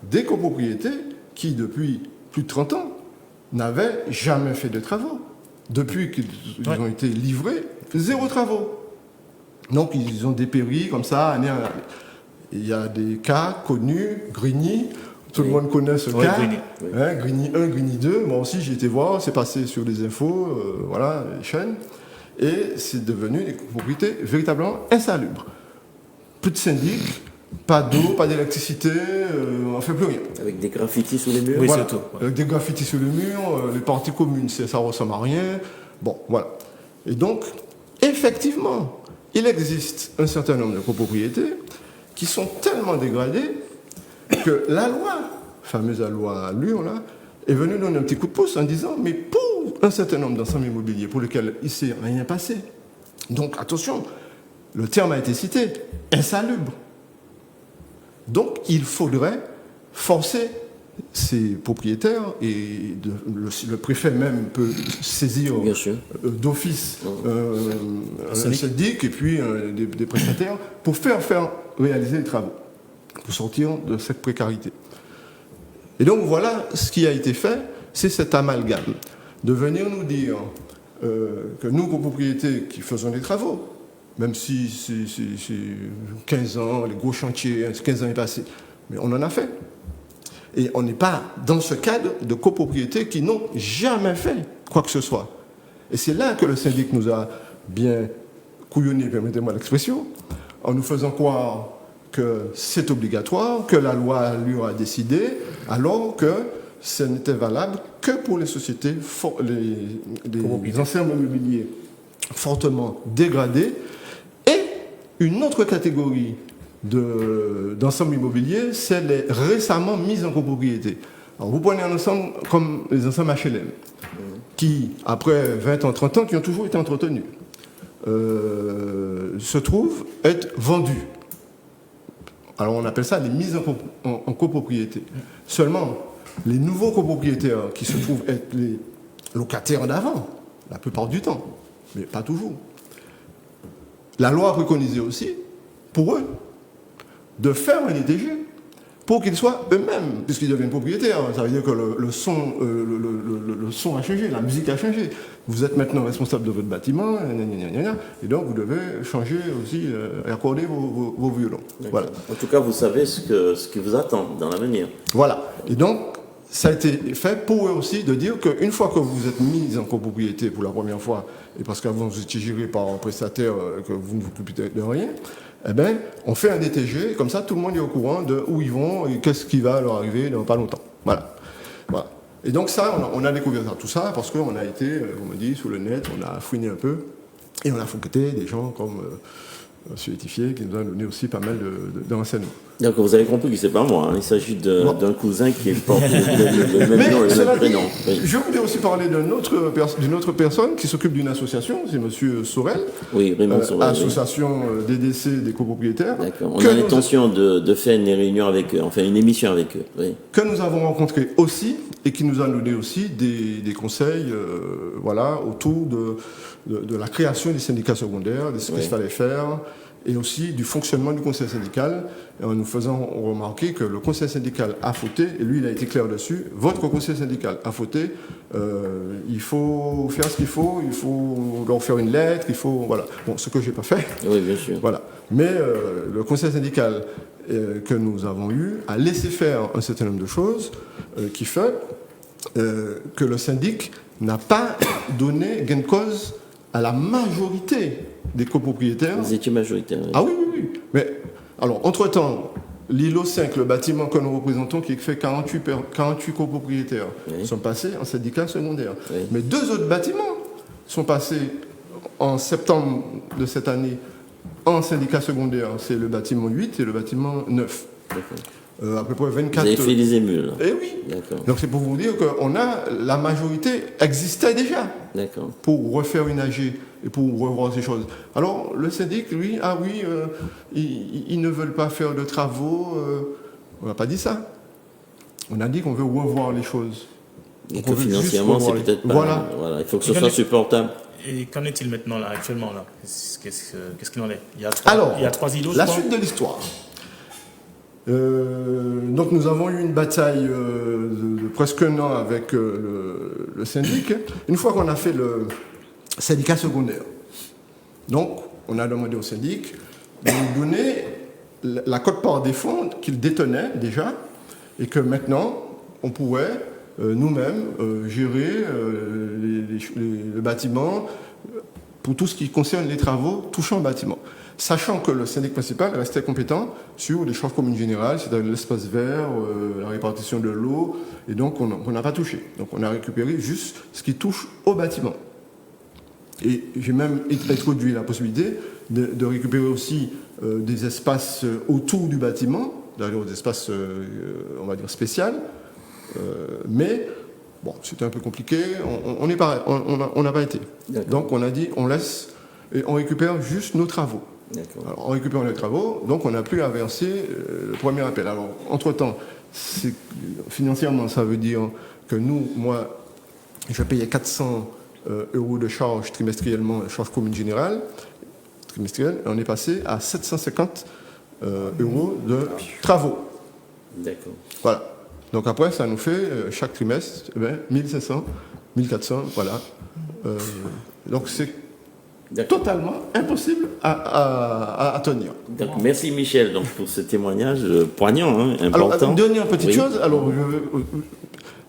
des copropriétés qui, depuis plus de 30 ans, n'avaient jamais fait de travaux. Depuis qu'ils ont été livrés, 0 travaux. Donc, ils ont dépéri comme ça, année en année. Il y a des cas connus, Grigny, tout le monde connaît ce cas. Grigny. Grigny 1, Grigny 2. Moi aussi, j'ai été voir, c'est passé sur les infos, voilà, les chaînes. Et c'est devenu des copropriétés véritablement insalubres. Plus de syndic, pas d'eau, pas d'électricité, on ne fait plus rien. Avec des graffitis sous les murs. Oui, voilà. surtout. Avec des graffitis sur les murs, les parties communes, ça ne ressemble à rien. Bon, voilà. Et donc, effectivement, il existe un certain nombre de copropriétés qui sont tellement dégradées que la loi, fameuse loi Allure, là, est venue donner un petit coup de pouce en disant mais pour un certain nombre d'ensembles immobiliers pour lesquels il ne s'est rien passé. Donc attention, le terme a été cité, insalubre. Donc il faudrait forcer ces propriétaires, et le préfet même peut saisir d'office un syndic et puis des prestataires pour faire réaliser les travaux, pour sortir de cette précarité. Et donc voilà ce qui a été fait, c'est cet amalgame, de venir nous dire que nous, copropriétés qui faisons des travaux, même si c'est 15 ans, les gros chantiers, 15 ans est passé, mais on en a fait. Et on n'est pas dans ce cadre de copropriétés qui n'ont jamais fait quoi que ce soit. Et c'est là que le syndic nous a bien couillonné, permettez-moi l'expression, en nous faisant croire que c'est obligatoire, que la loi lui a décidé, alors que ce n'était valable que pour les sociétés, les ensembles immobiliers fortement dégradé. Et une autre catégorie d'ensemble immobilier, c'est les récemment mis en copropriété. Alors vous prenez un ensemble comme les ensembles HLM, qui, après 20 ans, 30 ans, qui ont toujours été entretenus, se trouvent être vendus. Alors on appelle ça les mises en copropriété. Seulement, les nouveaux copropriétaires qui se trouvent être les locataires d'avant, la plupart du temps, mais pas toujours. La loi a préconisé aussi, pour eux, de faire un DTG pour qu'ils soient eux-mêmes, puisqu'ils deviennent propriétaires. Ça veut dire que le son a changé, la musique a changé. Vous êtes maintenant responsable de votre bâtiment, et donc vous devez changer aussi, accorder vos violons. Voilà. En tout cas, vous savez ce qui vous attend dans l'avenir. Voilà. Et donc, ça a été fait pour eux aussi de dire qu'une fois que vous êtes mis en copropriété pour la première fois, et parce qu'avant vous étiez géré par un prestataire, que vous ne vous occupez de rien, eh bien, on fait un DTG, comme ça tout le monde est au courant de où ils vont et qu'est-ce qui va leur arriver dans pas longtemps. Voilà. Voilà. Et donc ça, on a découvert tout ça parce qu'on a été, on me dit, sous le net, on a fouiné un peu et on a fouetté des gens comme M. Étifier qui nous a donné aussi pas mal de renseignements. Donc vous avez compris que c'est pas moi, hein. Il s'agit d'un cousin qui porte le même nom et le même prénom. Oui. Je voulais aussi parler d'une autre personne qui s'occupe d'une association, c'est M. Sorel. Oui, Raymond Sorel. Association DDC des copropriétaires. D'accord. On a l'intention de faire une réunion avec eux, enfin une émission avec eux. Oui. Que nous avons rencontré aussi et qui nous a donné aussi des conseils voilà, autour de la création des syndicats secondaires, de ce qu'il fallait faire, et aussi du fonctionnement du conseil syndical, en nous faisant remarquer que le conseil syndical a fauté, et lui il a été clair dessus, votre conseil syndical a fauté, il faut faire ce qu'il faut leur faire une lettre, il faut... Voilà. Bon, ce que je n'ai pas fait. Oui, bien sûr. Voilà. Mais le conseil syndical que nous avons eu a laissé faire un certain nombre de choses qui fait que le syndic n'a pas donné gain de cause à la majorité des copropriétaires. Vous étiez majoritaire. Oui. Ah oui. Mais, alors, entre-temps, l'îlot 5, le bâtiment que nous représentons, qui fait 48 copropriétaires, sont passés en syndicat secondaire. Oui. Mais 2 autres bâtiments sont passés en septembre de cette année en syndicat secondaire. C'est le bâtiment 8 et le bâtiment 9. À peu près 24... Vous avez fait des émules, là. Eh oui. D'accord. Donc c'est pour vous dire que la majorité existait déjà. D'accord. Pour refaire une AG et pour revoir ces choses. Alors le syndic, lui, ils ne veulent pas faire de travaux. On n'a pas dit ça. On a dit qu'on veut revoir les choses. Et que financièrement, c'est peut-être pas... Voilà. Il faut que ce soit supportable. Et qu'en est-il maintenant, là, actuellement, là ? Qu'est-ce qu'il en est ? Il y a 3 îlots. La suite de l'histoire. Donc nous avons eu une bataille de presque un an avec le syndic. Une fois qu'on a fait le syndicat secondaire, donc on a demandé au syndic de nous donner la quote-part des fonds qu'il détenait déjà et que maintenant on pourrait nous-mêmes gérer le bâtiment pour tout ce qui concerne les travaux touchant le bâtiment. Sachant que le syndic principal restait compétent sur les charges communes générales, c'est-à-dire l'espace vert, la répartition de l'eau, et donc on n'a pas touché. Donc on a récupéré juste ce qui touche au bâtiment. Et j'ai même introduit la possibilité de récupérer aussi des espaces autour du bâtiment, d'ailleurs des espaces, on va dire, spéciaux, mais bon, c'était un peu compliqué, on n'a pas été. Donc on a dit, on laisse, et on récupère juste nos travaux. Alors, on récupère les travaux, donc on n'a plus à verser le premier appel. Alors, entre-temps, financièrement, ça veut dire que moi, je payais 400 € de charges trimestriellement, charges communes générales, trimestrielles, et on est passé à 750 € de travaux. D'accord. Voilà. Donc après, ça nous fait, chaque trimestre, 1500, 1400, voilà. Donc c'est totalement impossible à tenir. Donc, merci Michel pour ce témoignage poignant, important. Alors, une dernière petite chose. Alors,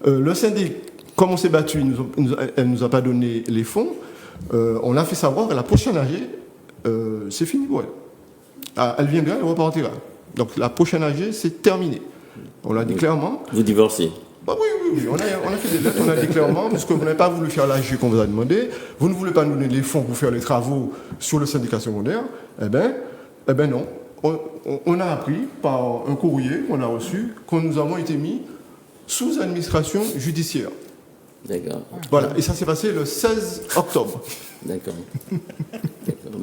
le syndic, comme on s'est battu, elle ne nous a pas donné les fonds. On a fait savoir que la prochaine AG, c'est fini pour elle. Elle viendra, elle repartira. Donc la prochaine AG, c'est terminé. On l'a dit clairement. Vous divorcez? Bah oui, on a fait des lettres, on a dit clairement, parce que vous n'avez pas voulu faire l'AG qu'on vous a demandé, vous ne voulez pas nous donner les fonds pour faire les travaux sur le syndicat secondaire, eh ben non. On a appris par un courrier qu'on a reçu que nous avons été mis sous administration judiciaire. D'accord. Voilà, et ça s'est passé le 16 octobre. D'accord.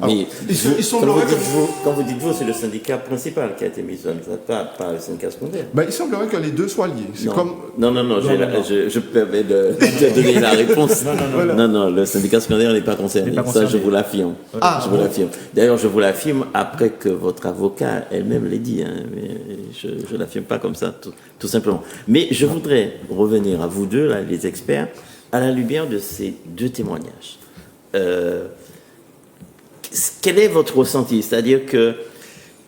Mais quand vous dites vous, c'est le syndicat principal qui a été mis sur pas le syndicat secondaire. Ben, il semblerait que les deux soient liés. Non, je permets de donner la réponse. Non, le syndicat secondaire n'est pas concerné. Ça, je vous l'affirme. Je vous l'affirme. D'ailleurs, je vous l'affirme après que votre avocat elle-même l'ait dit. Hein, mais je ne l'affirme pas comme ça, tout simplement. Mais je voudrais revenir à vous deux, là, les experts, à la lumière de ces deux témoignages. Quel est votre ressenti? C'est-à-dire que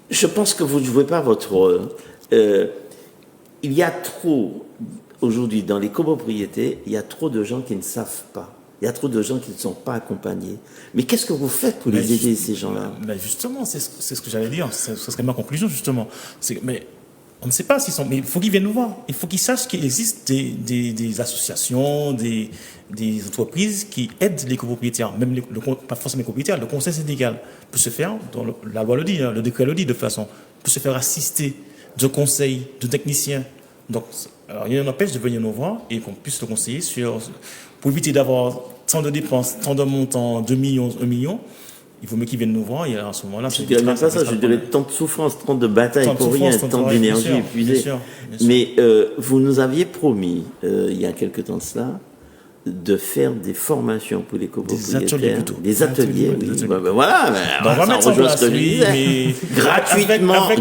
je pense que vous ne jouez pas votre rôle. Il y a trop, aujourd'hui, dans les copropriétés, il y a trop de gens qui ne savent pas. Il y a trop de gens qui ne sont pas accompagnés. Mais qu'est-ce que vous faites pour les aider, ces gens-là? Justement, c'est ce que j'allais dire. Ce serait ma conclusion, justement. Mais on ne sait pas s'ils sont... Mais il faut qu'ils viennent nous voir. Il faut qu'ils sachent qu'il existe des associations, des entreprises qui aident les copropriétaires, même pas forcément les copropriétaires. Le conseil syndical peut se faire, dont la loi le dit, le décret le dit de façon, peut se faire assister de conseils, de techniciens. Donc, alors, il y a un empêche de venir nous voir et qu'on puisse le conseiller pour éviter d'avoir tant de dépenses, tant de montants, 2 millions, 1 million. Il vaut mieux qu'ils viennent nous voir et à ce moment-là... Je dirais même pas ça, je dirais tant de souffrance, tant de bataille pour rien, tant d'énergie épuisée. Bien sûr. Mais vous nous aviez promis, il y a quelque temps de cela, de faire des formations pour les copropriétaires. Des ateliers plutôt. Des ateliers, oui. Voilà, ça rejoint ce que je disais.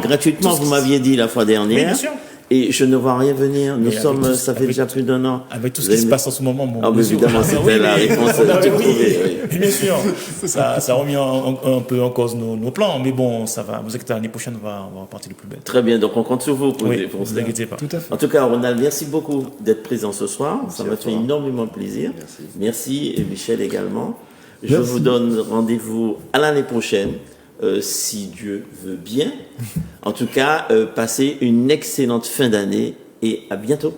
Gratuitement, vous m'aviez dit la fois dernière. Oui, bien sûr. Et je ne vois rien venir. Ça fait déjà plus d'1 an. Avec tout ce qui se passe en ce moment. Bon, évidemment, c'était la réponse trouvée. Oui, bien sûr. Ça remet un peu en cause nos plans. Mais bon, ça va. Vous inquiétez pas, l'année prochaine, on va partir le plus belle. Très bien. Donc, on compte sur vous pour ne vous inquiétez pas. Tout à fait. En tout cas, Ronald, merci beaucoup d'être présent ce soir. Ça m'a fait énormément plaisir. Merci. Et Michel également. Je vous donne rendez-vous à l'année prochaine. Si Dieu veut bien. En tout cas, passez une excellente fin d'année et à bientôt.